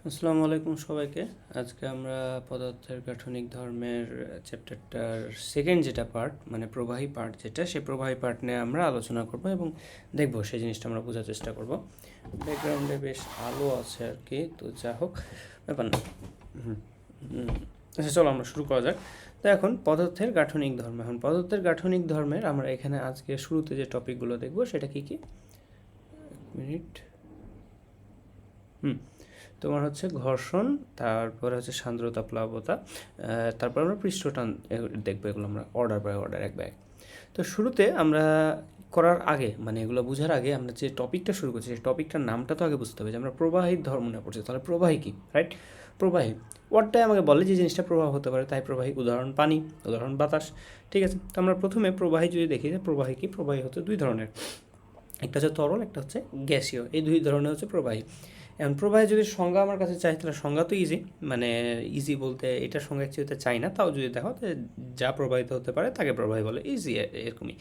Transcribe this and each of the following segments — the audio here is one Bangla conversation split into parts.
আসসালামু আলাইকুম সবাইকে। আজকে আমরা পদার্থের গাঠনিক ধর্মের চ্যাপ্টারটার সেকেন্ড যেটা পার্ট মানে প্রবাহী পার্ট যেটা সেই প্রবাহী পার্ট নিয়ে আমরা আলোচনা করব এবং দেখব সেই জিনিসটা আমরা বোঝার চেষ্টা করব। ব্যাকগ্রাউন্ডে বেশ আলো আছে আর কি, তো যা হোক ব্যাপার না। আচ্ছা, চলো আমরা শুরু করা যাক। তো এখন পদার্থের গাঠনিক ধর্ম, এখন পদার্থের গাঠনিক ধর্মের আমরা এখানে আজকে শুরুতে যে টপিকগুলো দেখব সেটা কি কি, এক মিনিট। তোমার হচ্ছে ঘর্ষণ, তারপরে হচ্ছে সান্দ্রতা, প্লাবতা, তারপর আমরা পৃষ্ঠটান দেখবো। এগুলো আমরা অর্ডার বাই অর্ডার এক বাই এক। তো শুরুতে আমরা করার আগে মানে এগুলো বোঝার আগে আমরা যে টপিকটা শুরু করছি সেই টপিকটার নামটা তো আগে বুঝতে হবে যে আমরা প্রবাহীর ধর্ম নিয়ে পড়ছি। তাহলে প্রবাহী কী, রাইট? প্রবাহী ওয়ার্ডটাই আমাকে বলে যে জিনিসটা প্রবাহ হতে পারে, তাই প্রবাহী। উদাহরণ পানি, উদাহরণ বাতাস। ঠিক আছে, তো আমরা প্রথমে প্রবাহী যদি দেখি যে প্রবাহী কী, প্রবাহী হচ্ছে দুই ধরনের, একটা হচ্ছে তরল, একটা হচ্ছে গ্যাসীয়। এই দুই ধরনের হচ্ছে প্রবাহী। এখন প্রবাহে যদি সংজ্ঞা আমার কাছে চাই তাহলে সংজ্ঞা তো ইজি, মানে ইজি বলতে এটা সংজ্ঞা চেয়ে চাই না, তাও যদি দেখো যা প্রবাহিত হতে পারে তাকে প্রবাহী বলে, ইজি এরকমই।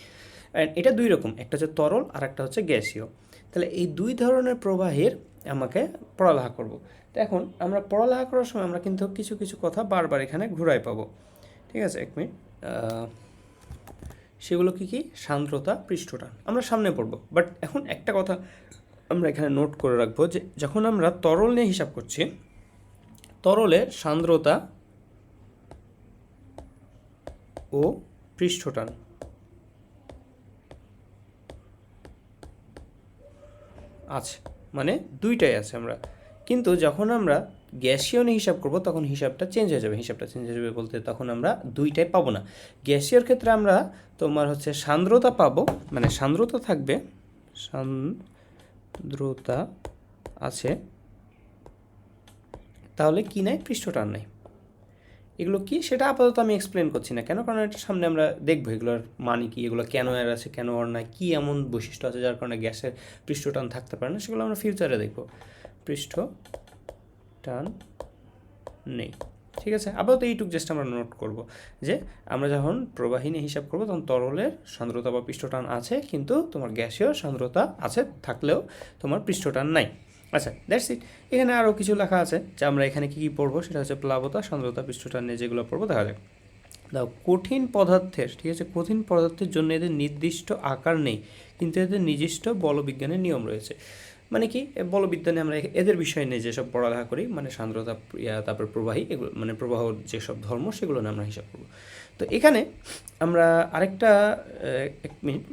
এটা দুই রকম, একটা হচ্ছে তরল আর একটা হচ্ছে গ্যাসীয়। তাহলে এই দুই ধরনের প্রবাহের আমাকে পড়ালেখা করব। তো এখন আমরা পড়ালেখা করার সময় আমরা কিন্তু কিছু কিছু কথা বারবার এখানে ঘুরাই পাবো। ঠিক আছে, এক মিনিট। সেগুলো কী কী? সান্দ্রতা, পৃষ্ঠটান আমরা সামনে পড়ব, বাট এখন একটা কথা আমরা এখানে নোট করে রাখবো যে যখন আমরা তরল নিয়ে হিসাব করছি, তরলের সান্দ্রতা ও পৃষ্ঠটান আছে, মানে দুইটাই আছে আমরা। কিন্তু যখন আমরা গ্যাসীয় নিয়ে হিসাব করব তখন হিসাবটা চেঞ্জ হয়ে যাবে। হিসাবটা চেঞ্জ হয়ে যাবে বলতে তখন আমরা দুইটাই পাবো না। গ্যাসীয়র ক্ষেত্রে আমরা তোমার হচ্ছে সান্দ্রতা পাবো, মানে সান্দ্রতা থাকবে, সান্দ্রতা আছে, তাহলে কি নাই? পৃষ্ঠটান নাই। এগুলো কি সেটা আপাতত আমি এক্সপ্লেন করছি না, কেন? কারণ এটা সামনে আমরা দেখবো এগুলোর মানে কি, এগুলো কেন এর আছে, কেন আর নাই, কী এমন বৈশিষ্ট্য আছে যার কারণে গ্যাসের পৃষ্ঠটান থাকতে পারে না, সেগুলো আমরা ফিউচারে দেখবো। পৃষ্ঠটান নেই। ঠিক আছে, আপাতত এইটুক জাস্ট আমরা নোট করব যে আমরা যখন প্রবাহী নিয়ে হিসাব করবো তখন তরলের সান্দ্রতা বা পৃষ্ঠটান আছে, কিন্তু তোমার গ্যাসীয় সান্দ্রতা আছে থাকলেও তোমার পৃষ্ঠটান নাই। আচ্ছা, দ্যাটস ইট। এখানে আরও কিছু লেখা আছে যে আমরা এখানে কী কী পড়বো, সেটা হচ্ছে প্লাবতা, সান্দ্রতা, পৃষ্ঠটান নিয়ে যেগুলো পড়বো দেখা যাক। দাও, কঠিন পদার্থের, ঠিক আছে, কঠিন পদার্থের জন্য এদের নির্দিষ্ট আকার নেই, কিন্তু এদের নিজস্ব বলবিজ্ঞানের নিয়ম রয়েছে। মানে কি বলবিজ্ঞানে আমরা এদের বিষয় নিয়ে যেসব পড়ালেখা করি, মানে সান্দ্রতা, তারপর প্রবাহী, এগুলো মানে প্রবাহর যেসব ধর্ম সেগুলো নিয়ে আমরা হিসাব করব। তো এখানে আমরা আরেকটা, এক মিনিট,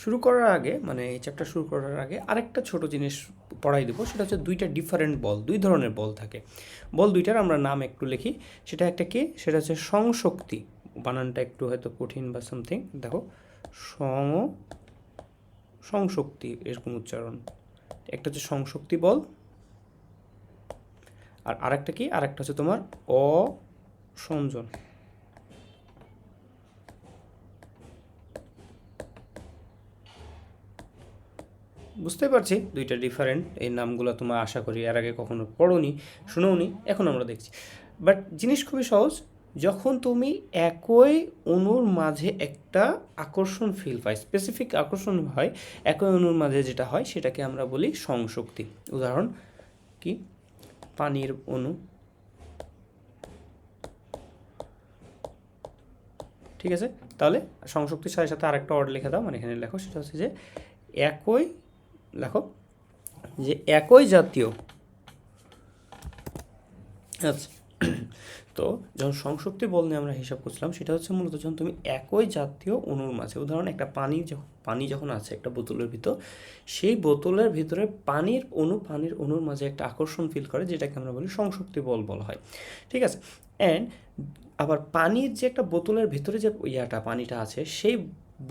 শুরু করার আগে মানে এই চ্যাপ্টার শুরু করার আগে আরেকটা ছোট জিনিস পড়াই দেবো, সেটা হচ্ছে দুইটা ডিফারেন্ট বল, দুই ধরনের বল থাকে। বল দুইটার আমরা নাম একটু লিখি। সেটা একটা কি, সেটা হচ্ছে সংশক্তি, বানানটা একটু হয়তো কঠিন বা সামথিং, দেখো, সংশক্তি এরকম উচ্চারণ। একটা হচ্ছে সংশক্তি বল, আর আরেকটা কি, আরেকটা হচ্ছে তোমার অসংযোজন। বুঝতে পারছি দুইটা ডিফারেন্ট, এই নামগুলো তোমার আশা করি এর আগে কখনো পড়োনি, শুনোনি, এখন আমরা দেখছি। বাট জিনিস খুবই সহজ, যখন তুমি একই অণুর মাঝে একটা আকর্ষণ ফিল পাই, স্পেসিফিক আকর্ষণ হয় একই অণুর মাঝে, যেটা হয় সেটাকে আমরা বলি সংশক্তি। উদাহরণ কি, পানির অণু। ঠিক আছে, তাহলে সংশক্তির সাথে সাথে আরেকটা ওয়ার্ড লিখে দাও, মানে এখানে লেখো, সেটা হচ্ছে যে একই, লেখো যে একই জাতীয়। আচ্ছা, তো যখন সংশক্তি বল নিয়ে আমরা হিসাব করছিলাম, সেটা হচ্ছে মূলত যখন তুমি একই জাতীয় অণুর মাঝে, উদাহরণ একটা পানি যখন আছে একটা বোতলের ভিতর, সেই বোতলের ভিতরে পানির অণুর মাঝে একটা আকর্ষণ ফিল করে, যেটাকে আমরা বলি সংশক্তি বল বলা হয়। ঠিক আছে, অ্যান্ড আবার পানির যে একটা বোতলের ভিতরে যে পানিটা আছে, সেই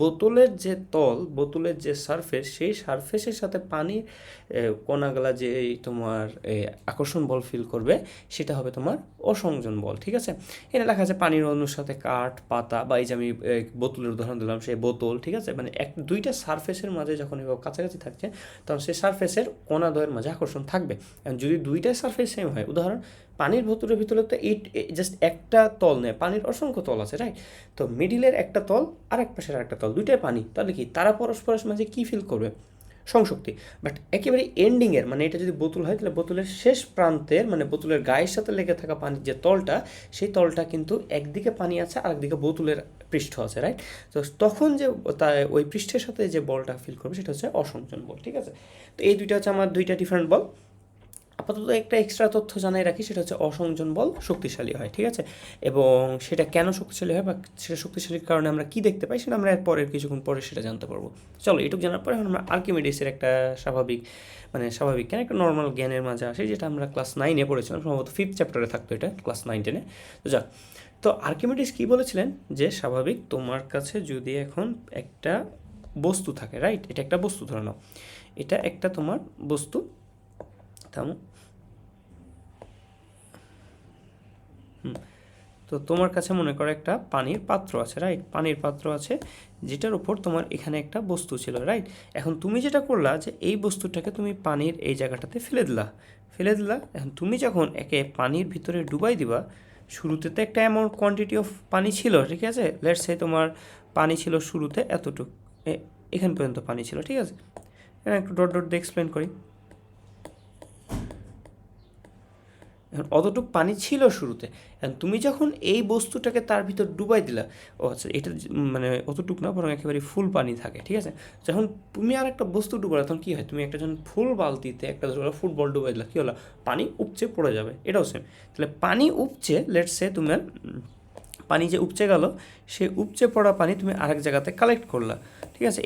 বোতলের যে তল, বোতলের যে সারফেস, সেই সারফেসের সাথে পানির কণাগুলা যে তোমার আকর্ষণ বল ফিল করবে, সেটা হবে তোমার অসংযোজন বল। ঠিক আছে, এখানে লেখা আছে পানির অণুর সাথে কাঠ, পাতা, বা এই যে আমি বোতলের উদাহরণ দিলাম সেই বোতল। ঠিক আছে, মানে দুইটা সারফেসের মাঝে যখন কাছাকাছি থাকছে তখন সেই সারফেসের কণাদ্বয়ের মাঝে আকর্ষণ থাকবে। যদি দুইটাই সারফেস সেম হয়, উদাহরণ পানির ভিতরে তো এই জাস্ট একটা তল নেই, পানির অসংখ্য তল আছে, রাইট? তো মিডিলের একটা তল আর এক পাশের একটা তল, দুইটাই পানি, তাহলে কি তারা পরস্পরের মাঝে কী ফিল করবে? সংশক্তি। বাট একেবারে এন্ডিংয়ের মানে এটা যদি বোতল হয় তাহলে বোতলের শেষ প্রান্তের মানে বোতলের গায়ের সাথে লেগে থাকা পানির যে তলটা, সেই তলটা কিন্তু একদিকে পানি আছে আর একদিকে বোতলের পৃষ্ঠ আছে, রাইট? তো তখন যে ওই পৃষ্ঠের সাথে যে বলটা ফিল করবে সেটা হচ্ছে অসংযোজন বল, ঠিক আছে? তো এই দুইটা হচ্ছে আমার দুইটা ডিফারেন্ট বল। আপাতত একটা এক্সট্রা তথ্য জানাই রাখি, সেটা হচ্ছে অসংযোজন বল শক্তিশালী হয়, ঠিক আছে? এবং সেটা কেন শক্তিশালী হয় বা সেটা শক্তিশালীর কারণে আমরা কি দেখতে পাই সেটা আমরা এর পরের কিছুক্ষণ পরে সেটা জানতে পারবো। চলো এটুকু জানার পরে এখন আমরা আর্কিমিডিসের একটা স্বাভাবিক কেন একটা নর্মাল জ্ঞানের মাঝে আসে, যেটা আমরা ক্লাস 9-এ পড়েছিলাম, সম্ভবত 5th চ্যাপ্টারে থাকতো এটা, ক্লাস 9-10-এ। তো যাক, তো আর্কিমিডিস কী বলেছিলেন যে স্বাভাবিক তোমার কাছে যদি এখন একটা বস্তু থাকে, রাইট? এটা একটা বস্তু ধরে নাও, এটা একটা তোমার বস্তু, থামো। তো তোমার কাছে মনে করো একটা পানির পাত্র আছে, রাইট? পানির পাত্র আছে যেটার উপর তোমার এখানে একটা বস্তু ছিল, রাইট? এখন তুমি যেটা করলা যে এই বস্তুটাকে তুমি পানির এই জায়গাটাতে ফেলে দিলা। এখন তুমি যখন একে পানির ভিতরে ডুবাই দিবা, শুরুতে তো একটা অ্যামাউন্ট কোয়ান্টিটি অফ পানি ছিল, ঠিক আছে? লেটস সে তোমার পানি ছিল শুরুতে এতটুকু, এখান পর্যন্ত পানি ছিল, ঠিক আছে? একটু ডট ডট দিয়ে এক্সপ্লেন করি। এখন অতটুক পানি ছিল শুরুতে, এখন তুমি যখন এই বস্তুটাকে তার ভিতর ডুবাই দিলা, ও আচ্ছা, এটা মানে অতটুক না, বরং একেবারে ফুল পানি থাকে, ঠিক আছে? যখন তুমি আর একটা বস্তু ডুবালে তখন কী হয়, তুমি একটা যখন ফুল বালতিতে একটা ধরো ফুটবল ডুবাই দিলা, কী হলো, পানি উপচে পড়ে যাবে, এটাও সেম। তাহলে পানি উপচে, লেটস সে তোমার পানি যে উপচে গেল, সেই উপচে পড়া পানি তুমি আরেক জায়গাতে কালেক্ট করলা, ঠিক আছে?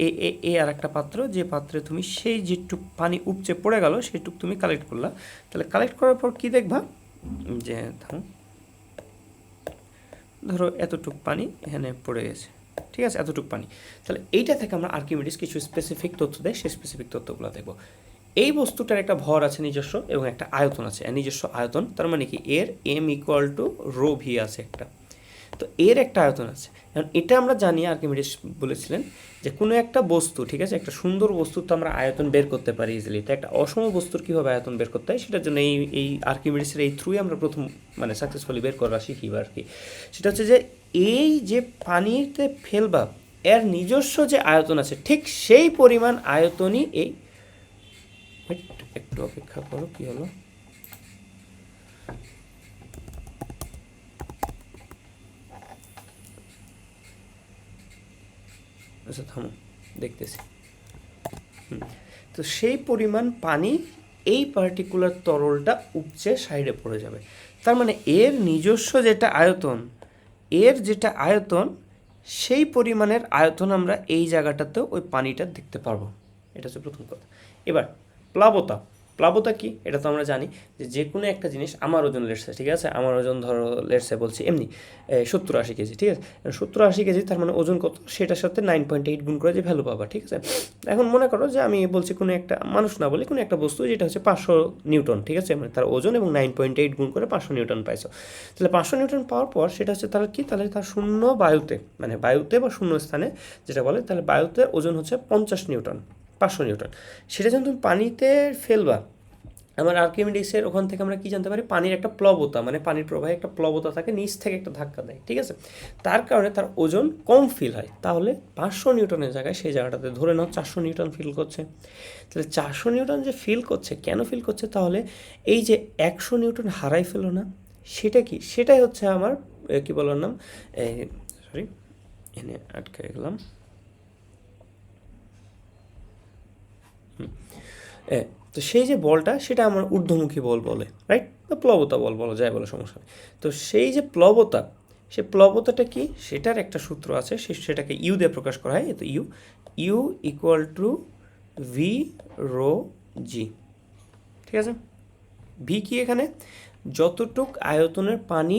এই আর একটা পাত্র, যে পাত্রে তুমি সেই যেটুক পানি উপচে পড়ে গেল সেইটুক তুমি কালেক্ট করলা। তাহলে কালেক্ট করার পর কী দেখবা যে ধরো এতটুক পানি এখানে পড়ে গেছে, ঠিক আছে? এতটুক পানি। তাহলে এইটা থেকে আমরা আর্কিমিডিস কিছু স্পেসিফিক তথ্য দেয়, সেই স্পেসিফিক তথ্যগুলো দেখব। এই বস্তুটার একটা ভর আছে নিজস্ব এবং একটা আয়তন আছে, নিজস্ব আয়তন, তার মানে কি এর m=ρ v আছে একটা। তো এর একটা আয়তন আছে। এখন এটা আমরা জানি, আর্কিমিডিস বলেছিলেন যে কোনো একটা বস্তু, ঠিক আছে, একটা সুন্দর বস্তু তো আমরা আয়তন বের করতে পারি ইজিলি, তো একটা অসম বস্তুর কীভাবে আয়তন বের করতে হয় সেটার জন্য এই আর্কিমিডিসের এই থ্রুই আমরা প্রথম মানে সাকসেসফুলি বের করা শিখি আর কি। সেটা হচ্ছে যে এই যে পানিতে ফেলবা এর নিজস্ব যে আয়তন আছে, ঠিক সেই পরিমাণ আয়তনই এই, একটু অপেক্ষা করো, কী হলো, আচ্ছা থামো দেখতেছি। তো সেই পরিমাণ পানি এই পার্টিকুলার তরলটা উপচে সাইডে পড়ে যাবে। তার মানে এর নিজস্ব যেটা আয়তন, সেই পরিমাণের আয়তন আমরা এই জায়গাটাতেও ওই পানিটা দেখতে পারবো। এটা হচ্ছে প্রথম কথা। এবার প্লাবতা কি, এটা তো আমরা জানি যে কোনো একটা জিনিস, আমার ওজন লেটসে, ঠিক আছে, আমার ওজন ধরো লেটসে বলছি এমনি 70-80 কেজি, ঠিক আছে? 70-80 কেজি, তার মানে ওজন কত, সেটার সাথে 9.8 গুণ করে যে ভ্যালু পাবা, ঠিক আছে? এখন মনে করো যে আমি বলছি কোনো একটা মানুষ না বলে কোনো একটা বস্তু যেটা হচ্ছে 500 নিউটন, ঠিক আছে, মানে তার ওজন এবং 9.8 গুণ করে 500 নিউটন পাইছো। তাহলে 500 নিউটন পাওয়ার পর সেটা হচ্ছে তার কি, তাহলে তার শূন্য বায়ুতে, মানে বায়ুতে বা শূন্য স্থানে যেটা বলে, তাহলে বায়ুতে ওজন হচ্ছে 50 নিউটন, 500 নিউটন। সেটা যখন তুমি পানিতে ফেলবা, আমার আর্কিমিডিসের ওখান থেকে আমরা কি জানতে পারি, পানির একটা প্লবতা, মানে পানির প্রবাহে একটা প্লবতা থাকে, নিচ থেকে একটা ধাক্কা দেয়, ঠিক আছে? তার কারণে তার ওজন কম ফিল হয়। তাহলে 500 নিউটনের জায়গায় সেই জায়গাটাতে ধরে নাও 400 নিউটন ফিল করছে। তাহলে 400 নিউটন যে ফিল করছে, কেন ফিল করছে, তাহলে এই যে 100 নিউটন হারাই ফেলো না, সেটা কি, সেটাই হচ্ছে আমার কি বলার নাম, সরি এনে আটকে গেলাম, তো সেই যে বলটা সেটা আমার ঊর্ধ্বমুখী বল বলে, রাইট? বা প্লবতা বল বলো, যাই বলো, সমস্যা নেই। তো সেই যে প্লবতা, সে প্লবতাটা কি, সেটার একটা সূত্র আছে, সেটাকে ইউ দিয়ে প্রকাশ করা হয়। তো U equal to V rho g, ঠিক আছে? ভি কি এখানে, যতটুক আয়তনের পানি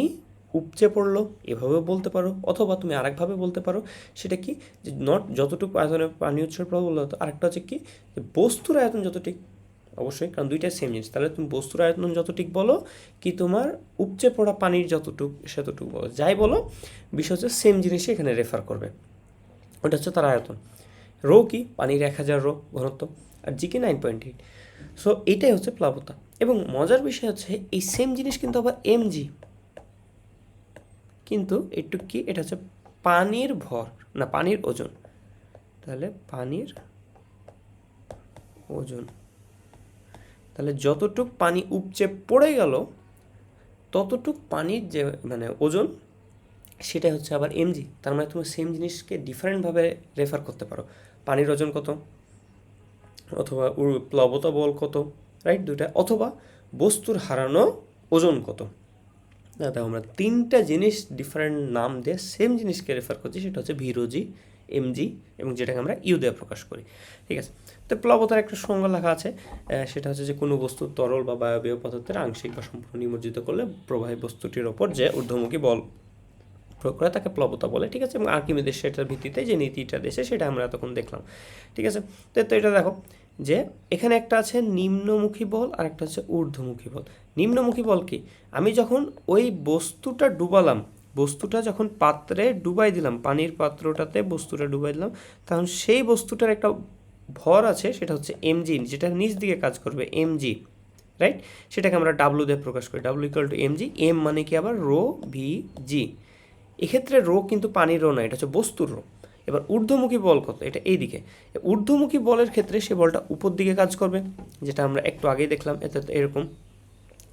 উপচে পড়লো, এভাবেও বলতে পারো, অথবা তুমি আরেকভাবে বলতে পারো, সেটা কি, যে নট যতটুকু আয়তনের পানি উৎসের প্রবলতা, আরেকটা হচ্ছে কি, যে বস্তুর আয়তন যতটুক, অবশ্যই, কারণ দুইটাই সেম জিনিস। তাহলে তুমি বস্তুর আয়তন যতটুক বলো কি তোমার উপচে পড়া পানির যতটুক সেতটুকু বলো, যাই বলো, বিষয় হচ্ছে সেম জিনিসই এখানে রেফার করবে, ওটা হচ্ছে তার আয়তন। রো কি, পানির 1000 রো ঘনত্ব, আর জি কি 9.8। সো এইটাই হচ্ছে প্লাবতা। এবং মজার বিষয় হচ্ছে এই সেম জিনিস কিন্তু আবার এমজি, কিন্তু একটু কি, এটা হচ্ছে পানির ভর না পানির ওজন। তাহলে পানির ওজন, তাহলে যতটুক পানি উপচে পড়ে গেল ততটুক পানির যে মানে ওজন সেটা হচ্ছে আবার এমজি। তার মানে তুমি সেম জিনিসকে ডিফারেন্টভাবে রেফার করতে পারো। পানির ওজন কত, অথবা প্লাবতা বল কত, রাইট, দুইটা, অথবা বস্তুর হারানো ওজন কত। দেখো আমরা তিনটা জিনিস ডিফারেন্ট নাম দিয়ে সেম জিনিসকে রেফার করছি, সেটা হচ্ছে ভিরোজি, এমজি এবং যেটাকে আমরা ইউ দিয়ে প্রকাশ করি। ঠিক আছে, তো প্লাবতার একটা সংজ্ঞা লেখা আছে, সেটা হচ্ছে যে কোনো বস্তু তরল বা বায়বীয় পদার্থের আংশিক বা সম্পূর্ণ নিমজ্জিত করলে প্রবাহী বস্তুটির ওপর যে ঊর্ধ্বমুখী বল প্রয়োগ করে তাকে প্লাবতা বলে। ঠিক আছে, এবং আর্কিমিডিস সেটার ভিত্তিতে যে নীতিটা দেশে সেটা আমরা তখন দেখলাম। ঠিক আছে, তো এটা দেখো যে এখানে একটা আছে নিম্নমুখী বল আর একটা হচ্ছে ঊর্ধ্বমুখী বল। নিম্নমুখী বল কি, আমি যখন ওই বস্তুটা ডুবালাম, বস্তুটা যখন পাত্রে ডুবাই দিলাম, পানির পাত্রটাতে বস্তুটা ডুবাই দিলাম, তখন সেই বস্তুটার একটা ভর আছে, সেটা হচ্ছে এমজি, যেটা নিচ দিকে কাজ করবে, এমজি, রাইট, সেটাকে আমরা ডাব্লু দিয়ে প্রকাশ করি, W equal to M G. M মানে কি আবার রো ভি জি, এক্ষেত্রে রো কিন্তু পানির রো না, এটা হচ্ছে বস্তুর রো। এবার ঊর্ধ্বমুখী বল কত, এটা এইদিকে। ঊর্ধ্বমুখী বলের ক্ষেত্রে সে বলটা উপর দিকে কাজ করবে, যেটা আমরা একটু আগেই দেখলাম, এতে এরকম।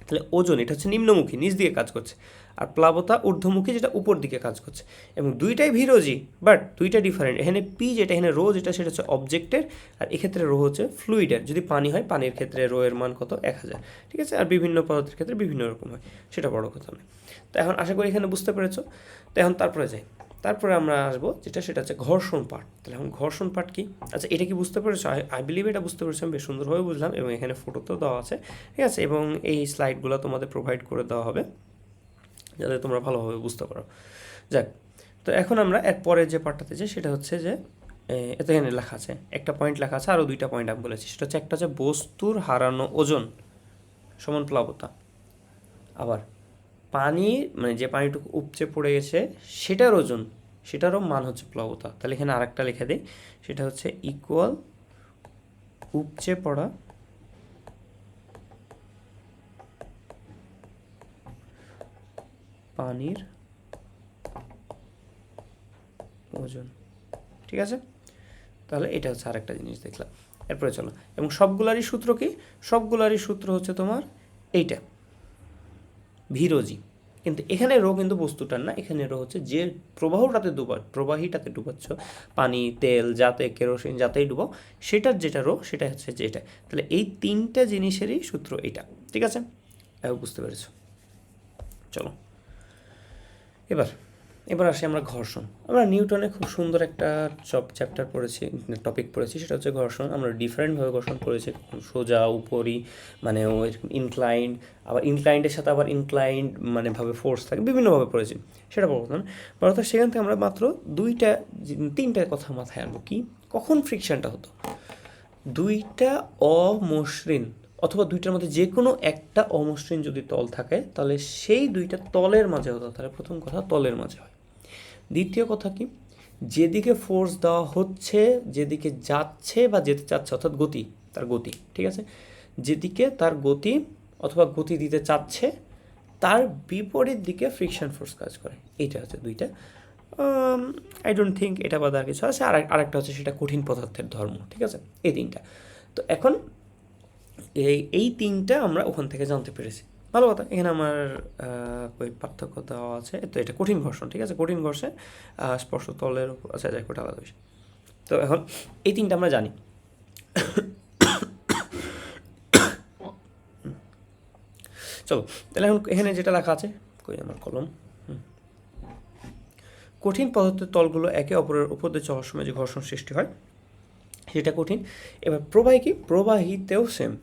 তাহলে ওজন এটা হচ্ছে নিম্নমুখী, নিচ দিকে কাজ করছে, আর প্লাবতা ঊর্ধ্বমুখী, যেটা উপর দিকে কাজ করছে। এবং দুইটাই ভিরোজি, বাট দুইটা ডিফারেন্ট। এখানে পি যেটা, এখানে রো যেটা, সেটা হচ্ছে অবজেক্টের, আর এক্ষেত্রে রো হচ্ছে ফ্লুইডের। যদি পানি হয়, পানির ক্ষেত্রে রো এর মান কত, 1000। ঠিক আছে, আর বিভিন্ন পদার্থের ক্ষেত্রে বিভিন্ন রকম হয়, সেটা বড় কথা নয়। তো এখন আশা করি এখানে বুঝতে পেরেছো। তো এখন তারপরে যাই, তারপরে আমরা আসবো যেটা, সেটা হচ্ছে ঘর্ষণ পাঠ। তাহলে এখন ঘর্ষণ পাঠ কি, আচ্ছা এটা কি বুঝতে পেরেছো? আই বিলিভ এটা বুঝতে পেরেছো, আমি বেশ সুন্দরভাবে বুঝলাম, এবং এখানে ফটোতেও দেওয়া আছে। ঠিক আছে, এবং এই স্লাইডগুলো তোমাদের প্রোভাইড করে দেওয়া হবে যাতে তোমরা ভালোভাবে বুঝতে পারো। যাক, তো এখন আমরা এর পরের যে পার্টটাতে যাই, সেটা হচ্ছে যে এতে এখানে লেখা আছে, একটা পয়েন্ট লেখা আছে, আরও দুইটা পয়েন্ট আমি বলেছি। সেটা হচ্ছে, একটা হচ্ছে বস্তুর হারানো ওজন সমান প্লাবতা, আবার পানি মানে যে পানিটুকু উপচে পড়ে গেছে সেটার ওজন, সেটারও মান হচ্ছে প্লাবতা। তাহলে এখানে আরেকটা লিখে দিই, সেটা হচ্ছে ইকুয়াল উপচে পড়া পানির ওজন। ঠিক আছে, তাহলে এটা হচ্ছে আরেকটা জিনিস দেখলাম। এরপরে চলো, এবং সবগুলারই সূত্র কি, সবগুলারই সূত্র হচ্ছে তোমার এইটা, ভিরোজি। কিন্তু এখানে রো কিন্তু বস্তুটার না, এখানে রো হচ্ছে যে প্রবাহীটাতে ডুবাচ্ছ, পানি, তেল, যাতে কেরোসিন যাতেই ডুবাও, সেটার যেটা রো, সেটা হচ্ছে যেটা। তাহলে এই তিনটা জিনিসেরই সূত্র এইটা। ঠিক আছে, বুঝতে পেরেছো? চলো এবার আসি আমরা ঘর্ষণ। আমরা নিউটনে খুব সুন্দর একটা চ্যাপ্টার পড়েছি, টপিক পড়েছি, সেটা হচ্ছে ঘর্ষণ। আমরা ডিফারেন্টভাবে ঘর্ষণ পড়েছি, সোজা, উপরি, মানে ওই ইনক্লাইন্ড, আবার ইনক্লাইন্ডের সাথে আবার ইনক্লাইন্ড মানে ভাবে ফোর্স থাকে, বিভিন্নভাবে পড়েছি, সেটা বলবো না। অর্থাৎ সেখান থেকে আমরা মাত্র তিনটা কথা মাথায় আনবো। কি, কখন ফ্রিকশনটা হতো, দুইটা অমসৃণ অথবা দুইটার মধ্যে যে কোনো একটা অমসৃণ যদি তল থাকে, তাহলে সেই দুইটা তলের মাঝে হতো। তাহলে প্রথম কথা, তলের মাঝে হয়। দ্বিতীয় কথা কি, যেদিকে ফোর্স দেওয়া হচ্ছে, যেদিকে যাচ্ছে বা যেতে চাচ্ছে, অর্থাৎ গতি, তার গতি, ঠিক আছে, যেদিকে তার গতি অথবা গতি দিতে চাচ্ছে তার বিপরীত দিকে ফ্রিকশন ফোর্স কাজ করে। এইটা হচ্ছে দুইটা। আই ডোন্ট থিঙ্ক এটা বাদে আর কিছু আছে। আরেকটা হচ্ছে সেটা কঠিন পদার্থের ধর্ম। ঠিক আছে, এই তিনটা। তো এখন এই তিনটা আমরা ওখান থেকে জানতে পেরেছি, ভালো কথা। এখানে আমার ওই পার্থক্য দেওয়া আছে। তো এটা কঠিন ঘর্ষণ। ঠিক আছে, কঠিন ঘর্ষে স্পর্শ তলের উপর, আচ্ছা যাই কোটা আলাদা বিষয়। তো এখন এই তিনটা আমরা জানি। চলো তাহলে এখন এখানে যেটা লেখা আছে, কই আমার কলম, কঠিন পদার্থের তলগুলো একে অপরের উপর দিয়ে চলার সময় যে ঘর্ষণ সৃষ্টি হয় সেটা কঠিন। এবার প্রবাহী কি, প্রবাহীতেও সেম।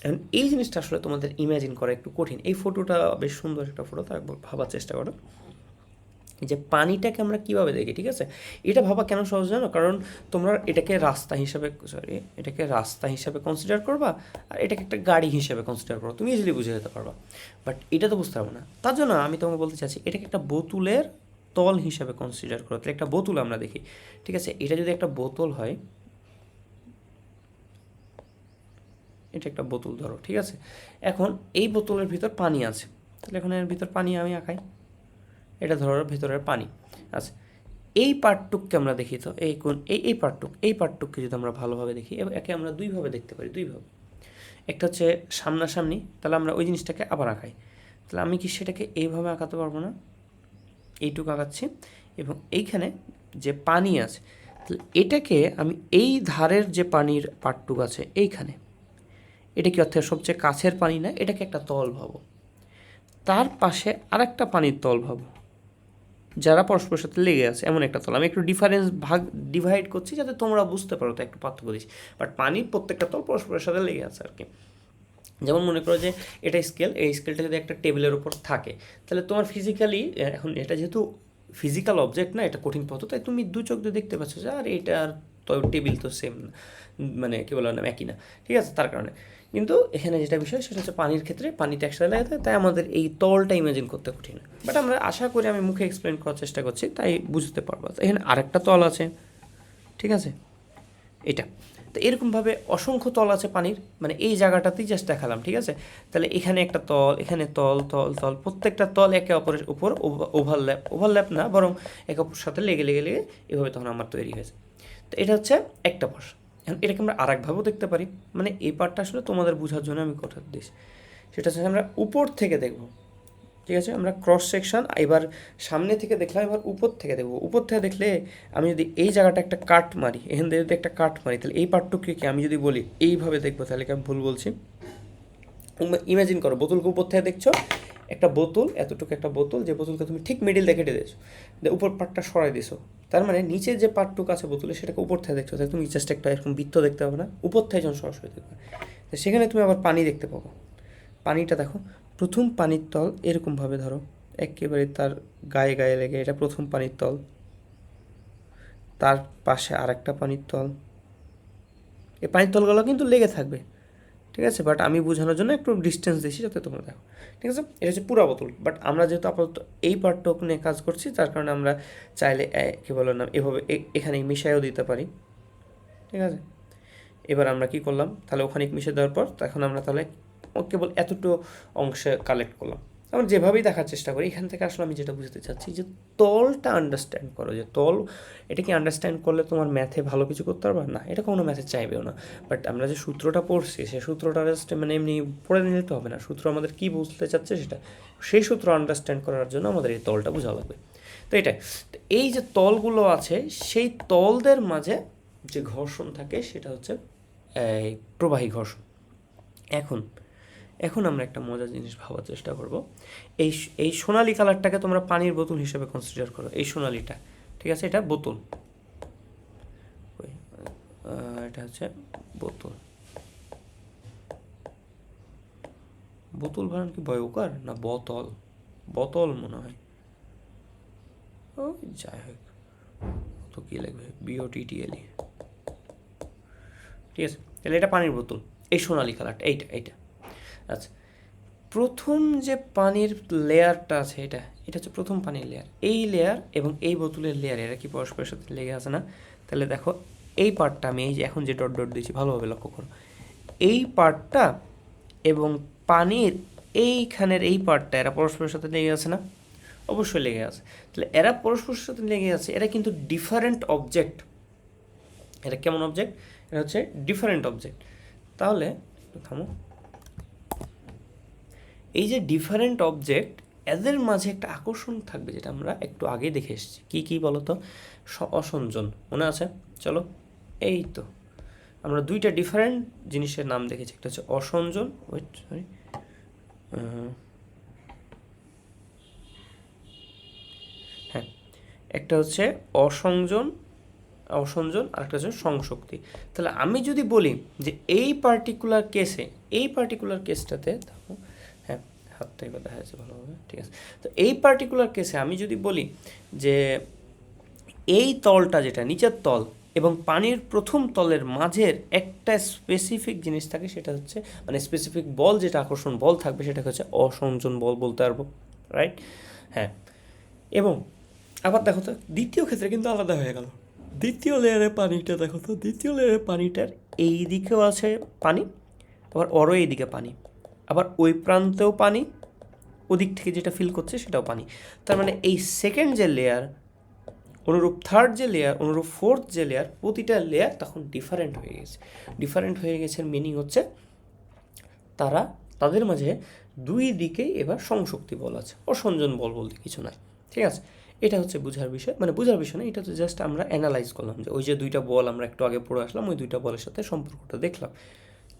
এখন এই জিনিসটা আসলে তোমাদের ইমাজিন করা একটু কঠিন। এই ফটোটা বেশ সুন্দর একটা ফটো, তা একবার ভাবার চেষ্টা করো যে পানিটাকে আমরা কীভাবে দেখি। ঠিক আছে, এটা ভাবা কেন সহজ জানো, কারণ তোমরা এটাকে রাস্তা হিসাবে কনসিডার করবা, আর এটাকে একটা গাড়ি হিসেবে কনসিডার করো, তুমি ইজিলি বুঝে যেতে পারবা। বাট এটা তো বুঝতে পারবো না, তার জন্য আমি তোমাকে বলতে চাচ্ছি এটাকে একটা বোতলের তল হিসাবে কনসিডার করো। তাহলে একটা বোতল আমরা দেখি, ঠিক আছে, এটা যদি একটা বোতল হয়, এটা একটা বোতল ধরো, ঠিক আছে, এখন এই বোতলের ভিতর পানি আছে, তাহলে এখন এর ভিতর পানি আমি আঁকাই, এটা ধরো ভিতরের পানি। আচ্ছা, এই পার্টটুককে আমরা দেখি তো এই কোন এই পার্টটুককে যদি আমরা ভালোভাবে দেখি একে আমরা দুইভাবে দেখতে পারি, দুইভাবে। একটা হচ্ছে সামনাসামনি, তাহলে আমরা ওই জিনিসটাকে আবার আঁকাই। তাহলে আমি কি সেটাকে এইভাবে আঁকাতে পারবো না? এইটুকু আঁকাচ্ছি, এবং এইখানে যে পানি আছে, তাহলে এটাকে আমি এই ধারের যে পানির পার্টটুক আছে এইখানে, এটা কি অর্থাৎ সবচেয়ে কাছের পানি না, এটাকে একটা তল ভাবো। তার পাশে আরেকটা পানির তল ভাবো, যারা পরস্পরের সাথে লেগে আছে, এমন একটা তল। আমি একটু ডিভাইড করছি যাতে তোমরা বুঝতে পারো, তো একটু পার্থক্য দিচ্ছি। বাট পানির প্রত্যেকটা তল পরস্পরের সাথে লেগে আছে আর কি। যেমন মনে করো যে এটা স্কেল, এই স্কেলটা যদি একটা টেবিলের উপর থাকে, তাহলে তোমার ফিজিক্যালি, এখন এটা যেহেতু ফিজিক্যাল অবজেক্ট না, এটা কঠিন পদার্থ, তাই তুমি দু চোখ দিয়ে দেখতে পাচ্ছ যে আর এটার তো টেবিল তো সেম না, মানে কী বললাম না, একই না, ঠিক আছে? তার কারণে কিন্তু এখানে যেটা বিষয় সেটা হচ্ছে পানির ক্ষেত্রে পানিতে একসাথে লাগে, তাই আমাদের এই তলটা ইমাজিন করতে কঠিন। বাট আমরা আশা করি আমি মুখে এক্সপ্লেন করার চেষ্টা করছি, তাই বুঝতে পারবো। এখানে আরেকটা তল আছে, ঠিক আছে? এটা তো এরকমভাবে অসংখ্য তল আছে পানির, মানে এই জায়গাটাতেই জাস্ট দেখালাম, ঠিক আছে? তাহলে এখানে একটা তল, এখানে তল তল তল, প্রত্যেকটা তল একে অপরের উপর ওভারল্যাপ না, বরং একে অপরের সাথে লেগে লেগে লেগে এভাবে তখন আমার তৈরি হয়েছে। তো এটা হচ্ছে একটা পাশ। এখন এটাকে আমরা আরেকভাবেও দেখতে পারি, মানে এই পার্টটা আসলে তোমাদের বোঝার জন্য আমি কথা দিয়েছি। সেটা হচ্ছে আমরা উপর থেকে দেখব, ঠিক আছে? আমরা ক্রস সেকশন এবার সামনে থেকে দেখলাম, এবার উপর থেকে দেখব। উপর থেকে দেখলে আমি যদি এই জায়গাটা একটা কাট মারি, এখান থেকে যদি একটা কাট মারি, তাহলে এই পার্টটুকুকে কি আমি যদি বলি এইভাবে দেখবো, তাহলে কি আমি ভুল বলছি? ইমাজিন করো বোতলকে উপর থেকে দেখছো, একটা বোতল, এতটুকু একটা বোতল, যে বোতলকে তুমি ঠিক মিডিল দিয়ে কেটে দিয়েছো, উপর পার্টটা সরাই দিছো, তার মানে নিচে যে পার্টটুকু আছে বোতলে সেটাকে উপর থেকে দেখছো, তাহলে তুমি জাস্ট একটা এরকম বৃত্ত দেখতে পাবে না, উপর থেকে যখন সরাসরি দেখবে, তো সেখানে তুমি আবার পানি দেখতে পাবো। পানিটা দেখো, প্রথম পানির তল এরকমভাবে ধরো, একেবারে তার গায়ে গায়ে লেগে, এটা প্রথম পানির তল, তার পাশে আরেকটা পানির তল, এই পানির তলগুলো কিন্তু লেগে থাকবে, ঠিক আছে? বাট আমি বোঝানোর জন্য একটু ডিস্টেন্স দিয়েছি যাতে তোমরা দেখো, ঠিক আছে? এটা হচ্ছে পুরা বোতল। বাট আমরা যেহেতু আপাতত এই পার্টটুক নিয়ে কাজ করছি, তার কারণে আমরা চাইলে কী বলো না, এভাবে এখানে মিশাইও দিতে পারি, ঠিক আছে? এবার আমরা কি করলাম, তাহলে ওখানে মিশে দেওয়ার পর তখন আমরা তাহলে কেবল এতটুকু অংশে কালেক্ট করলাম। আমরা যেভাবেই দেখার চেষ্টা করি, এখান থেকে আসলে আমি যেটা বুঝতে চাচ্ছি যে তলটা আন্ডারস্ট্যান্ড করো, যে তল এটা কি আন্ডারস্ট্যান্ড করলে তোমার ম্যাথে ভালো কিছু করতে পারবে না, এটা কোনো ম্যাথে চাইবেও না। বাট আমরা যে সূত্রটা পড়ছি, সেই সূত্রটা জাস্ট মানে এমনি পড়ে নিতে হবে না, সূত্র আমাদের কী বুঝতে চাচ্ছে সেটা, সেই সূত্র আন্ডারস্ট্যান্ড করার জন্য আমাদের এই তলটা বোঝা লাগবে। তো এটাই, তো এই যে তলগুলো আছে, সেই তলদের মাঝে যে ঘর্ষণ থাকে সেটা হচ্ছে এই প্রবাহী ঘর্ষণ। এখন আমরা একটা মজার জিনিস ভাবার চেষ্টা করব। এই সোনালি কালারটাকে তোমরা পানির বোতল হিসেবে কনসিডার করো, এই সোনালিটা, ঠিক আছে? এটা বোতল, এটা হচ্ছে বোতল। বোতল বানান কি বয়কার না বোতল? বোতল মনে হয়, ও যাই হোক, তো কী লাগবে, BOTTLE, ঠিক আছে? তাহলে এটা পানির বোতল, এই সোনালি কালারটা, এইটা। আচ্ছা, প্রথম যে পানির লেয়ারটা আছে, এটা হচ্ছে প্রথম পানির লেয়ার। এই লেয়ার এবং এই বোতলের লেয়ার, এরা কি পরস্পরের সাথে লেগে আছে না? তাহলে দেখো এই পার্টটা, আমি এই যে এখন যে ডট ডট দিয়েছি, ভালোভাবে লক্ষ্য করো, এই পার্টটা এবং পানির এইখানের এই পার্টটা, এরা পরস্পরের সাথে লেগে আছে না? অবশ্যই লেগে আছে। তাহলে এরা পরস্পরের সাথে লেগে আছে, এরা কিন্তু ডিফারেন্ট অবজেক্ট। এটা কেমন অবজেক্ট? এটা হচ্ছে ডিফারেন্ট অবজেক্ট। তাহলে থামো, এই যে ডিফারেন্ট অবজেক্ট, এদের মাঝে একটা আকর্ষণ থাকবে, যেটা আমরা একটু আগে দেখে এসেছি। কী বলো তো? অসংযোজন, মনে আছে? চলো, এই তো আমরা দুইটা ডিফারেন্ট জিনিসের নাম দেখেছি, একটা হচ্ছে অসংযোজন, হ্যাঁ, একটা হচ্ছে অসংযোজন আর একটা হচ্ছে সংশক্তি। তাহলে আমি যদি বলি যে এই পার্টিকুলার কেসটাতে, হ্যাঁ, হাতটা এবার দেখা যাচ্ছে ভালোভাবে, ঠিক আছে? তো এই পার্টিকুলার কেসে আমি যদি বলি যে এই তলটা, যেটা নিচের তল এবং পানির প্রথম তলের মাঝের একটা স্পেসিফিক জিনিস থাকে, সেটা হচ্ছে মানে স্পেসিফিক বল, যেটা আকর্ষণ বল থাকবে, সেটা হচ্ছে অসংযোজন বল বলতে পারবো, রাইট? হ্যাঁ, এবং আবার দেখো তো দ্বিতীয় ক্ষেত্রে কিন্তু আলাদা হয়ে গেল। দ্বিতীয় লেয়ারের পানিটা দেখো তো, দ্বিতীয় লেয়ারের পানিটার এই দিকেও আছে পানি, আবার ওরও এইদিকে পানি, আবার ওই প্রান্তেও পানি, ওদিক থেকে যেটা ফিল করছে সেটাও পানি। তার মানে এই সেকেন্ড যে লেয়ার, অনুরূপ থার্ড যে লেয়ার, অনুরূপ ফোর্থ যে লেয়ার, প্রতিটা লেয়ার তখন ডিফারেন্ট হয়ে গেছে। ডিফারেন্ট হয়ে গেছে মিনিং হচ্ছে তাদের মাঝে দুই দিকেই এবার সংশক্তি বল আছে, অসংযোজন বল বলতে কিছু নাই। ঠিক আছে, এটা হচ্ছে বোঝার বিষয়, মানে বোঝার বিষয় না, এটা তো জাস্ট আমরা অ্যানালাইজ করলাম যে ওই যে দুইটা বল আমরা একটু আগে পড়ে আসলাম, ওই দুইটা বলের সাথে সম্পর্কটা দেখলাম।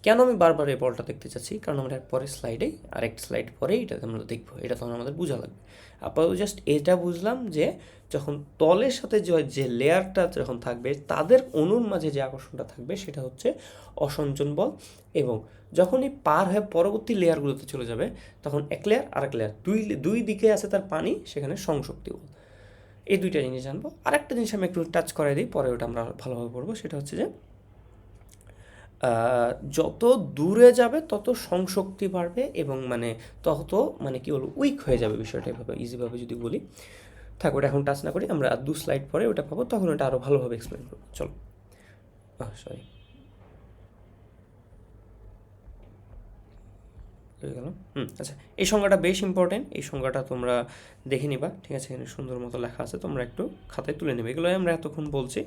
কেন আমি বারবার এই বলটা দেখতে চাচ্ছি, কারণ আমরা পরের স্লাইডেই আরেকটা স্লাইড পরেই এটা আমরা দেখবো, এটা তখন আমাদের বোঝা লাগবে। আপাতত জাস্ট এটা বুঝলাম যে যখন তলের সাথে যে লেয়ারটা যখন থাকবে তাদের অণুর মাঝে যে আকর্ষণটা থাকবে সেটা হচ্ছে অসঞ্চন বল, এবং যখনই পার হয়ে পরবর্তী লেয়ারগুলোতে চলে যাবে তখন এক লেয়ার আরেক লেয়ার, দুই দিকে আছে তার পানি, সেখানে সংশক্তি বল। এই দুইটা জিনিস জানবো। আরেকটা জিনিস আমি একটু টাচ করাই দিই, পরে ওটা আমরা ভালোভাবে পড়বো, সেটা হচ্ছে যে যত দূরে যাবে তত সংশক্তি বাড়বে, এবং মানে তত মানে কী বলবো উইক হয়ে যাবে বিষয়টা, এভাবে ইজিভাবে যদি বলি। থাক, ওটা এখন টাচ না করি, আমরা 2 স্লাইড পরে ওটা পাবো, তখন ওটা আরও ভালোভাবে এক্সপ্লেন করবো। চলো, সরি হয়ে গেল। আচ্ছা, এই সংজ্ঞাটা বেশ ইম্পর্টেন্ট, এই সংজ্ঞাটা তোমরা দেখে নিবা। ঠিক আছে, এখানে সুন্দর মতো লেখা আছে, তোমরা একটু খাতায় তুলে নেবে। এগুলো আমরা এতক্ষণ বলছি,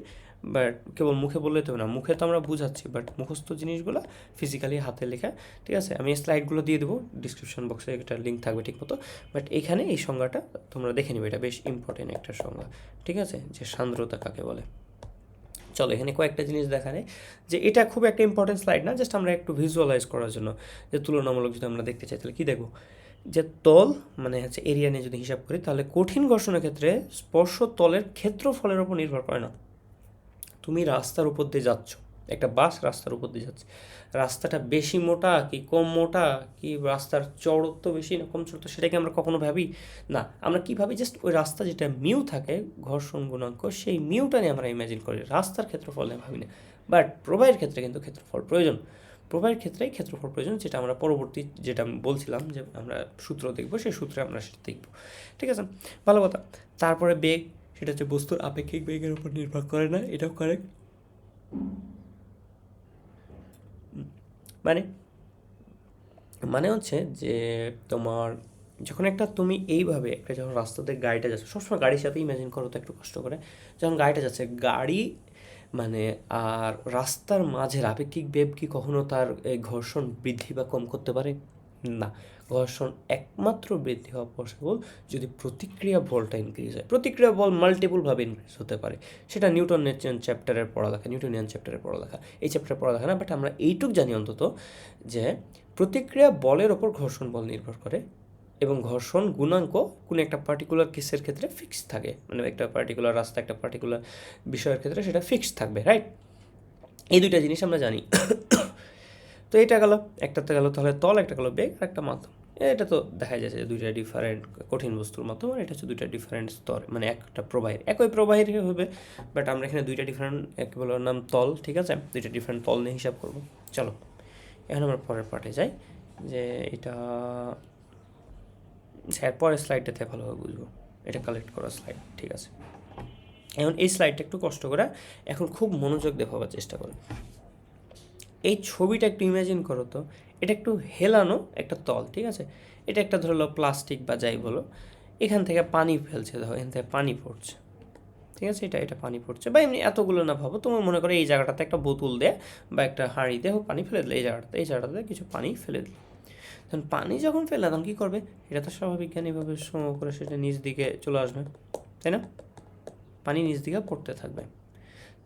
বাট কেবল মুখে বললে তো না, মুখে তো আমরা বুঝাচ্ছি, বাট মুখস্থ জিনিসগুলো ফিজিক্যালি হাতে লেখা। ঠিক আছে, আমি এই স্লাইডগুলো দিয়ে দেবো, ডিসক্রিপশন বক্সে একটা লিঙ্ক থাকবে ঠিক মতো, বাট এখানে এই সংজ্ঞাটা তোমরা দেখে নেবে, এটা বেশ ইম্পর্টেন্ট একটা সংজ্ঞা। ঠিক আছে, যে সান্দ্রতা কাকে বলে। চলো, এখানে কয়েকটা জিনিস দেখানে যে এটা খুব একটা ইম্পর্টেন্ট স্লাইড না, জাস্ট আমরা একটু ভিজুয়ালাইজ করার জন্য, যে তুলনামূলক যদি আমরা দেখতে চাই তাহলে কী দেখবো, যে তল মানে হচ্ছে এরিয়া নিয়ে যদি হিসাব করি, তাহলে কঠিন ঘর্ষণের ক্ষেত্রে স্পর্শ তলের ক্ষেত্রফলের উপর নির্ভর করে না। তুমি রাস্তার উপর দিয়ে যাচ্ছ, একটা বাস রাস্তার উপর দিয়ে যাচ্ছে, রাস্তাটা বেশি মোটা কি কম মোটা, কি রাস্তার চড়ত্ব বেশি না কম চড়ত্ব, সেটাকে আমরা কখনো ভাবি না। আমরা কী ভাবি, জাস্ট ওই রাস্তা যেটা মিউ থাকে ঘর্ষণ গুণাঙ্ক, সেই মিউটা নিয়ে আমরা ইমাজিন করি, রাস্তার ক্ষেত্রফল নিয়ে ভাবি না। বাট প্রবাহের ক্ষেত্রে কিন্তু ক্ষেত্রফল প্রয়োজন, প্রবাহের ক্ষেত্রেই ক্ষেত্রফল প্রয়োজন, যেটা আমরা পরবর্তী যেটা বলছিলাম যে আমরা সূত্র দেখবো, সেই সূত্রে আমরা সেটা দেখবো। ঠিক আছে, ভালো কথা। তারপরে বেগ, সেটা হচ্ছে বস্তুর আপেক্ষিক বেগের উপর নির্ভর করে না, এটাও কারেক্ট। মানে মানে হচ্ছে যে তোমার যখন একটা তুমি এইভাবে একটা যখন রাস্তাতে গাড়িটা যাচ্ছে, সবসময় গাড়ির সাথে ইমাজিন করো তো একটু কষ্ট করে, যখন গাড়িটা যাচ্ছে গাড়ি মানে আর রাস্তার মাঝের আপেক্ষিক বেগ কি কখনো তার এই ঘর্ষণ বৃদ্ধি বা কম করতে পারে? না, ঘর্ষণ একমাত্র বৃদ্ধি হওয়া পসিবল যদি প্রতিক্রিয়া বলটা ইনক্রিজ হয়। প্রতিক্রিয়া বল মাল্টিপলভাবে ইনক্রিজ হতে পারে, সেটা নিউটনের চ্যাপ্টারের পড়ালেখা, নিউটনিয়ান চ্যাপ্টারের পড়ালেখা, এই চ্যাপ্টারের পড়ালেখা না, বাট আমরা এইটুক জানি অন্তত যে প্রতিক্রিয়া বলের ওপর ঘর্ষণ বল নির্ভর করে, এবং ঘর্ষণ গুণাঙ্ক কোনো একটা পার্টিকুলার কেসের ক্ষেত্রে ফিক্স থাকে, মানে একটা পার্টিকুলার রাস্তা একটা পার্টিকুলার বিষয়ের ক্ষেত্রে সেটা ফিক্সড থাকবে, রাইট? এই দুইটা জিনিস আমরা জানি। তো এটা গেল, একটাতে গেল তাহলে তল, একটা গেল বেগ, আর একটা মাধ্যম। এটা তো দেখা যাচ্ছে যে দুইটা ডিফারেন্ট কঠিন বস্তুর মাধ্যম, আর এটা হচ্ছে দুইটা ডিফারেন্ট স্তর, মানে একটা প্রবাহের একই প্রবাহের হবে, বাট আমরা এখানে দুইটা ডিফারেন্ট, এক বলার নাম তল। ঠিক আছে, দুইটা ডিফারেন্ট তল নিয়ে হিসাব করবো। চলো, এখন আমরা পরের পার্টে যাই, যে এটা স্যার পরের স্লাইডটাতে ভালোভাবে বুঝবো, এটা কালেক্ট করা স্লাইড। ঠিক আছে, এখন এই স্লাইডটা একটু কষ্ট করে এখন খুব মনোযোগ দিয়ে ভাবার চেষ্টা করো। এই ছবিটা একটু ইমাজিন করো তো, এটা একটু হেলানো একটা তল। ঠিক আছে, এটা একটা ধরো প্লাস্টিক বা যাই বলো, এখান থেকে পানি ফেলছে, দেখো এখান থেকে পানি পড়ছে। ঠিক আছে, এটা পানি পড়ছে, বা এমনি এতগুলো না ভাবো, তোমার মনে করো এই জায়গাটাতে একটা বোতল দেয় বা একটা হাঁড়ি দিয়ে পানি ফেলে দিলে, এই জায়গাটাতে কিছু পানি ফেলে দিল। তখন পানি যখন ফেললে তখন কী করবে, এটা তো স্বাভাবিক জ্ঞান, এভাবে সময় করে সেটা নিচ দিকে চলে আসবে, তাই না? পানি নিচ দিকে পড়তে থাকবে।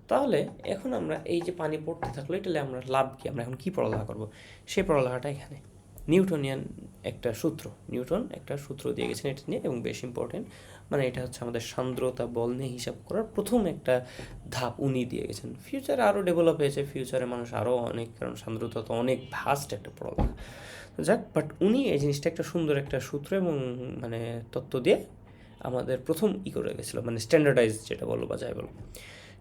তাহলে এখন আমরা এই যে পানি পড়তে থাকলো, এটা আমরা লাভ কি, আমরা এখন কী পড়ালেখা করবো, সেই পড়ালেখাটা এখানে নিউটনিয়ান একটা সূত্র, নিউটন একটা সূত্র দিয়ে গেছেন এটা নিয়ে, এবং বেশ ইম্পর্টেন্ট, মানে এটা হচ্ছে আমাদের সান্দ্রতা বল নিয়ে হিসাব করার প্রথম একটা ধাপ উনি দিয়ে গেছেন। ফিউচারে আরও ডেভেলপ হয়েছে, ফিউচারে মানুষ আরও অনেক, কারণ সান্দ্রতা তো অনেক ভাস্ট একটা পড়ালেখা, যাক, বাট উনি এই জিনিসটা একটা সুন্দর একটা সূত্র এবং মানে তত্ত্ব দিয়ে আমাদের প্রথম করে গেছিলো, মানে স্ট্যান্ডার্ডাইজ যেটা বলো বা যাই বলো,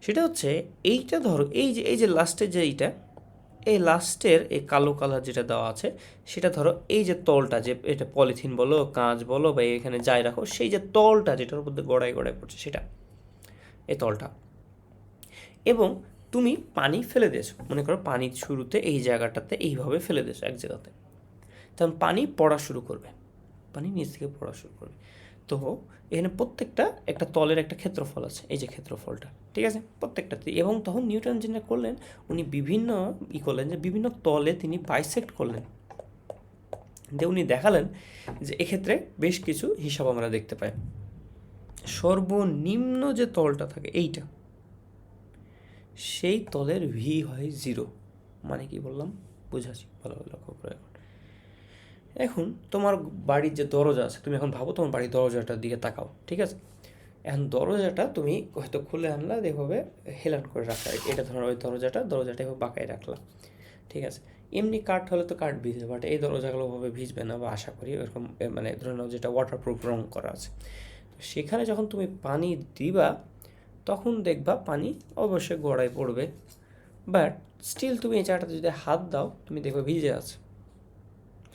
সেটা হচ্ছে এইটা ধরো এই যে লাস্টের যে এই লাস্টের এই কালো কালার যেটা দেওয়া আছে, সেটা ধরো এই যে তলটা, যে এটা পলিথিন বলো কাঁচ বলো বা এখানে যাই রাখো, সেই যে তলটা যেটার উপর গড়ায় গড়ায় পড়ছে, সেটা এই তলটা, এবং তুমি পানি ফেলে দিয়েছো, মনে করো পানির শুরুতে এই জায়গাটাতে এইভাবে ফেলে দিয়েছো এক জায়গাতে, তখন পানি পড়া শুরু করবে, পানি নিচ থেকে পড়া শুরু করবে। তো এখানে প্রত্যেকটা একটা তলের একটা ক্ষেত্রফল আছে, এই যে ক্ষেত্রফলটা, ঠিক আছে, প্রত্যেকটাতে। এবং তখন নিউটন যেটা করলেন, উনি বিভিন্ন করলেন যে বিভিন্ন তলে তিনি বাইসেক্ট করলেন, যে উনি দেখালেন যে এক্ষেত্রে বেশ কিছু হিসাব আমরা দেখতে পাই। সর্বনিম্ন যে তলটা থাকে এইটা, সেই তলের ভি হয় 0। মানে কি বললাম বুঝাচ্ছি, ভালো লক্ষ্য করে। এখন তোমার বাড়ির যে দরজা আছে, তুমি এখন ভাবো তোমার বাড়ির দরজাটার দিকে তাকাও, ঠিক আছে। এখন দরজাটা তুমি হয়তো খুলে আনলা, এভাবে হেলান করে রাখলা, এটা ধরো ওই দরজাটা এভাবে বাঁকায় রাখলাম, ঠিক আছে। এমনি কাঠ হলে তো কাঠ ভিজবে, বাট এই দরজাগুলো ওভাবে ভিজবে না, বা আশা করি ওরকম, মানে ধরে নাও যেটা ওয়াটারপ্রুফ রং করা আছে। তো সেখানে যখন তুমি পানি দিবা, তখন দেখবা পানি অবশ্যই গোড়ায় পড়বে, বাট স্টিল তুমি এই জায়গাটাতে যদি হাত দাও, তুমি দেখবে ভিজে আছে,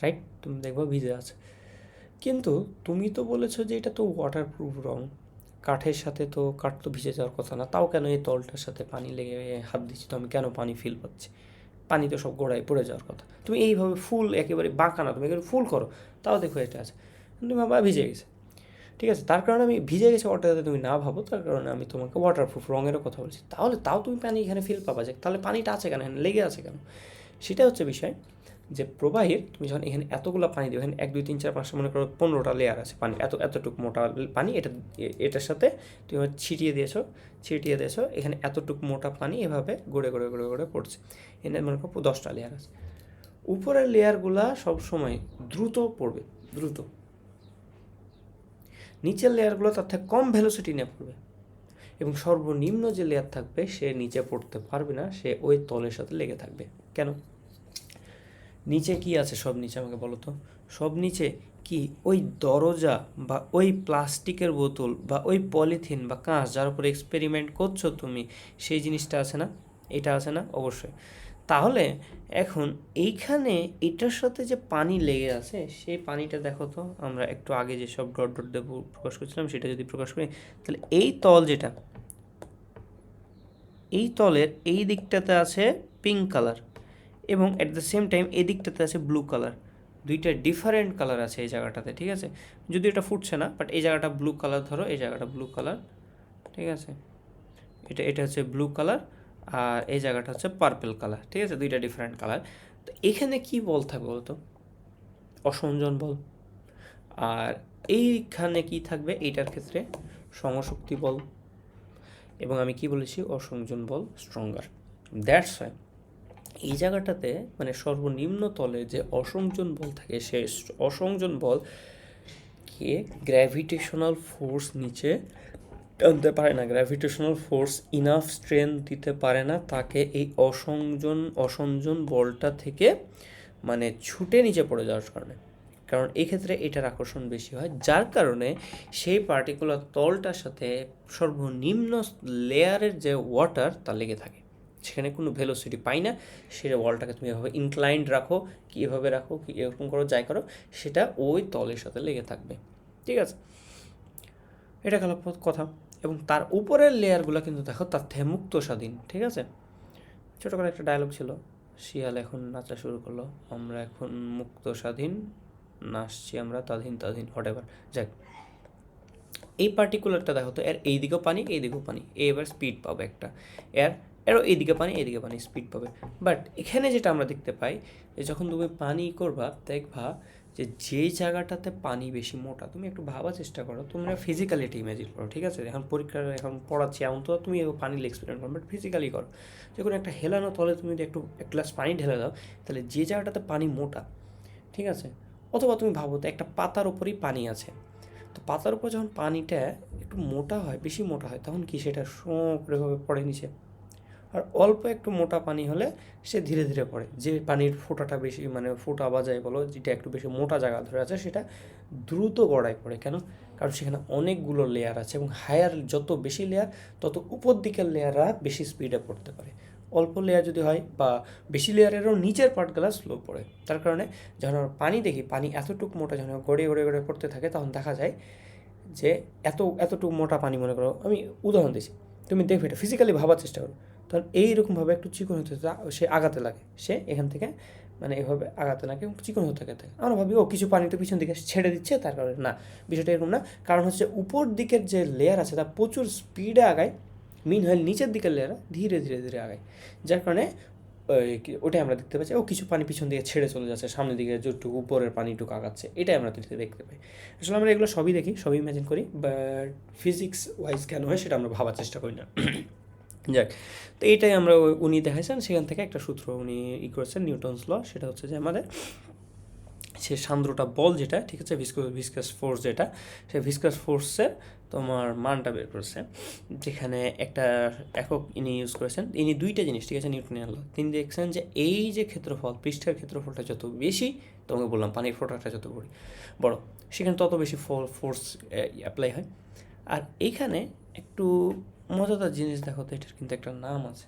রাইট? তুমি দেখবা ভিজে আছে। কিন্তু তুমি তো বলেছো যে এটা তো ওয়াটারপ্রুফ রং, কাঠের সাথে তো কাঠ তো ভিজে যাওয়ার কথা না, তাও কেন এই তলটার সাথে পানি লেগে হাত দিচ্ছি, তো আমি কেন পানি ফিল পাচ্ছি? পানি তো সব গোড়ায় পড়ে যাওয়ার কথা। তুমি এইভাবে ফুল একেবারে বাঁকা না, তুমি একেবারে ফুল করো, তাও দেখো এটা আছে। তুমি ভাবা ভিজে গেছে, ঠিক আছে। তার কারণে আমি ভিজে গেছে ওটাতে তুমি না ভাবো, তার কারণে আমি তোমাকে ওয়াটারপ্রুফ রঙেরও কথা বলছি। তাহলে তাও তুমি পানি এখানে ফিল পাবা, যে তাহলে পানিটা আছে কেন, এখানে লেগে আছে কেন? সেটা হচ্ছে বিষয়, যে প্রবাহের তুমি যখন এখানে এতগুলো পানি দিও, এখানে 1 2 3 4 5 মনে করো 15টা লেয়ার আছে পানি, এতটুকু মোটা পানি, এটার সাথে তুমি ছিটিয়ে দিয়েছো, এখানে এতটুকু মোটা পানি এভাবে গড়ে গড়ে গড়ে গড়ে পড়ছে। এখানে মনে করো 10টা লেয়ার আছে। উপরের লেয়ারগুলা সবসময় দ্রুত পড়বে, দ্রুত। নিচের লেয়ারগুলো তার থেকে কম ভেলোসিটি নিয়ে পড়বে, এবং সর্বনিম্ন যে লেয়ার থাকবে সে নিচে পড়তে পারবে না, সে ওই তলের সাথে লেগে থাকবে। কেন? নিচে কি আছে? সব নিচে আমাকে বলো তো, সব নিচে কি ওই দরজা বা ওই প্লাস্টিকের বোতল বা ওই পলিথিন বা কাঁচ যার উপরে এক্সপেরিমেন্ট করছো তুমি, সেই জিনিসটা আছে না? এটা আছে না? অবশ্যই। তাহলে এখন এইখানে এটার সাথে যে পানি লেগে আছে, সেই পানিটা দেখো তো, আমরা একটু আগে যে সব ডট ডট দিয়ে প্রকাশ করছিলাম সেটা যদি প্রকাশ করি, তাহলে এই তল যেটা, এই তলের এই দিকটাতে আছে পিঙ্ক কালার, এবং অ্যাট দ্য সেম টাইম এই দিকটাতে আছে ব্লু কালার। দুইটা ডিফারেন্ট কালার আছে এই জায়গাটাতে, ঠিক আছে। যদি এটা ফুটছে না, বাট এই জায়গাটা ব্লু কালার, ধরো এই জায়গাটা ব্লু কালার, ঠিক আছে। এটা হচ্ছে ব্লু কালার, আর এই জায়গাটা হচ্ছে পার্পল কালার, ঠিক আছে। দুইটা ডিফারেন্ট কালার। তো এখানে কি বল থাকবে বলতো? অসংযোজন বল। আর এইখানে কি থাকবে? এইটার ক্ষেত্রে সমশক্তি বল। এবং আমি কি বলেছি? অসংযোজন বল স্ট্রঙ্গার। দ্যাটস ওয়াই এই জায়গাটাতে মানে সর্বনিম্ন তলে যে অসংযোজন বল থাকে, সে অসংযোজন বলকে গ্র্যাভিটেশনাল ফোর্স নিচে টানতে পারে না, গ্র্যাভিটেশনাল ফোর্স ইনাফ স্ট্রেংথ দিতে পারে না তাকে এই অসংযোজন বলটা থেকে মানে ছুটে নিচে পড়ে যাওয়ার কারণে। কারণ এই ক্ষেত্রে এটার আকর্ষণ বেশি হয়, যার কারণে সেই পার্টিকুলার তলটার সাথে সর্বনিম্ন লেয়ারের যে ওয়াটার তা লেগে থাকে, সেখানে কোনো ভেলোসিটি পাই না। সেটা ওয়ালটাকে তুমি এভাবে ইনক্লাইন্ড রাখো, কি এভাবে রাখো, কি এরকম করো, যাই করো, সেটা ওই তলের সাথে লেগে থাকবে, ঠিক আছে। এটা গেল কথা। এবং তার উপরের লেয়ারগুলো কিন্তু দেখো তার থেকে মুক্ত স্বাধীন, ঠিক আছে। ছোটো করে একটা ডায়লগ ছিল, শিয়াল এখন নাচা শুরু করলো, আমরা এখন মুক্ত স্বাধীন নাচছি আমরা তাধীন তাধীন, হোয়াট এভার, যাক। এই পার্টিকুলারটা দেখো তো, এর এইদিকেও পানি, এইদিকেও পানি, এবার স্পিড পাবে একটা, এরও এইদিকে পানি, এইদিকে পানি, স্পিড পাবে। বাট এখানে যেটা আমরা দেখতে পাই, যে যখন তুমি পানি করবা, দেখবা যে যেই জায়গাটাতে পানি বেশি মোটা, তুমি একটু ভাবার চেষ্টা করো, তোমরা ফিজিক্যালি এটা ইমেজিন করো, ঠিক আছে। এখন পরীক্ষার এখন পড়াচ্ছি এমন তো তুমি পানি এক্সপেরিমেন্ট করো, বাট ফিজিক্যালি করো। যখন একটা হেলানো তলে তুমি যদি একটু এক গ্লাস পানি ঢেলে দাও, তাহলে যে জায়গাটাতে পানি মোটা, ঠিক আছে, অথবা তুমি ভাবো তো একটা পাতার উপরেই পানি আছে, তো পাতার উপর যখন পানিটা একটু মোটা হয়, বেশি মোটা হয়, তখন কি সেটা শোঁ করেভাবে পড়ে নিচে। আর অল্প একটু মোটা পানি হলে সে ধীরে ধীরে পড়ে। যে পানির ফোঁটাটা বেশি মানে ফোঁটা বা যাই বলো, যেটা একটু বেশি মোটা জায়গা ধরে আছে, সেটা দ্রুত গড়ায় পড়ে। কেন? কারণ সেখানে অনেকগুলো লেয়ার আছে, এবং হায়ার যত বেশি লেয়ার, তত উপর দিকের লেয়াররা বেশি স্পিডে পড়তে পারে। অল্প লেয়ার যদি হয় বা বেশি লেয়ারেরও নিচের পার্টগুলো স্লো পড়ে। তার কারণে যখন আমরা পানি দেখি, পানি এতটুকু মোটা যখন গড়িয়ে গড়িয়ে গড়িয়ে পড়তে থাকে, তখন দেখা যায় যে এতটুকু মোটা পানি, মনে করো আমি উদাহরণ দিচ্ছি, তুমি দেখবে এটা ফিজিক্যালি ভাবার চেষ্টা করো, তখন এইরকমভাবে একটু চিকন হতে সে আগাতে লাগে, সে এখান থেকে মানে এভাবে আগাতে না, এবং চিকন হতে থাকে। আমরা ভাবি ও কিছু পানি তো পিছন দিকে ছেড়ে দিচ্ছে, তার কারণে না, বিষয়টা এরকম না। কারণ হচ্ছে উপর দিকের যে লেয়ার আছে তা প্রচুর স্পিডে আগায়, মিনহাইল নিচের দিকের লেয়ার ধীরে ধীরে ধীরে আগায়, যার কারণে ওটাই আমরা দেখতে পাচ্ছি ও কিছু পানি পিছন দিকে ছেড়ে চলে যাচ্ছে, সামনের দিকে যেটুকু উপরের পানিটুকু আগাচ্ছে, এটাই আমরা দেখতে পাই। আসলে আমরা এগুলো সবই দেখি, সবই ইমাজিন করি, বাট ফিজিক্স ওয়াইজ কেন হয় সেটা আমরা ভাবার চেষ্টা করি না। যাক, তো এইটাই আমরা উনি দেখাইছেন, সেখান থেকে একটা সূত্র উনি করেছেন, নিউটনস ল, সেটা হচ্ছে যে আমাদের সে সান্দ্রটা বল যেটা, ঠিক আছে, ভিসকাস ফোর্স যেটা, সে ভিসকাস ফোর্সের তোমার মানটা বের করেছে, যেখানে একটা একক ইনি ইউজ করেছেন। ইনি দুইটা জিনিস, ঠিক আছে, নিউটনিয়ান ল। তিনি দেখছেন যে এই যে ক্ষেত্রফল, পৃষ্ঠের ক্ষেত্রফলটা যত বেশি, তোমাকে বললাম পানির ফোঁটাটা যত বড়, সেখানে তত বেশি ফোর্স অ্যাপ্লাই হয়। আর এইখানে একটু মজাদার জিনিস দেখো তো, এটার কিন্তু একটা নাম আছে,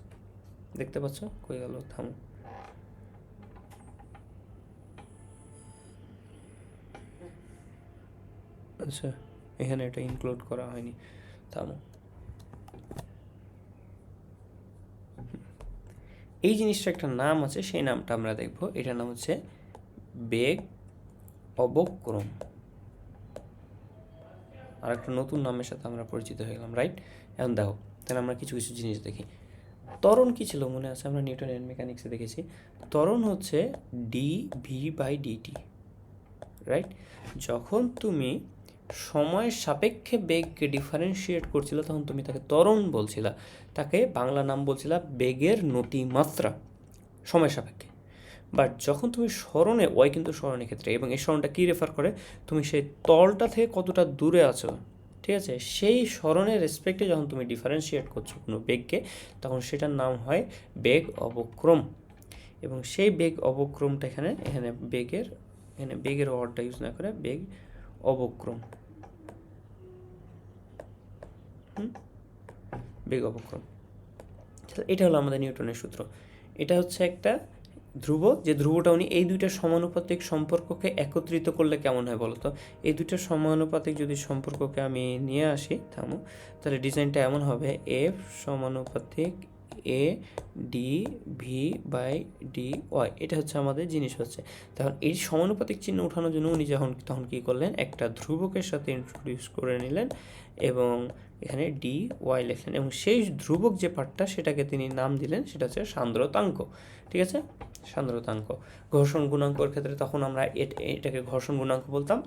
দেখতে পাচ্ছ, কই গেল, থামো, আচ্ছা এখানে এটা ইনক্লুড করা হয়নি, থামো। এই জিনিসটা একটা নাম আছে, সেই নামটা আমরা দেখব। এটার নাম হচ্ছে বেগ অবক্রম। আর একটা নতুন নামের সাথে আমরা পরিচিত হয়ে গেলাম, রাইট? এখন দেখো, তাহলে আমরা কিছু কিছু জিনিস দেখি। ত্বরণ কী ছিল মনে আছে? আমরা নিউটনের মেকানিক্সে দেখেছি ত্বরণ হচ্ছে D V by D T, right? যখন তুমি সময়ের সাপেক্ষে বেগকে ডিফারেন্সিয়েট করছিল তখন তুমি তাকে ত্বরণ বলছিলা, তাকে বাংলা নাম বলছিলা বেগের নতিমাত্রা সময়ের সাপেক্ষে। বাট যখন তুমি স্মরণে, ওয়াই কিন্তু স্মরণের ক্ষেত্রে, এবং এই স্মরণটা কী রেফার করে, তুমি সেই তলটা থেকে কতটা দূরে আছো, ঠিক আছে, সেই স্মরণের রেসপেক্টে যখন তুমি ডিফারেন্সিয়েট করছো কোনো বেগকে, তখন সেটার নাম হয় বেগ অবক্রম। এবং সেই বেগ অবক্রমটা এখানে বেগের ওয়ার্ডটা ইউজ না করে বেগ অবক্রম, বেগ অবক্রম, এটা হলো আমাদের নিউটনের সূত্র। এটা হচ্ছে একটা ধ্রুব, যে ধ্রুবটা উনি এই দুইটা সমানুপাতিক সম্পর্ককে একত্রিত করলে কেমন হয় বলো তো? এই দুইটা সমানুপাতিক যদি সম্পর্ককে আমি নিয়ে আসি, থামো, তাহলে ডিজাইনটা এমন হবে, এফ সমানুপাতিক A D V by D Y, এটা হচ্ছে আমাদের জিনিস হচ্ছে। তখন এই সমানুপাতিক চিহ্ন ওঠানোর জন্য উনি তখন কী করলেন, একটা ধ্রুবকের সাথে ইন্ট্রোডিউস করে নিলেন এবং এখানে ডি ওয়াই লিখলেন, এবং সেই ধ্রুবক যে পার্টটা সেটাকে তিনি নাম দিলেন, সেটা হচ্ছে সান্দ্রতাঙ্ক, ঠিক আছে, সান্দ্রতাঙ্ক। ঘর্ষণ গুণাঙ্কর ক্ষেত্রে তখন আমরা এটাকে ঘর্ষণ গুণাঙ্ক বলতাম,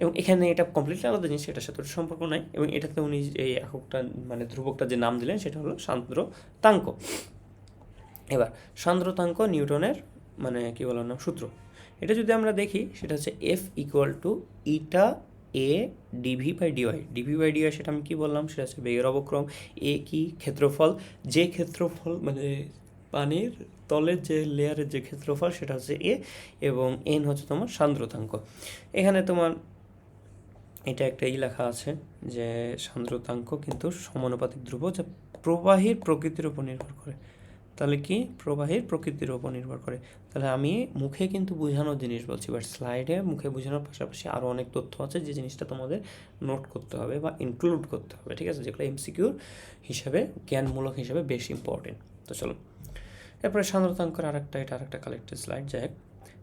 এবং এখানে এটা কমপ্লিটলি আলাদা জিনিস, এটার সাথে সম্পর্ক নাই। এবং এটাতে উনি এই এককটা মানে ধ্রুবকটা যে নাম দিলেন সেটা হলো সান্দ্রতাঙ্ক। এবার সান্দ্রতাঙ্ক নিউটনের মানে কী বলার নাম সূত্র, এটা যদি আমরা দেখি সেটা হচ্ছে F equal to eta A DV by D Y. D V by D Y সেটা আমি কী বললাম, সেটা হচ্ছে বেগের অবক্রম। এ কি ক্ষেত্রফল, যে ক্ষেত্রফল মানে পানির তলের যে লেয়ারের যে ক্ষেত্রফল সেটা হচ্ছে এ, এবং এন হচ্ছে তোমার সান্দ্রতাঙ্ক। এখানে তোমার এটা একটা লেখা আছে যে সান্দ্রতাঙ্ক কিন্তু সমানুপাতিক ধ্রুব, যা প্রবাহীর প্রকৃতির উপর নির্ভর করে। তাহলে কি প্রবাহীর প্রকৃতির উপর নির্ভর করে? তাহলে আমি মুখে কিন্তু বোঝানোর জিনিস বলছি, বাট স্লাইডে মুখে বোঝানোর পাশাপাশি আরও অনেক তথ্য আছে যে জিনিসটা তোমাদের নোট করতে হবে বা ইনক্লুড করতে হবে, ঠিক আছে, যেগুলো এমসিকিউর হিসাবে, জ্ঞানমূলক হিসাবে বেশি ইম্পর্টেন্ট। তো চলো এরপরে সান্দ্রতাঙ্কের এটা আরেকটা কালেক্টেড স্লাইড, যাই হোক।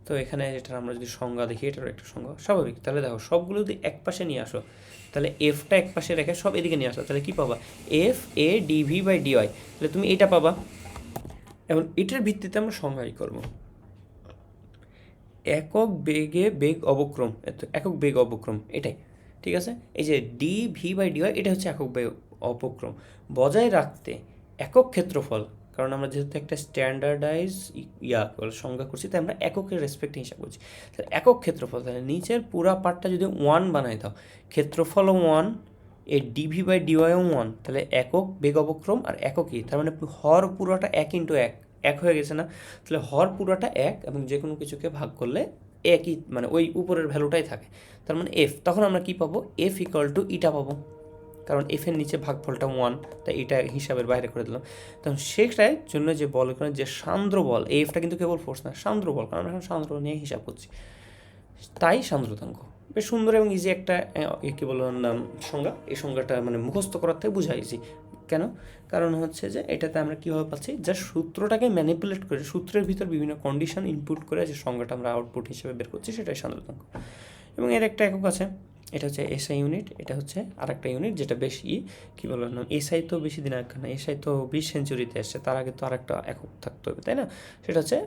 তো এখানে এটার আমরা যদি সংজ্ঞা দেখি, এটারও একটা সংজ্ঞা স্বাভাবিক। তাহলে দেখো সবগুলো যদি এক পাশে নিয়ে আসো, তাহলে এফটা এক পাশে রেখে সব এদিকে নিয়ে আসো, তাহলে কী পাবা, F A DV by D Y, তাহলে তুমি এইটা পাবা। এবং এটার ভিত্তিতে আমরা সংজ্ঞাই করব একক বেগ অবক্রম, একক বেগ অবক্রম এটাই, ঠিক আছে। এই যে ডি ভি বাই ডিওয়াই এটা হচ্ছে একক বেগ অবক্রম বজায় রাখতে একক ক্ষেত্রফল, কারণ আমরা যেহেতু একটা স্ট্যান্ডার্ডাইজ সংজ্ঞা করছি, তাই আমরা এককের রেসপেক্টে হিসাব করছি। তাহলে একক ক্ষেত্রফল, তাহলে নিচের পুরা পার্টটা যদি 1 বানাই দাও, ক্ষেত্রফলও 1, এ ডিভি বাই ডিওয়াইও 1, তাহলে একক বেগ অবক্রম আর এককই, তার মানে হর পুরোটা 1 ইন্টু 1 এক হয়ে গেছে না? তাহলে হর পুরোটা 1 এবং যে কোনো কিছুকে ভাগ করলে একই, মানে ওই উপরের ভ্যালুটাই থাকে, তার মানে এফ। তখন আমরা কী পাবো, এফ ইকুয়াল টু ইটা পাবো, কারণ এফের নিচে ভাগফলটা 1, তাই এটা হিসাবের বাইরে করে দিলাম। তখন সেটার জন্য যে বল এখানে যে সান্দ্র বল, এফটা কিন্তু কেবল ফোর্স না, সান্দ্র বল, কারণ আমরা এখন সান্দ্র নিয়ে হিসাব করছি, তাই সান্দ্রতাঙ্ক। বেশ সুন্দর এবং ইজি একটা কী বললাম নাম সংজ্ঞা, এই সংজ্ঞাটা মানে মুখস্থ করার থেকে বুঝাই ইজি, কেন? কারণ হচ্ছে যে এটাতে আমরা কীভাবে পাচ্ছি, জাস্ট সূত্রটাকে ম্যানিপুলেট করে সূত্রের ভিতর বিভিন্ন কন্ডিশন ইনপুট করে যে সংখ্যাটা আমরা আউটপুট হিসেবে বের করছি সেটাই সান্দ্রতাঙ্ক। এবং এর একটা একক আছে, এটা হচ্ছে এসআই ইউনিট, এটা হচ্ছে আর একটা ইউনিট যেটা বেশি কী বললাম না, এসআই তো বেশি দিন আগের না, এসআই তো 20 সেঞ্চুরিতে এসছে, তার আগে তো আরেকটা একক থাকতে হবে, তাই না? সেটা হচ্ছে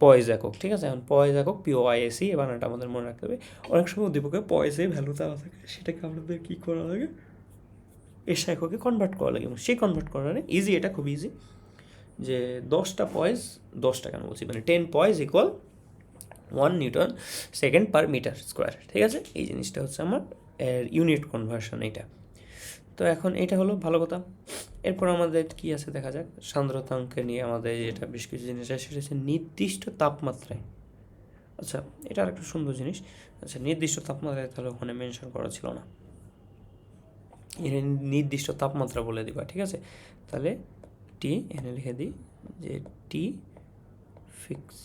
পয়েজ একক, ঠিক আছে? এখন পয়েজ একক POISE, এবার এটা আমাদের মনে রাখতে হবে। অনেক সময় উদ্দীপকে পয়েজে ভ্যালু দেওয়া থাকে, সেটাকে আমাদের কী করা লাগে, এসআই এককে কনভার্ট করা লাগে, এবং সেই কনভার্ট করার ইজি, এটা খুব ইজি, যে 10টা পয়েজ, 10টা কেন বলছি, মানে 10 poise equal 1 newton second per metre square, ঠিক আছে? এই জিনিসটা হচ্ছে আমার ইউনিট কনভার্সন এটা। তো এখন এটা হলো ভালো কথা। এরপর আমাদের কি আছে দেখা যাক, সান্দ্রতাঙ্কে নিয়ে আমাদের যেটা বেশ কিছু জিনিস আছে, সেটা হচ্ছে নির্দিষ্ট তাপমাত্রায়। আচ্ছা, এটা আরেকটা সুন্দর জিনিস। আচ্ছা, নির্দিষ্ট তাপমাত্রায় তাহলে ওখানে মেনশন করা ছিল না, এখানে নির্দিষ্ট তাপমাত্রা বলে দিবা, ঠিক আছে? তাহলে টি এখানে লিখে দিই যে টি ফিক্স,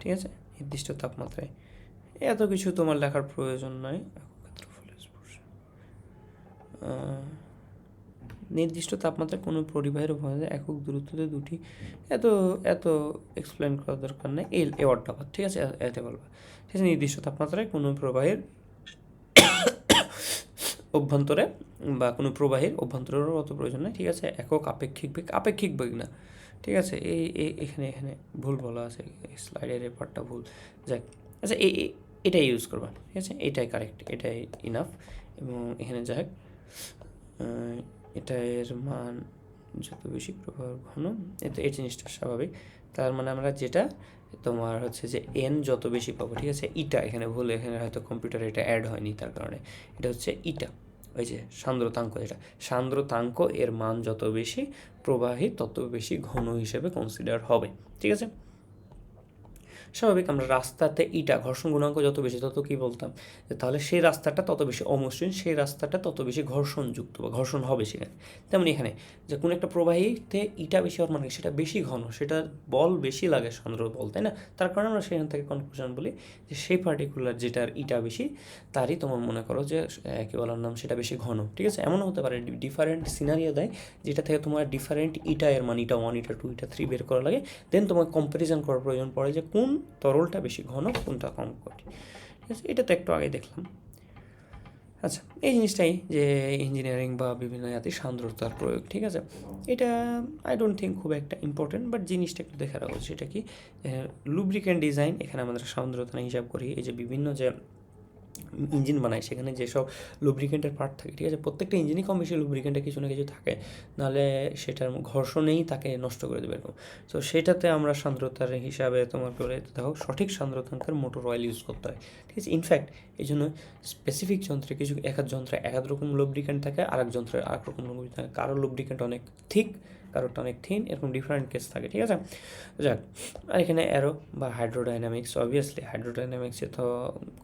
ঠিক আছে? নির্দিষ্ট তাপমাত্রায়, এত কিছু তোমার লেখার প্রয়োজন নয়। নির্দিষ্ট তাপমাত্রায় কোনো পরিবাহের উপাদানের একক দূরত্বতে দুটি, এত এত এক্সপ্লেন করার দরকার নেই, এই ওয়ার্ডটা, ঠিক আছে? এতে বলবা, ঠিক আছে? নির্দিষ্ট তাপমাত্রায় কোনো প্রবাহের অভ্যন্তরে বা কোনো প্রবাহের অভ্যন্তরেরও অত প্রয়োজন নেই, ঠিক আছে? একক আপেক্ষিক বেগ না, ঠিক আছে? এখানে ভুল বলা আছে, স্লাইডের এই পার্টটা ভুল, যাক। আচ্ছা, এটাই ইউজ করবা, ঠিক আছে? এটাই কারেক্ট, এটাই ইনাফ। এবং এখানে যাক, এটার মান যত বেশি প্রবাহ ঘন, এতে এই জিনিসটা স্বাভাবিক। তার মানে আমরা যেটা তোমার হচ্ছে যে এন যত বেশি পাবো, ঠিক আছে? ইটা এখানে ভুল, এখানে হয়তো কম্পিউটারে এটা অ্যাড হয়নি, তার কারণে এটা হচ্ছে ইটা, ওই যে সান্দ্রতাঙ্ক, যেটা সান্দ্রতাঙ্ক এর মান যত বেশি প্রবাহী তত বেশি ঘন হিসেবে কনসিডার হবে, ঠিক আছে? স্বাভাবিক, আমরা রাস্তাতে ইটা ঘর্ষণ গুণাঙ্ক যত বেশি তত কী বলতাম, যে তাহলে সেই রাস্তাটা তত বেশি অমসৃণ, সেই রাস্তাটা তত বেশি ঘর্ষণযুক্ত বা ঘর্ষণ হবে সেখানে। তেমনি এখানে যে কোনো একটা প্রবাহীতে ইটা বেশি হওয়ার মানে সেটা বেশি ঘন, সেটা বল বেশি লাগে, সান্দ্র বল, তাই না? তার কারণে আমরা সেখান থেকে কনক্লুশন বলি যে সেই পার্টিকুলার যেটার ইটা বেশি তারই তোমার মনে করো যে কী বলার নাম, সেটা বেশি ঘন, ঠিক আছে? এমনও হতে পারে ডিফারেন্ট সিনারিও দেয়, যেটা থেকে তোমার ডিফারেন্ট ইটা এর মান, ইটা 1, ইটা 2, ইটা 3 বের করা লাগে, দেন তোমার কম্প্যারিজন করার প্রয়োজন পড়ে যে কোন তরলটা বেশি ঘন, কোনটা কম কঠিন, ঠিক আছে? এটা তো একটু আগে দেখলাম। আচ্ছা, এই জিনিসটাই যে ইঞ্জিনিয়ারিং বা বিভিন্ন জাতি সান্দ্রতার প্রয়োগ, ঠিক আছে? এটা আই ডোন্ট থিঙ্ক খুব একটা ইম্পর্টেন্ট, বাট জিনিসটা একটু দেখে রাখা উচিত। সেটা কি, লুব্রিক্যান্ট ডিজাইন, এখানে আমাদের সান্দ্রতা হিসাব করি, এই যে বিভিন্ন যে ইঞ্জিন বানায় সেখানে যেসব লুব্রিকেন্টের পার্ট থাকে, ঠিক আছে? প্রত্যেকটা ইঞ্জিনই কম বেশি লুব্রিকেন্টের কিছু না কিছু থাকে, নাহলে সেটার ঘর্ষণেই তাকে নষ্ট করে দেবে এরকম। তো সেটাতে আমরা সান্দ্রতার হিসাবে তোমার করে দেখো, সঠিক সান্দ্রতাঙ্কের মোটর অয়েল ইউজ করতে হয়, ঠিক আছে? ইনফ্যাক্ট এই জন্য স্পেসিফিক যন্ত্রে কিছু এক যন্ত্রে এক রকম লুব্রিকেন্ট থাকে, আর এক যন্ত্রে আরেক রকম লুব্রিকেন্ট থাকে, কারোর লুব্রিকেন্ট অনেক থিক, কারোরটা অনেক থিন, এরকম ডিফারেন্ট কেস থাকে, ঠিক আছে? যাক, আর এখানে অ্যারো বা হাইড্রোডাইনামিক্স, অবভিয়াসলি হাইড্রোডাইনামিক্সে তো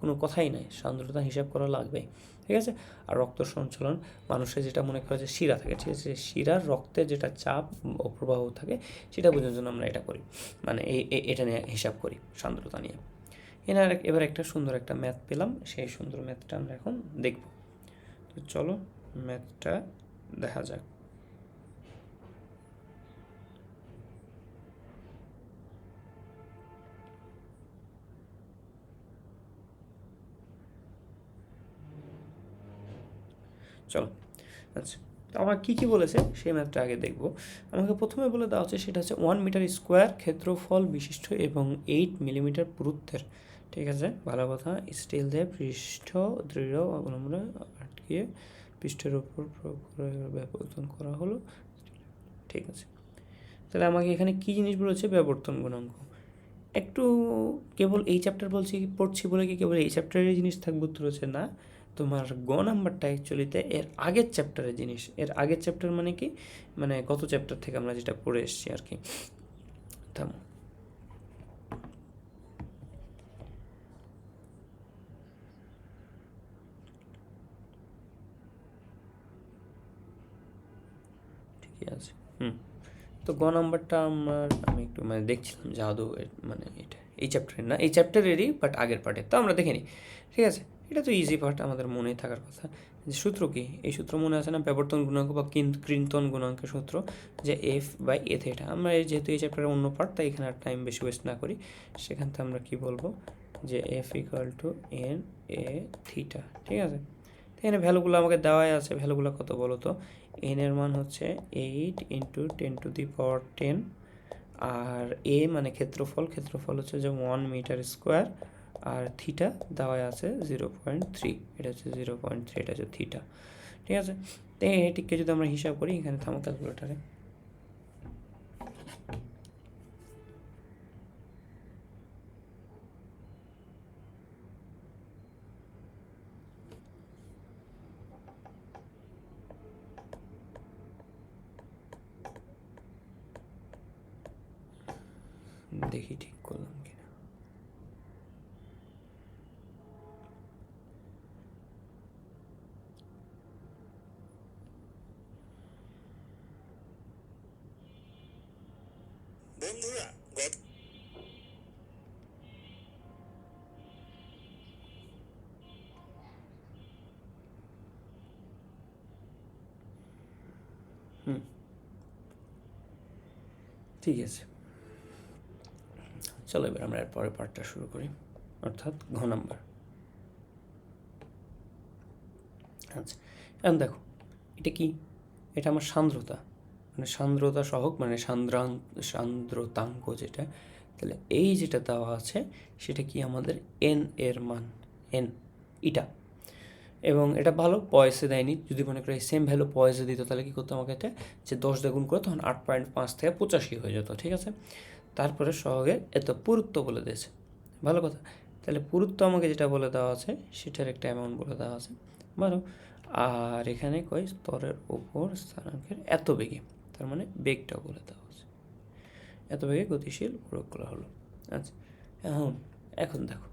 কোনো কথাই নাই, সান্দ্রতা হিসাব করা লাগবে, ঠিক আছে? আর রক্ত সঞ্চালন, মানুষের যেটা মনে করে যে শিরা থাকে, ঠিক আছে? শিরার রক্তে যেটা চাপ ও প্রবাহ থাকে সেটা বোঝার জন্য আমরা এটা করি, মানে এটা নিয়ে হিসাব করি সান্দ্রতা নিয়ে। এবার একটা সুন্দর একটা ম্যাথ পেলাম, সেই সুন্দর ম্যাথটা আমরা এখন দেখব। তো চলো ম্যাথটা দেখা যাক। চলো, আচ্ছা, তো আমার কী কী বলেছে সেই ম্যাথটা আগে দেখব। আমাকে প্রথমে বলে দেওয়া হচ্ছে সেটা হচ্ছে 1 মিটার স্কোয়ার ক্ষেত্রফল বিশিষ্ট এবং 8 মিলিমিটার পুরুত্বের, ঠিক আছে? ভালো কথা, স্টিল দিয়ে পৃষ্ঠ দৃঢ় অবলম্বনে আটকিয়ে পৃষ্ঠের উপর ব্যাবর্তন করা হলো, ঠিক আছে? তাহলে আমাকে এখানে কী জিনিস বলেছে, ব্যাবর্তন গুণাঙ্ক। একটু কেবল এই চ্যাপ্টার পড়ছি বলে কি কেবল এই চ্যাপ্টারের জিনিস থাকবে, উত্তর হচ্ছে না। তোমার গ নাম্বারটা অ্যাকচুয়ালিতে এর আগের চ্যাপ্টারের জিনিস। এর আগের চ্যাপ্টার মানে কি, মানে গত চ্যাপ্টার থেকে আমরা যেটা পড়ে এসেছি আর কি। থামো, ঠিকই আছে। তো গ নাম্বারটা আমি একটু মানে দেখছিলাম যে আদৌ মানে এটা এই চ্যাপ্টারের না, এই চ্যাপ্টারেরই বাট আগের পার্টে, তো আমরা দেখে নিই, ঠিক আছে? এটা তো ইজি পার্ট, আমাদের মনেই থাকার কথা যে সূত্র কি, এই সূত্র মনে আছে না, ব্যাবর্তন গুণাঙ্ক বা কৃন্তন গুণাঙ্কের সূত্র, যে এফ বাই এ থিটা। আমরা যেহেতু এই চ্যাপ্টারের অন্য পার্ট, তাই এখানে আর টাইম বেশি ওয়েস্ট না করি, সেখান থেকে আমরা কি বলবো যে F equal two N A theta. ঠিক আছে, এখানে ভ্যালুগুলো আমাকে দেওয়াই আছে। ভ্যালুগুলো কত বলো তো, এন এর মান হচ্ছে 8 × 10⁻10, আর এ মানে ক্ষেত্রফল, ক্ষেত্রফল হচ্ছে যে 1 মিটার স্কোয়ার, আর থিটা দেওয়া আছে 0.3, এটা হচ্ছে 0.3, এটা হচ্ছে থিটা। ঠিক আছে, তো এটিকে যদি আমরা হিসাব করি, এখানে থামো ক্যালকুলেটারে, দেখি ঠিক করলাম কিনা। বন্ধুরা ঠিক আছে, চলো এবার আমরা এর পরের পার্টটা শুরু করি, অর্থাৎ ঘ নাম্বার। আচ্ছা, এখন দেখো এটা কি, এটা আমার সান্দ্রতা, মানে সান্দ্রতা সহগ, মানে সান্দ্রতাঙ্ক যেটা। তাহলে এই যেটা দেওয়া আছে সেটা কি আমাদের এন এর মান, এন ইটা, এবং এটা ভালো পয়সে দেয়নি। যদি মনে করি সেম ভ্যালু পয়সে দিত, তাহলে কী করতো আমাকে, এটা যে 10 দিয়ে গুণ করে তখন 8.5 থেকে 85 হয়ে যেত। ঠিক আছে, তারপরে সহগের এত পুরুত্ব বলে দিয়েছে, ভালো কথা। তাহলে পুরুত্ব আমাকে যেটা বলে দেওয়া আছে সেটার একটা অ্যামাউন্ট বলে দেওয়া আছে, ভালো। আর এখানে কই স্তরের ওপর স্থানাঙ্কের এত বেগে, তার মানে বেগটা বলে দেওয়া আছে, এত বেগে গতিশীল প্রয়োগ করা হলো। আচ্ছা, এখন দেখো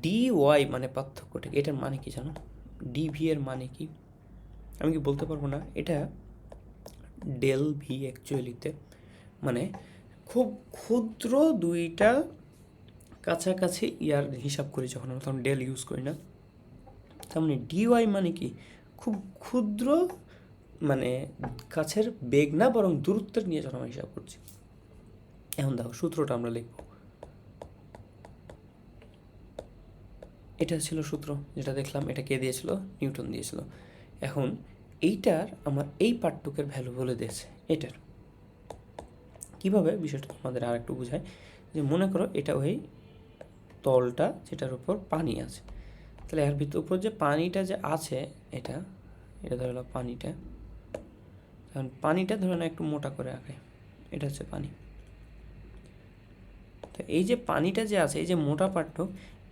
ডি ওয়াই মানে পার্থক্যটা, এটার মানে কি জানো, ডিভি এর মানে কি আমি কি বলতে পারবো না, এটা ডেল ভি অ্যাকচুয়ালিতে মানে খুব ক্ষুদ্র দুইটা কাছাকাছি ইয়ার হিসাব করি যখন আমরা, তখন ডেল ইউজ করি না। তার মানে ডিওয়াই মানে কি, খুব ক্ষুদ্র, মানে কাছের বেগ না, বরং দূরত্বের নিয়ে যখন আমরা হিসাব করছি। এখন দেখো সূত্রটা আমরা লিখব, এটা ছিল সূত্র যেটা দেখলাম, এটা কে দিয়েছিল, নিউটন দিয়েছিল। এখন এইটার আমার এই পার্টটুকের ভ্যালু বলে দিয়েছে এটার। কীভাবে বিষয়টা আমাদের আর একটু বোঝায়, যে মনে করো এটা ওই তলটা যেটার উপর পানি আছে, তাহলে এর ভিতর উপর যে পানিটা যে আছে, এটা ধরে নাও পানিটা, এখন পানিটা ধরে নাও একটু মোটা করে আঁকে, এটা হচ্ছে পানি। তো এই যে পানিটা যে আছে, এই যে মোটা পার্টটুক,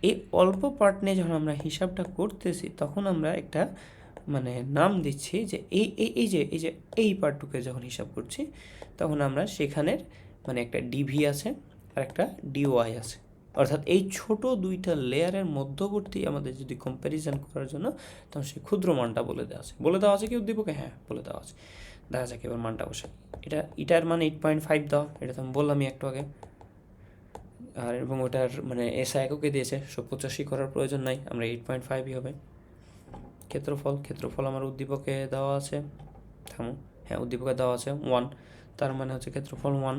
এই অল্প পার্ট নিয়ে যখন আমরা হিসাবটা করতেছি, তখন আমরা একটা মানে নাম দিচ্ছি যে এই পার্টটুকে যখন হিসাব করছি, তখন আমরা সেখানের মানে একটা ডিভি আছে আর একটা ডিওয়াই আছে, অর্থাৎ এই ছোট দুইটা লেয়ারের মধ্যবর্তী আমাদের যদি কম্প্যারিজন করার জন্য, তখন সেই ক্ষুদ্র মানটা বলে দেওয়া আছে কি উদ্দীপকে, হ্যাঁ বলে দেওয়া আছে। দেখা যাক এবার মানটা বসাই, এটার মানে 8.5 দাও, এটা তো আমি বললামই একটু আগে। আর এবং ওটার মানে এসআই এককে দিয়েছে, 85 করার প্রয়োজন নাই, আমরা 8.5ই হবে। ক্ষেত্রফল আমার উদ্দীপকে দেওয়া আছে, থামো, হ্যাঁ উদ্দীপকে দেওয়া আছে 1, তার মানে হচ্ছে ক্ষেত্রফল 1।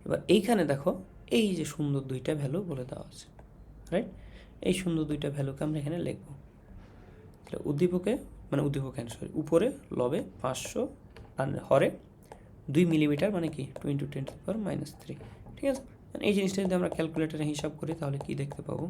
এবার এইখানে দেখো এই যে সুন্দর দুইটা ভ্যালু বলে দেওয়া আছে, রাইট, এই সুন্দর দুইটা ভ্যালুকে আমরা এখানে লিখব। তাহলে উদ্দীপকে মানে উপরে লবে 500 আর হরে 2 মিলিমিটার, মানে কি 2 × 10⁻³ ঠিক আছে। এই জিনিসটা যদি আমরা ক্যালকুলেটারে হিসাব করি, তাহলে কি দেখতে পাবো,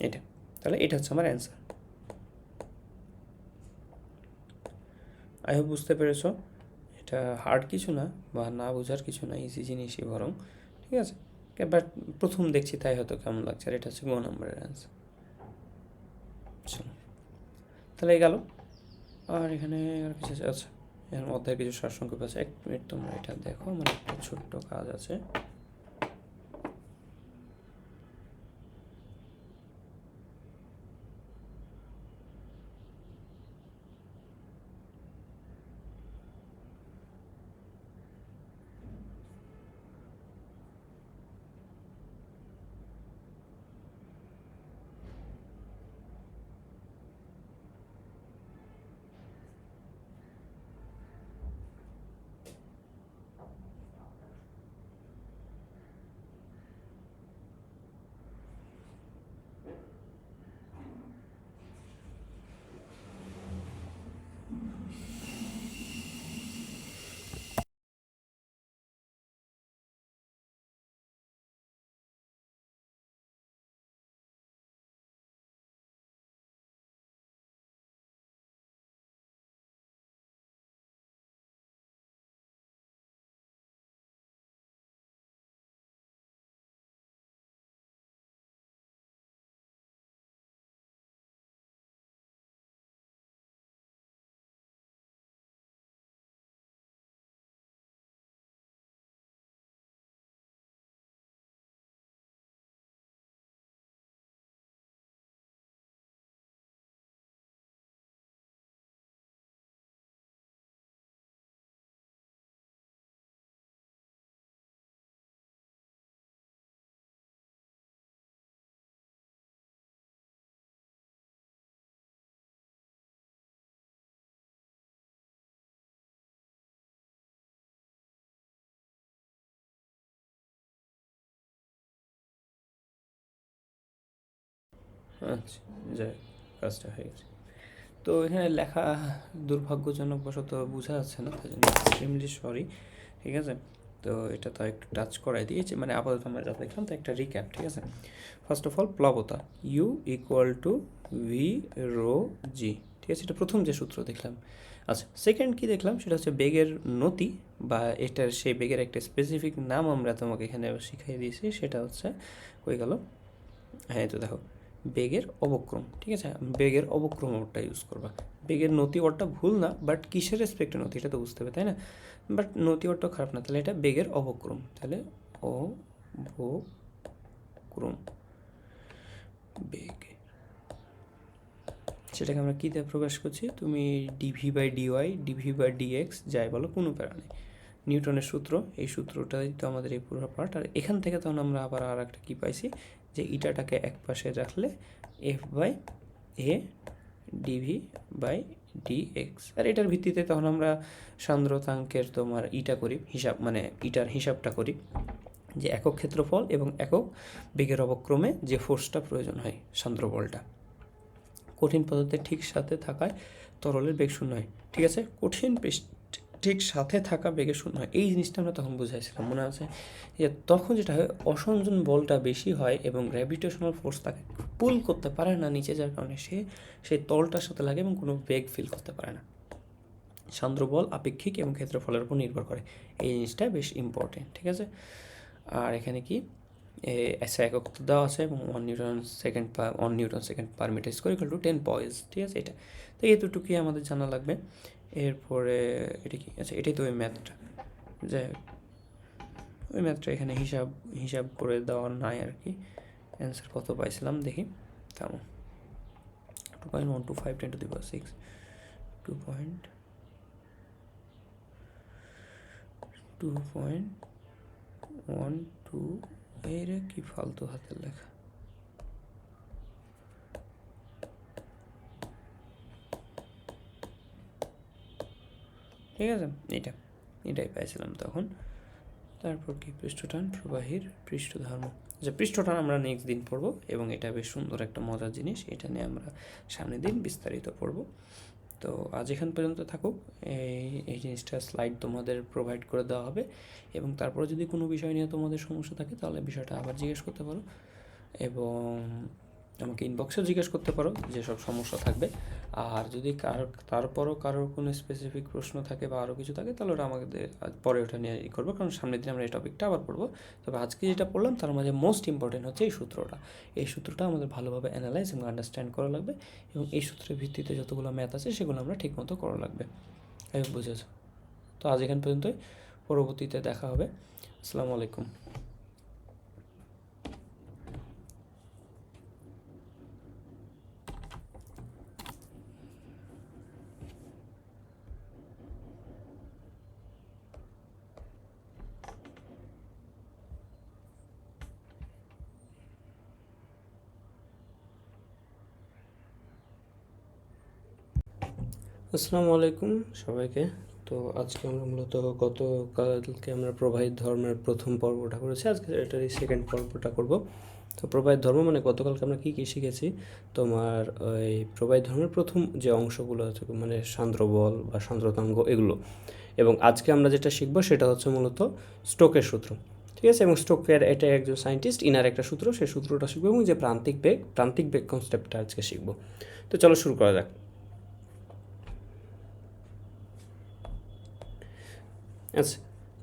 এটা, তাহলে এটা হচ্ছে আমার অ্যান্সার। আই হোপ বুঝতে পেরেছো, এটা হার্ড কিছু না বা না বোঝার কিছু না, ইজি জিনিসই বরং। ঠিক আছে, বাট প্রথম দেখছি তাই হয়তো কেমন লাগছে। আর এটা হচ্ছে গো নাম্বারের অ্যান্সার। চলো তাহলে এই গেল, আর এখানে আর কিছু আছে, এর মধ্যে কিছু সারসংক্ষেপ আছে, 1 মিনিট তোমরা এটা দেখো, আমার একটা ছোট্ট কাজ আছে। আচ্ছা, যাই হোক, কাজটা হয়ে গেছে। তো এখানে লেখা দুর্ভাগ্যজনক বশত বোঝা যাচ্ছে না, তাই জন্য এক্সট্রিমলি সরি। ঠিক আছে, তো এটা তো একটু টাচ করাই দিয়েছি, মানে আপাতত আমরা যা দেখলাম তো একটা রিক্যাপ। ঠিক আছে, ফার্স্ট অফ অল প্লবতা U equal to V rho g. ঠিক আছে, এটা প্রথম যে সূত্র দেখলাম। আচ্ছা, সেকেন্ড কি দেখলাম সেটা হচ্ছে বেগের নতি, বা এটার সেই বেগের একটা স্পেসিফিক নাম আমরা তোমাকে এখানে শিখিয়ে দিয়েছি, সেটা হচ্ছে হয়ে গেল, হ্যাঁ তো দেখো, বেগের অবক্রম। ঠিক আছে, বেগের অবক্রম ওয়ার্ডটা ইউজ করবা। বেগের নতি ওয়ার্ডটা ভুল না, বাট কিসের রেসপেক্টে নতি এটা তো বুঝতে হবে, তাই না? বাট নতি ওয়ার্ডটা খারাপ না, তাহলে এটা বেগের অবক্রম, তাহলে অবক্রম বেগ, সেটাকে আমরা কী দিয়ে প্রকাশ করছি? তুমি D V by D Y, D V by D X যাই বলো, কোনো প্যারা নেই। নিউটনের সূত্র, এই সূত্রটাই তো আমাদের এই পুরো পার্ট। আর এখান থেকে তখন আমরা আবার আর একটা কী পাইছি, যে ইটাটাকে এক পাশে রাখলে F by A DV by dx. আর এটার ভিত্তিতে তখন আমরা সান্দ্রতাঙ্কের তোমার ইটা করি হিসাব, মানে ইটার হিসাবটা করি, যে একক ক্ষেত্রফল এবং একক বেগের অবক্রমে যে ফোর্সটা প্রয়োজন হয়, সান্দ্র বলটা। কঠিন পদার্থের ঠিক সাথে থাকায় তরলের বেগ শূন্য হয়। ঠিক আছে, কঠিন ঠিক সাথে থাকা বেগে শূন্য হয়, এই জিনিসটা আমরা তখন বুঝাইছিলাম, মনে আছে? যে তখন যেটা হয়, অসংযোজন বলটা বেশি হয় এবং গ্র্যাভিটেশনাল ফোর্স তাকে পুল করতে পারে না নিচে, যার কারণে সে সেই তলটার সাথে লাগে এবং কোনো বেগ ফিল করতে পারে না। সান্দ্র বল আপেক্ষিক এবং ক্ষেত্রফলের উপর নির্ভর করে, এই জিনিসটা বেশ ইম্পর্টেন্ট। ঠিক আছে, আর এখানে কি এসে একক দেওয়া আছে এবং 1 newton second per metre square equal to 10 poise. ঠিক আছে, এটা তো এতটুকুই আমাদের জানা লাগবে। এরপরে এটা কি, আচ্ছা এটাই তো ওই ম্যাথটা, যে ওই ম্যাথটা এখানে হিসাব করে দেওয়া নাই আর কি। অ্যান্সার কত পাইছিলাম দেখি, তেমন 2.125 10 to the power 6, 2.12 এরে কি ফালতু হাতের লেখা। ঠিক আছে, এটাই পাইছিলাম তখন। তারপর কি পৃষ্ঠটান, প্রবাহীর পৃষ্ঠধর্ম। যে পৃষ্ঠটান আমরা নেক্সট দিন পড়বো, এবং এটা বেশ সুন্দর একটা মজার জিনিস, এটা নিয়ে আমরা সামনের দিন বিস্তারিত পড়বো। তো আজ এখান পর্যন্ত থাকুক। এই জিনিসটা স্লাইড তোমাদের প্রোভাইড করে দেওয়া হবে, এবং তারপরে যদি কোনো বিষয় নিয়ে তোমাদের সমস্যা থাকে তাহলে বিষয়টা আবার জিজ্ঞেস করতে পারো, এবং আমাকে ইনবক্সেও জিজ্ঞেস করতে পারো যেসব সমস্যা থাকবে। আর যদি তারপরও কারোর কোনো স্পেসিফিক প্রশ্ন থাকে বা আরও কিছু থাকে, তাহলে ওটা আমাদের পরে ওটা নিয়ে করবো, কারণ সামনের দিন আমরা এই টপিকটা আবার পড়বো। তবে আজকে যেটা পড়লাম তার মাঝে মোস্ট ইম্পর্টেন্ট হচ্ছে এই সূত্রটা আমাদের ভালোভাবে অ্যানালাইজ এবং আন্ডারস্ট্যান্ড করা লাগবে, এবং এই সূত্রের ভিত্তিতে যতগুলো ম্যাথ আছে সেগুলো আমরা ঠিকমতো করা লাগবে। বুঝেছো? তো আজ এখান পর্যন্তই, পরবর্তীতে দেখা হবে। আসসালামু আলাইকুম। আসসালামু আলাইকুম সবাইকে। তো আজকে আমরা মূলত গতকালকে আমরা প্রবাহিত ধর্মের প্রথম পর্বটা করেছি, আজকে এটারই সেকেন্ড পর্বটা করব। তো প্রবাহিত ধর্ম মানে গতকালকে আমরা কী কী শিখেছি, তোমার ওই প্রবাহিত ধর্মের প্রথম যে অংশগুলো আছে, মানে সান্দ্র বল বা সান্দ্রতাঙ্গ এগুলো, এবং আজকে আমরা যেটা শিখবো সেটা হচ্ছে মূলত স্টোকের সূত্র। ঠিক আছে, এবং স্টোকের এটা একজন সায়েন্টিস্ট, ইনার একটা সূত্র, সেই সূত্রটা শিখবো, এবং যে প্রান্তিক বেগ কনসেপ্টটা আজকে শিখবো। তো চলো শুরু করা যাক। আচ্ছা,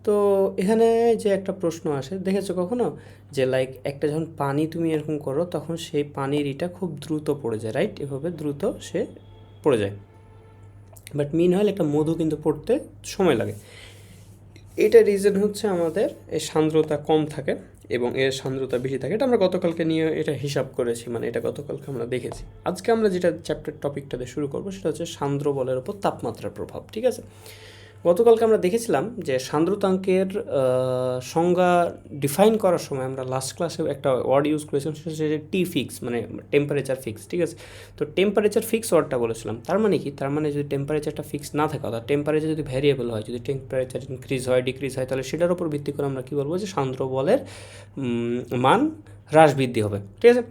তো এখানে যে একটা প্রশ্ন আসে, দেখেছো কখনো যে লাইক একটা যখন পানি তুমি এরকম করো, তখন সেই পানির এটা খুব দ্রুত পড়ে যায়, রাইট? এভাবে দ্রুত সে পড়ে যায়। বাট মিন হল একটা মধু কিন্তু পড়তে সময় লাগে। এটা রিজন হচ্ছে আমাদের এই সান্দ্রতা কম থাকে এবং এর সান্দ্রতা বেশি থাকে। এটা আমরা গতকালকে নিয়ে এটা হিসাব করেছি, মানে এটা গতকালকে আমরা দেখেছি। আজকে আমরা যেটা চ্যাপ্টার টপিকটাতে শুরু করবো সেটা হচ্ছে সান্দ্র বলের ওপর তাপমাত্রার প্রভাব। ঠিক আছে, গতকালকে আমরা দেখেছিলাম যে সান্দ্রতাঙ্কের সংজ্ঞা ডিফাইন করার সময় আমরা লাস্ট ক্লাসে একটা ওয়ার্ড ইউজ করেছিলাম, সেটা হচ্ছে টি ফিক্স, মানে টেম্পারেচার ফিক্স। ঠিক আছে, তো টেম্পারেচার ফিক্স ওয়ার্ডটা বলেছিলাম, তার মানে কি? তার মানে যদি টেম্পারেচারটা ফিক্স না থাকে, অর্থাৎ টেম্পারেচার যদি ভ্যারিয়েবল হয়, যদি টেম্পারেচার ইনক্রিজ হয় ডিক্রিজ হয়, তাহলে সেটার উপর ভিত্তি করে আমরা কী বলবো, যে সান্দ্র বলের মান হ্রাস বৃদ্ধি হবে। ঠিক আছে,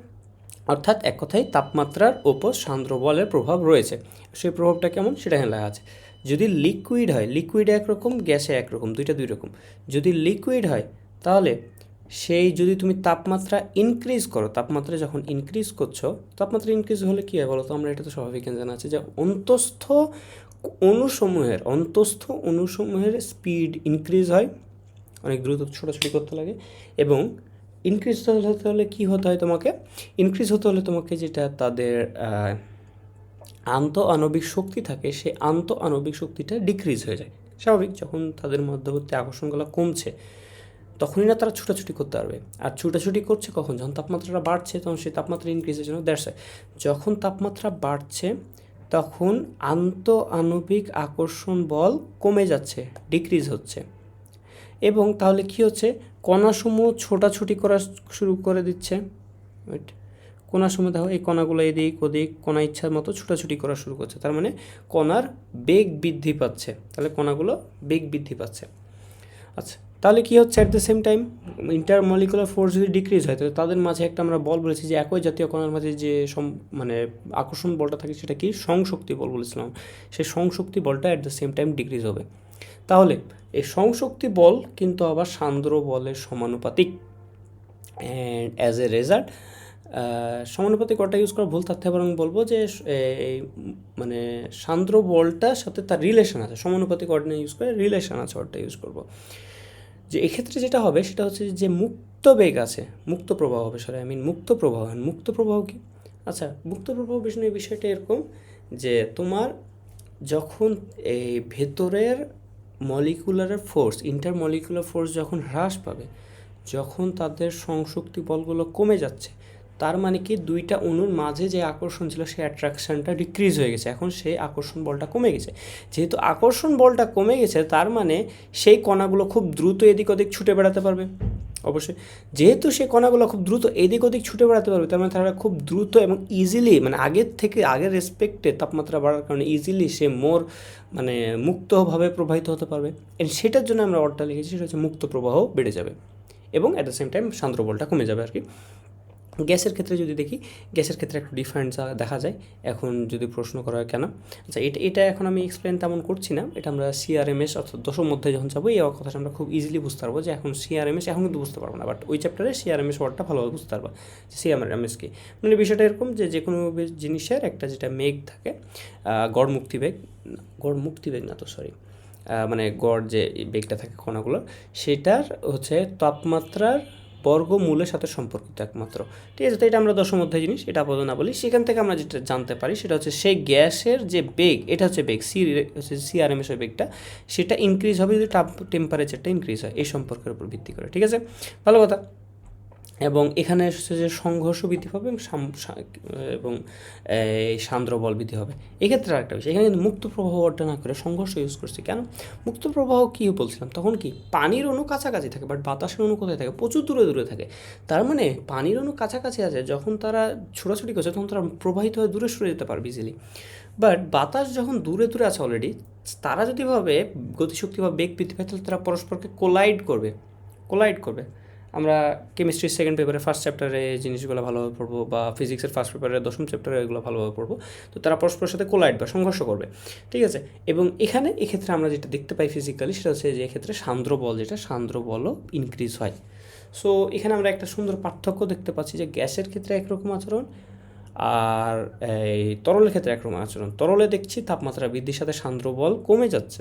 অর্থাৎ এক কথায় তাপমাত্রার ওপর সান্দ্র বলের প্রভাব রয়েছে। সেই প্রভাবটা কেমন সেটা এখানে লেখা আছে। যদি লিকুইড হয়, লিকুইড একরকম, গ্যাসে একরকম, দুইটা দুই রকম। যদি লিকুইড হয় তাহলে সেই যদি তুমি তাপমাত্রা ইনক্রিজ করো, তাপমাত্রা যখন ইনক্রিজ করছো, তাপমাত্রা ইনক্রিজ হলে কী হয় বলো তো? আমরা এটা তো স্বাভাবিক জানা আছে যে অন্তঃস্থ অণুসমূহের স্পিড ইনক্রিজ হয়, অনেক দ্রুত ছোটাছুটি করতে লাগে। এবং ইনক্রিজ হতে হলে কী হতে হয় তোমাকে? ইনক্রিজ হতে হলে তোমাকে যেটা তাদের আন্তঃআণবিক শক্তি থাকে, সেই আন্তঃআণবিক শক্তিটা ডিক্রিজ হয়ে যায়। স্বাভাবিক, যখন তাদের মধ্যবর্তী আকর্ষণগুলো কমছে তখনই না তারা ছুটাছুটি করতে পারবে। আর ছুটাছুটি করছে কখন? যখন তাপমাত্রাটা বাড়ছে, তখন সেই তাপমাত্রা ইনক্রিজের জন্য দ্যাটস যখন তাপমাত্রা বাড়ছে তখন আন্তঃআণবিক আকর্ষণ বল কমে যাচ্ছে, ডিক্রিজ হচ্ছে। এবং তাহলে কী হচ্ছে? কণাসমূহ ছোটাছুটি করা শুরু করে দিচ্ছে। কণাসমূহ দেখো, এই কণাগুলো এদিক ওদিক কণা ইচ্ছার মতো ছোটাছুটি করা শুরু করছে। তার মানে কণার বেগ বৃদ্ধি পাচ্ছে। তাহলে কণাগুলো বেগ বৃদ্ধি পাচ্ছে। আচ্ছা, তাহলে কী হচ্ছে? At the same time intermolecular force যদি ডিক্রিজ হয়, তাহলে তাদের মাঝে একটা আমরা বল বলেছি যে একই জাতীয় কণার মাঝে যে মানে আকর্ষণ বলটা থাকে সেটা কি? সংশক্তি বল বলেছিলাম। সেই সংশক্তি বলটা at the same time decrease হবে। তাহলে এই সংশক্তি বল কিন্তু আবার সান্দ্র বলের সমানুপাতিক। অ্যান্ড অ্যাজ এ রেজাল্ট সমানুপাতিক ওয়ার্ডটা ইউজ করা ভুল, তার থেকে বরং বলবো যে মানে সান্দ্র বলটার সাথে তার রিলেশন আছে। সমানুপাতিক ওয়ার্ড না ইউজ করে রিলেশন আছে ওয়ার্ডটা ইউজ করবো। যে এক্ষেত্রে যেটা হবে সেটা হচ্ছে যে মুক্ত বেগ আছে, মুক্ত প্রবাহ হবে, মুক্ত প্রবাহ। মুক্ত প্রবাহ কি? আচ্ছা, মুক্ত প্রবাহ বিষয়টা এরকম যে তোমার যখন এই ভেতরের মলিকুলার ফোর্স, ইন্টারমলিকুলার ফোর্স যখন হ্রাস পাবে, যখন তাদের সংশক্তি বলগুলো কমে যাচ্ছে, তার মানে কি দুইটা অণুর মাঝে যে আকর্ষণ ছিল সেই অ্যাট্রাকশানটা ডিক্রিজ হয়ে গেছে। এখন সেই আকর্ষণ বলটা কমে গেছে। যেহেতু আকর্ষণ বলটা কমে গেছে, তার মানে সেই কণাগুলো খুব দ্রুত এদিক ওদিক ছুটে বেড়াতে পারবে। অবশ্যই, যেহেতু সেই কণাগুলো খুব দ্রুত এদিক ওদিক ছুটে বেড়াতে পারবে, তার মানে তারা খুব দ্রুত এবং ইজিলি, মানে আগের রেসপেক্টে তাপমাত্রা বাড়ার কারণে ইজিলি সে মানে মুক্তভাবে প্রবাহিত হতে পারবে। সেটার জন্য আমরা অর্ডটা লিখেছি, সেটা হচ্ছে মুক্ত প্রবাহ বেড়ে যাবে এবং অ্যাট দ্য সেম টাইম সান্দ্র বলটা কমে যাবে আর কি। গ্যাসের ক্ষেত্রে যদি দেখি, গ্যাসের ক্ষেত্রে একটু ডিফারেন্স দেখা যায়। এখন যদি প্রশ্ন করা হয় কেন, আচ্ছা এটা এখন আমি এক্সপ্লেন তেমন করছি না। এটা আমরা সিআরএমএস অর্থাৎ দশম অধ্যায়ে যখন যাবো, এই কথাটা আমরা খুব ইজিলি বুঝতে পারবো যে এখন সিআরএমএস এখন কিন্তু বুঝতে পারবো না, বাট ওই চ্যাপ্টারে সিআরএমএস ওয়ার্ডটা ভালোভাবে বুঝতে পারবো যে সিআরএমএস কি। মানে বিষয়টা এরকম যে কোনো জিনিসের একটা যেটা মেঘ থাকে, গড় মুক্তিবেগ না তো সরি, মানে গড় যে বেগটা থাকে কণাগুলোর, সেটার হচ্ছে তাপমাত্রার বর্গমূলের সাথে সম্পর্কিত একমাত্র। ঠিক আছে, তো এটা আমরা দশম অধ্যায় জিনিস, এটা আপাতত না বলি। সেখান থেকে আমরা যেটা জানতে পারি সেটা হচ্ছে সেই গ্যাসের যে বেগ, এটা হচ্ছে বেগ সিআরএমএস এর বেগটা, সেটা ইনক্রিজ হবে যদি টেম্পারেচারটা ইনক্রিজ হয়, এই সম্পর্কের উপর ভিত্তি করে। ঠিক আছে, ভালো কথা। এবং এখানে হচ্ছে যে সংঘর্ষ বৃদ্ধি পাবে এবং এই সান্দ্র বল বৃদ্ধি হবে। এক্ষেত্রে আরেকটা বিষয়, এখানে কিন্তু মুক্ত প্রবাহ অর্জন না করে সংঘর্ষ ইউজ করছি। কেন? মুক্ত প্রবাহ কী বলছিলাম তখন, কি পানির অণু কাছাকাছি থাকে, বাট বাতাসের অণু কোথায় থাকে? প্রচুর দূরে দূরে থাকে। তার মানে পানির অণু কাছাকাছি আছে, যখন তারা ছোটাছুটি করছে তখন তারা প্রবাহিত হয়ে দূরে সরে যেতে পারবে ইজিলি। বাট বাতাস যখন দূরে দূরে আছে অলরেডি, তারা যদি ভাবে গতিশক্তি বা বেগ বৃদ্ধি পায়, তাহলে তারা পরস্পরকে কোলাইড করবে। আমরা কেমিস্ট্রির সেকেন্ড পেপারে ফার্স্ট চ্যাপ্টারে জিনিসগুলো ভালোভাবে পড়বো, বা ফিজিক্সের ফার্স্ট পেপারে দশম চ্যাপ্টারে এগুলো ভালোভাবে পড়বো। তো তারা পরস্পরের সাথে কোলাইড বা সংঘর্ষ করবে। ঠিক আছে, এবং এক্ষেত্রে আমরা যেটা দেখতে পাই ফিজিক্যালি, সেটা হচ্ছে যে এক্ষেত্রে সান্দ্র বলও ইনক্রিজ হয়। সো এখানে আমরা একটা সুন্দর পার্থক্য দেখতে পাচ্ছি যে গ্যাসের ক্ষেত্রে একরকম আচরণ আর এই তরলের ক্ষেত্রে একরকম আচরণ। তরলে দেখছি তাপমাত্রা বৃদ্ধির সাথে সান্দ্র বল কমে যাচ্ছে,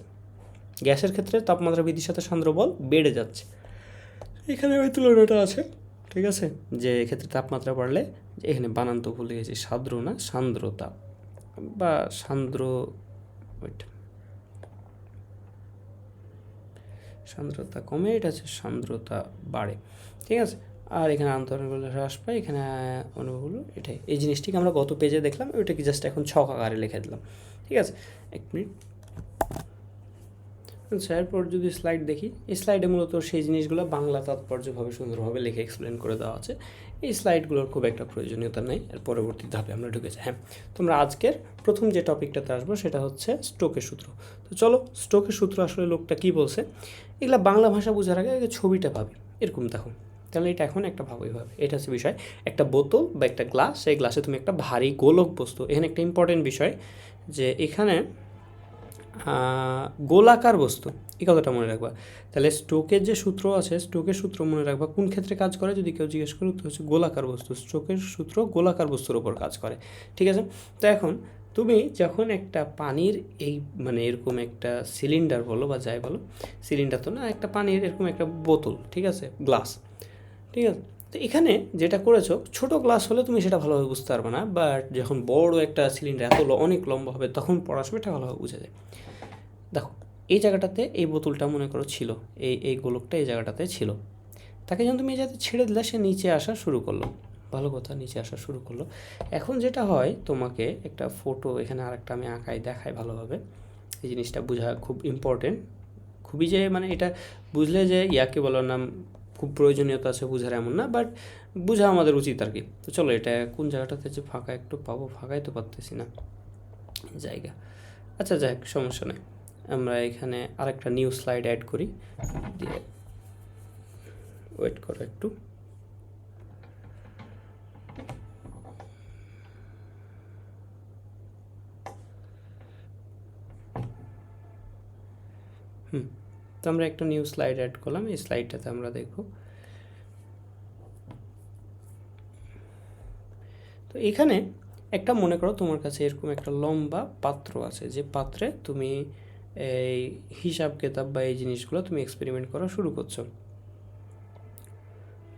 গ্যাসের ক্ষেত্রে তাপমাত্রা বৃদ্ধির সাথে সান্দ্র বল বেড়ে যাচ্ছে। এখানে ওই তুলনাটা আছে। ঠিক আছে, যে এক্ষেত্রে তাপমাত্রা বাড়লে, এখানে বানান তো ভুলে গেছি, সান্দ্র না সান্দ্রতা বা সান্দ্রতা কমে, এটা হচ্ছে সান্দ্রতা বাড়ে। ঠিক আছে, আর এখানে আন্তঃগুলো হ্রাস পায়, এখানে অনুগুলো, এটাই এই জিনিসটিকে আমরা গত পেজে দেখলাম, ওইটাকে জাস্ট এখন ছক আকারে লিখে দিলাম। ঠিক আছে, এক মিনিট। আচ্ছা, এরপর যদি স্লাইড দেখি, এই স্লাইডে মূলত সেই জিনিসগুলো বাংলা তাৎপর্যভাবে সুন্দরভাবে লিখে এক্সপ্লেন করে দেওয়া আছে। এই স্লাইডগুলোর খুব একটা প্রয়োজনীয়তা নেই, এর পরবর্তী ধাপে আমরা ঢুকেছি। হ্যাঁ, তোমরা আজকের প্রথম যে টপিকটাতে আসবো সেটা হচ্ছে স্টোকের সূত্র। তো চলো, স্টোকের সূত্র আসলে লোকটা কী বলছে, এগুলো বাংলা ভাষা বোঝার আগে ছবিটা পাবে। এরকম দেখো, তাহলে এটা এখন একটা ভাবো এইভাবে, এটা হচ্ছে বিষয়। একটা বোতল বা একটা গ্লাস, সেই গ্লাসে তুমি একটা ভারী গোলক বস্তু, এখানে একটা ইম্পর্টেন্ট বিষয় যে এখানে গোলাকার বস্তু, এই কথাটা মনে রাখবা। তাহলে স্টোকের যে সূত্র আছে, স্টোকের সূত্র মনে রাখবা কোন ক্ষেত্রে কাজ করে, যদি কেউ জিজ্ঞেস করে তো হচ্ছে গোলাকার বস্তু। স্টোকের সূত্র গোলাকার বস্তুর ওপর কাজ করে, ঠিক আছে। তো এখন তুমি যখন একটা পানির এই মানে এরকম একটা সিলিন্ডার বলো বা যাই বলো, সিলিন্ডার তো না, একটা পানির এরকম একটা বোতল, ঠিক আছে, গ্লাস, ঠিক আছে। তো এখানে যেটা করেছো, ছোট গ্লাস হলে তুমি সেটা ভালোভাবে বুঝতে পারবে না, বাট যখন বড় একটা সিলিন্ডার এত অনেক লম্বা হবে তখন পড়ার সময় এটা ভালোভাবে বুঝা যায়। দেখো এই জায়গাটাতে এই বোতলটা মনে করো ছিল, এই গোলকটা এই জায়গাটাতে ছিল, তাকে যখন তুমি এই জায়গাতে ছেড়ে দিলে সে নিচে আসা শুরু করলো, ভালো কথা, নিচে আসা শুরু করলো। এখন যেটা হয়, তোমাকে একটা ফটো এখানে আরেকটা আমি আঁকাই দেখাই ভালোভাবে, এই জিনিসটা বোঝা খুব ইম্পর্টেন্ট, খুবই যে মানে এটা বুঝলে যে ইয়াকে বলার নাম খুব প্রয়োজনীয়তা আছে বোঝার এমন না, বাট বোঝা আমাদের উচিত আর কি। তো চলো এটা কোন জায়গাটাতে যে ফাঁকা একটু পাবো, ফাঁকাই তো পারতেছি না জায়গা। আচ্ছা যাক, সমস্যা নেই, আমরা এখানে আরেকটা নিউ স্লাইড অ্যাড করি, দিয়ে ওয়েট করো একটু। তো আমরা একটা নিউ স্লাইড অ্যাড করলাম, এই স্লাইডটাতে আমরা দেখব। তো এখানে একটা মনে করো তোমার কাছে এরকম একটা লম্বা পাত্র আছে, যে পাত্রে তুমি এই হিসাব কেতাব বা এই জিনিসগুলো তুমি এক্সপেরিমেন্ট করা শুরু করছো,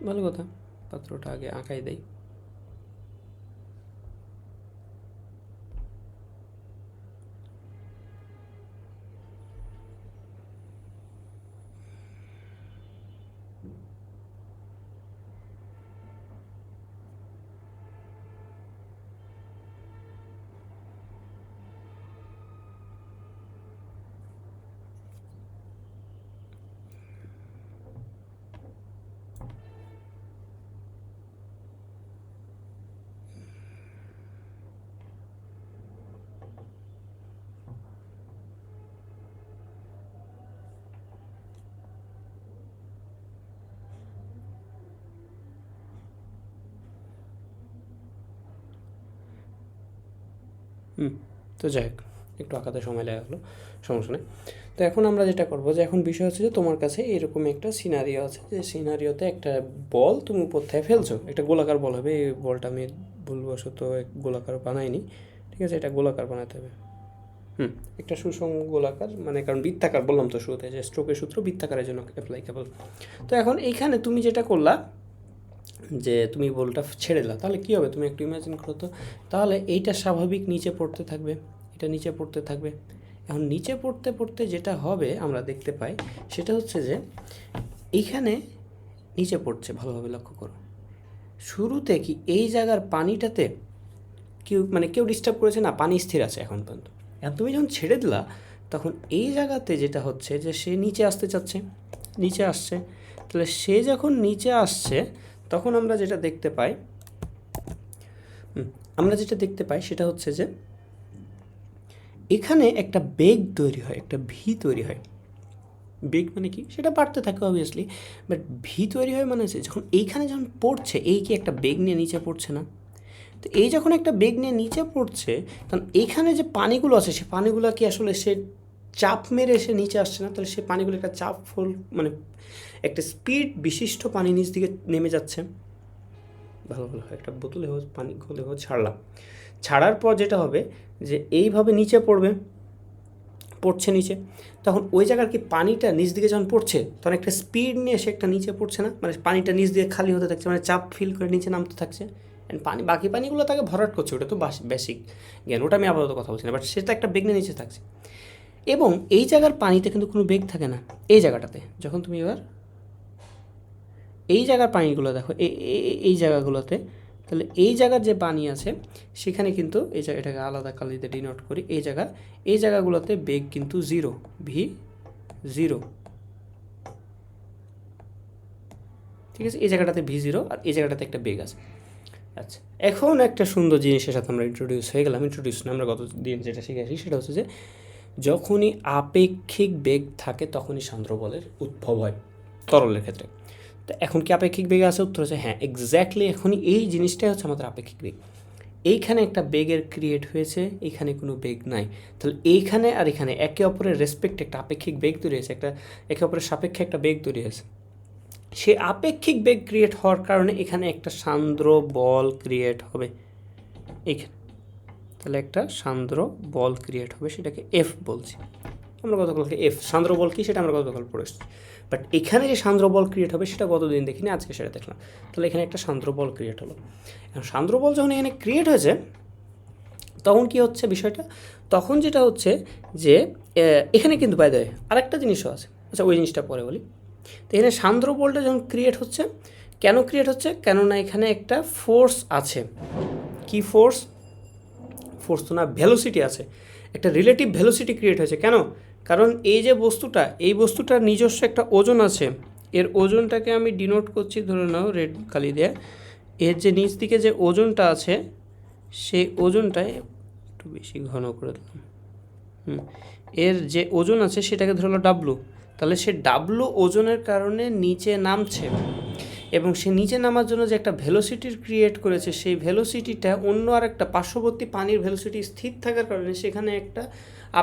ভালো কথা। পাত্রটা আগে আঁকাই দেই। তো যাই হোক, একটু আঁকাতে সময় লেগে গেলো, সমস্যা নেই। তো এখন আমরা যেটা করবো, যে এখন বিষয় হচ্ছে যে তোমার কাছে এরকম একটা সিনারিও আছে, যে সিনারিওতে একটা বল তুমি উপর থেকে ফেলছো, একটা গোলাকার বল হবে, এই বলটা আমি ভুলবশত গোলাকার বানাইনি, ঠিক আছে, এটা গোলাকার বানাতে হবে। একটা সুষম গোলাকার, মানে কারণ বৃত্তাকার বললাম তো শুরুতে যে স্ট্রোকের সূত্র বৃত্তাকারের জন্য অ্যাপ্লাইকেবল। তো এখন এইখানে তুমি যেটা করলা, যে তুমি বলটা ছেড়ে দিলা, তাহলে কী হবে তুমি একটু ইমাজিন করো তো। তাহলে এইটা স্বাভাবিক নিচে পড়তে থাকবে, এটা নিচে পড়তে থাকবে। এখন নিচে পড়তে পড়তে যেটা হবে আমরা দেখতে পাই, সেটা হচ্ছে যে এইখানে নিচে পড়ছে, ভালোভাবে লক্ষ্য করো। শুরুতে কি এই জায়গার পানিটাতে কেউ ডিস্টার্ব করেছে না, পানি স্থির আছে এখন পর্যন্ত। এখন তুমি যখন ছেড়ে দিলা, তখন এই জায়গাতে যেটা হচ্ছে যে সে নিচে আসতে চাচ্ছে, নিচে আসছে। তাহলে সে যখন নিচে আসছে, তখন আমরা যেটা দেখতে পাই, সেটা হচ্ছে যে এখানে একটা বেগ তৈরি হয়, একটা ভি তৈরি হয়। বেগ মানে কি সেটা বাড়তে থাকে অবভিয়াসলি, বাট ভি তৈরি হয় মানে হচ্ছে যখন এইখানে যখন পড়ছে, এই কি একটা বেগ নিয়ে নিচে পড়ছে না? তো এই যখন একটা বেগ নিয়ে নিচে পড়ছে, তখন এইখানে যে পানিগুলো আছে, সে পানিগুলো কি আসলে সে চাপ মেরে এসে নিচে আসছে না? তাহলে সে পানিগুলো একটা চাপ মানে একটা স্পিড বিশিষ্ট পানি নিচ দিকে নেমে যাচ্ছে। ভালো একটা বোতলে পানি গলে ছাড়লাম, ছাড়ার পর যেটা হবে যে এইভাবে নিচে পড়ছে নিচে, তখন ওই জায়গার কি পানিটা নিচ দিকে যখন পড়ছে, তখন একটা স্পিড নিয়ে সে একটা নিচে পড়ছে না, মানে পানিটা নিচ দিয়ে খালি হতে থাকছে, মানে চাপ ফিল করে নিচে নামতে থাকছে। অ্যান্ড বাকি পানিগুলো তাকে ভরাট করছে, ওটা তো বেসিক জ্ঞান, ওটা আমি আপাতত কথা বলছি না, বাট সেটা একটা বেগ নিয়ে নিচে থাকছে। এবং এই জায়গার পানিতে কিন্তু কোনো বেগ থাকে না, এই জায়গাটাতে যখন তুমি এবার এই জায়গার পানিগুলো দেখো, এই জায়গাগুলোতে, তাহলে এই জায়গার যে পানি আছে সেখানে কিন্তু এই এটাকে আলাদা কালিতে ডিনোট করি, এই জায়গাগুলোতে বেগ কিন্তু জিরো, ভি জিরো, ঠিক আছে। এই জায়গাটাতে ভি জিরো আর এই জায়গাটাতে একটা বেগ আছে। আচ্ছা, এখন একটা সুন্দর জিনিসের সাথে আমরা ইন্ট্রোডিউস হয়ে গেলাম। ইন্ট্রোডিউস না, আমরা গত দিন যেটা শিখেছি সেটা হচ্ছে যে যখনই আপেক্ষিক বেগ থাকে তখনই সান্দ্র বলের উদ্ভব হয় তরলের ক্ষেত্রে। তো এখন কি আপেক্ষিক বেগে আছে? উত্তর হচ্ছে হ্যাঁ, এক্স্যাক্টলি এখনই এই জিনিসটাই হচ্ছে আমাদের আপেক্ষিক বেগ। এইখানে একটা বেগের ক্রিয়েট হয়েছে, এখানে কোনো বেগ নাই, তাহলে এইখানে আর এখানে একে অপরের রেসপেক্ট একটা আপেক্ষিক বেগ তৈরি হয়েছে, একটা একে অপরের সাপেক্ষে একটা বেগ তৈরি হয়েছে। সে আপেক্ষিক বেগ ক্রিয়েট হওয়ার কারণে এখানে একটা সান্দ্র বল ক্রিয়েট হবে এইখানে। তাহলে একটা সান্দ্র বল ক্রিয়েট হবে, সেটাকে এফ বলছি আমরা গতকালকে। এফ সান্দ্র বল কি সেটা আমরা গতকাল পড়েছি, বাট এখানে যে সান্দ্র বল ক্রিয়েট হবে সেটা গতদিন দেখিনি, আজকে সেটা দেখলাম। তাহলে এখানে একটা সান্দ্র বল ক্রিয়েট হলো। এখন সান্দ্র বল যখন এখানে ক্রিয়েট হয়েছে তখন কি হচ্ছে বিষয়টা? তখন যেটা হচ্ছে যে এখানে কিন্তু বাই দেয় আরেকটা জিনিসও আছে, আচ্ছা ওই জিনিসটা পরে বলি। তো এখানে সান্দ্র বলটা যখন ক্রিয়েট হচ্ছে, কেন ক্রিয়েট হচ্ছে? কেননা এখানে একটা ফোর্স আছে। কি ফোর্স? ফোর্স তো না, ভেলোসিটি আছে, একটা রিলেটিভ ভেলোসিটি ক্রিয়েট হয়েছে। কেন? কারণ এই যে বস্তুটা, এই বস্তুটার নিজস্ব একটা ওজন আছে, এর ওজনটাকে আমি ডিনোট করছি, ধরে নাও রেড কালি দিয়ে। এর যে নিচ দিকে যে ওজনটা আছে সেই ওজনটায় একটু বেশি ঘন করে দিলাম, এর যে ওজন আছে সেটাকে ধরলো ডাব্লু। তাহলে সে ডাব্লু ওজনের কারণে নিচে নামছে, এবং সে নিচে নামার জন্য যে একটা ভেলোসিটির ক্রিয়েট করেছে, সেই ভেলোসিটিটা অন্য আর একটা পার্শ্ববর্তী পানির ভেলোসিটি স্থির থাকার কারণে সেখানে একটা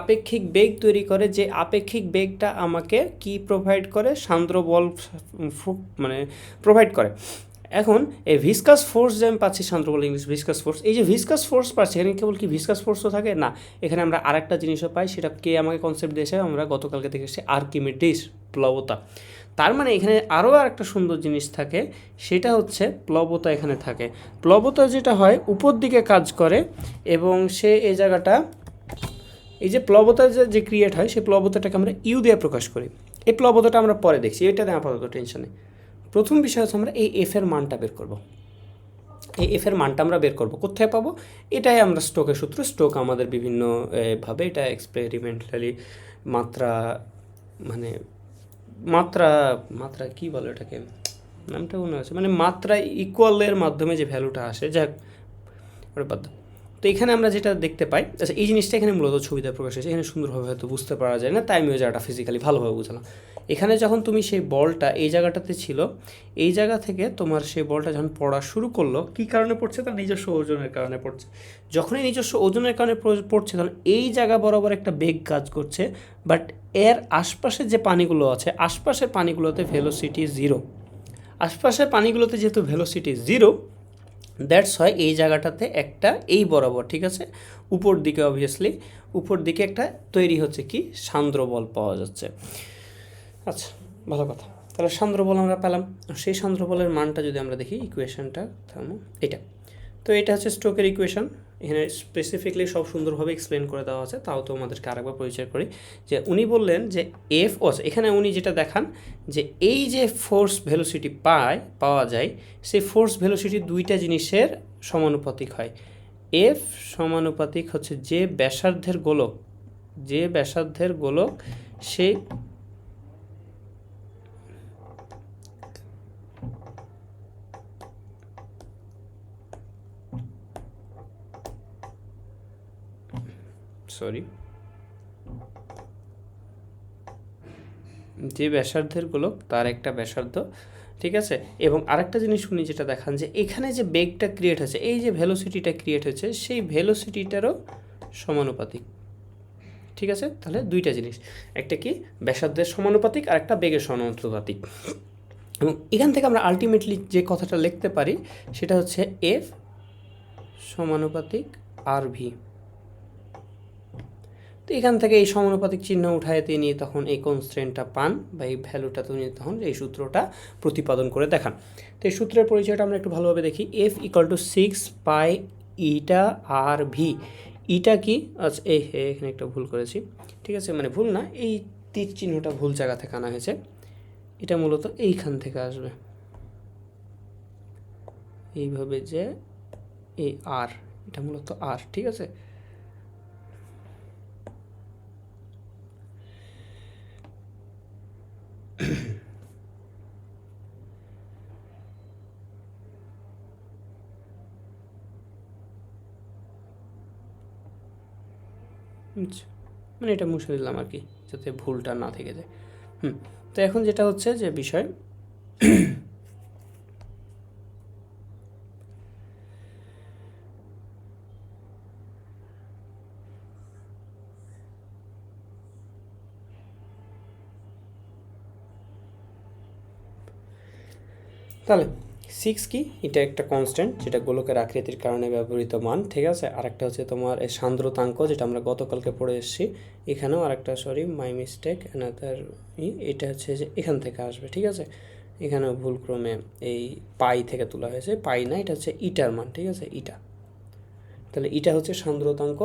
আপেক্ষিক বেগ তৈরি করে, যে আপেক্ষিক বেগটা আমাকে কি প্রোভাইড করে? সান্দ্র বল মানে প্রোভাইড করে। এখন এই ভিসকাস ফোর্স যে আমি পাচ্ছি, সান্দ্র বল ইংলিশ ভিসকাস ফোর্স, এই যে ভিসকাস ফোর্স পাচ্ছি, এখানে কেবল কি ভিসকাস ফোর্সও থাকে না, এখানে আমরা আরেকটা জিনিসও পাই, সেটা কে আমাকে কনসেপ্ট দিয়েছে, আমরা গতকালকে দেখেছি আর্কিমিডিস, প্লবতা। তার মানে এখানে আরও আরেকটা সুন্দর জিনিস থাকে, সেটা হচ্ছে প্লবতা এখানে থাকে। প্লবতা যেটা হয় উপর দিকে কাজ করে, এবং সে এই জায়গাটা, এই যে প্লবতা যে ক্রিয়েট হয়, সেই প্লবতাটাকে আমরা ইউ দিয়ে প্রকাশ করি। এই প্লবতাটা আমরা পরে দেখছি, এটা নিয়ে আপাতত টেনশনে। প্রথম বিষয় হচ্ছে আমরা এই এফের মানটা বের করব। এই এফের মানটা আমরা বের করব কোথায় পাবো? এটাই আমরা স্টোকের সূত্র, স্টোক আমাদের বিভিন্ন ভাবে এটা এক্সপেরিমেন্টালি মাত্রা, মানে মাত্রা মাত্রা কি বলে এটাকে, নামটা মনে আছে, মানে মাত্রা ইকুয়ালের মাধ্যমে যে ভ্যালুটা আসে, যাক ওটা বাদ দাও। তো এখানে আমরা যেটা দেখতে পাই, আচ্ছা এই জিনিসটা এখানে মূলত ছবিতে প্রকাশ হয়েছে, এখানে সুন্দরভাবে হয়তো বুঝতে পারা যায় না, তাই আমি ওই জায়গাটা ফিজিক্যালি ভালোভাবে বুঝলাম। এখানে যখন তুমি সেই বলটা এই জায়গাটাতে ছিল, এই জায়গা থেকে তোমার সেই বলটা যখন পড়া শুরু করলো, কী কারণে পড়ছে? তার নিজস্ব ওজনের কারণে পড়ছে। যখনই নিজস্ব ওজনের কারণে পড়ছে, তখন এই জায়গা বরাবর একটা বেগ কাজ করছে, বাট এর আশপাশে যে পানিগুলো আছে, আশপাশের পানিগুলোতে ভেলোসিটি জিরো। আশপাশের পানিগুলোতে যেহেতু ভেলোসিটি জিরো, দ্যাটস হয় এই জায়গাটাতে একটা এই বরাবর, ঠিক আছে, উপর দিকে অবভিয়াসলি উপর দিকে একটা তৈরি হচ্ছে কি সান্দ্র বল পাওয়া যাচ্ছে। আচ্ছা ভালো কথা, তাহলে সান্দ্র বল আমরা পেলাম। সেই সান্দ্র বলের মানটা যদি আমরা দেখি, ইকুয়েশনটা থামো, এটা তো এটা হচ্ছে স্টোকের ইকুয়েশন। এখানে স্পেসিফিকলি সব সুন্দরভাবে এক্সপ্লেন করে দেওয়া আছে, তাও তো আমাদেরকে আরেকবার পরিচয় করি যে উনি বললেন যে এফ ও, এখানে উনি যেটা দেখান যে এই যে ফোর্স ভেলোসিটি পাওয়া যায়, সেই ফোর্স ভেলোসিটি দুইটা জিনিসের সমানুপাতিক হয়। এফ সমানুপাতিক হচ্ছে যে ব্যাসার্ধের গোলক, যে ব্যাসার্ধের গোলক সে যে ব্যাসার্ধের গোলক তার একটা ব্যাসার্ধ, ঠিক আছে। এবং আরেকটা জিনিস উনি যেটা দেখান যে এখানে যে বেগটা ক্রিয়েট হয়েছে, এই যে ভেলোসিটিটা ক্রিয়েট হয়েছে, সেই ভেলোসিটিটারও সমানুপাতিক, ঠিক আছে। তাহলে দুইটা জিনিস, একটা কি ব্যাসার্ধের সমানুপাতিক আর একটা বেগের সমানুপাতিক। এবং এখান থেকে আমরা আলটিমেটলি যে কথাটা লিখতে পারি সেটা হচ্ছে এফ সমানুপাতিক আর ভি। তো এখান থেকে এই সমানুপাতিক চিহ্ন উঠায় তিনি তখন এই কনস্ট্রেন্টটা পান, বা এই ভ্যালুটা তিনি তখন এই সূত্রটা প্রতিপাদন করে দেখান। তো এই সূত্রের পরিচয়টা আমরা একটু ভালোভাবে দেখি। F equal to 6 pi eta R V. Eta কি? আচ্ছা এখানে একটা ভুল করেছি, ঠিক আছে, মানে ভুল না, এই তীর চিহ্নটা ভুল জায়গা থেকে আনা হয়েছে, এটা মূলত এইখান থেকে আসবে, এইভাবে যে এই আর, এটা মূলত আর, ঠিক আছে। আচ্ছা, মানে এটা মুছে দিলাম আর কি, যাতে ভুলটা না থেকে যায়। তো এখন যেটা হচ্ছে যে বিষয় তাহলে 6 কি, এটা একটা কনস্ট্যান্ট যেটা গোলকের আকৃতির কারণে ব্যবহৃত মান, ঠিক আছে। আরেকটা হচ্ছে তোমার এই সান্দ্রতাঙ্ক, যেটা আমরা গতকালকে পড়ে এসেছি। এখানেও আরেকটা, সরি মাই মিস্টেক, অ্যানাদার এটা হচ্ছে যে এখান থেকে আসবে, ঠিক আছে। এখানেও ভুলক্রমে এই পাই থেকে তোলা হয়েছে, পাই না, এটা হচ্ছে ইটার মান, ঠিক আছে, ইটা। তাহলে এটা হচ্ছে সান্দ্রতাঙ্ক,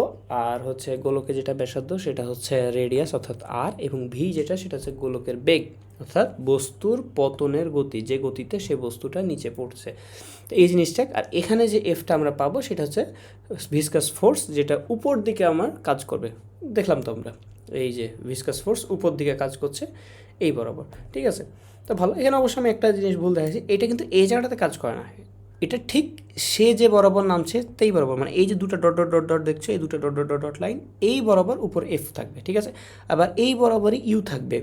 আর হচ্ছে গোলকে যেটা ব্যাসার্ধ সেটা হচ্ছে রেডিয়াস অর্থাৎ আর, এবং ভি যেটা সেটা হচ্ছে গোলকের বেগ অর্থাৎ বস্তুর পতনের গতি, যে গতিতে সে বস্তুটা নিচে পড়ছে। তো এই জিনিসটা, আর এখানে যে এফটা আমরা পাবো সেটা হচ্ছে ভিসকাস ফোর্স, যেটা উপর দিকে আমার কাজ করবে। দেখলাম তো আমরা এই যে ভিসকাস ফোর্স উপর দিকে কাজ করছে এই বরাবর, ঠিক আছে। তো ভালো, এখানে অবশ্য আমি একটা জিনিস ভুল দেখাচ্ছি, এটা কিন্তু এই জায়গাটাতে কাজ করে না, এটা ঠিক সে যে বরাবর নামছে তাই বরাবর, মানে এই যে দুটো ডট ডট ডট ডট দেখছো, এই দুটো dot dot dot dot line, এই বরাবর উপর এফ থাকবে, ঠিক আছে। আবার এই বরাবরই ইউ থাকবে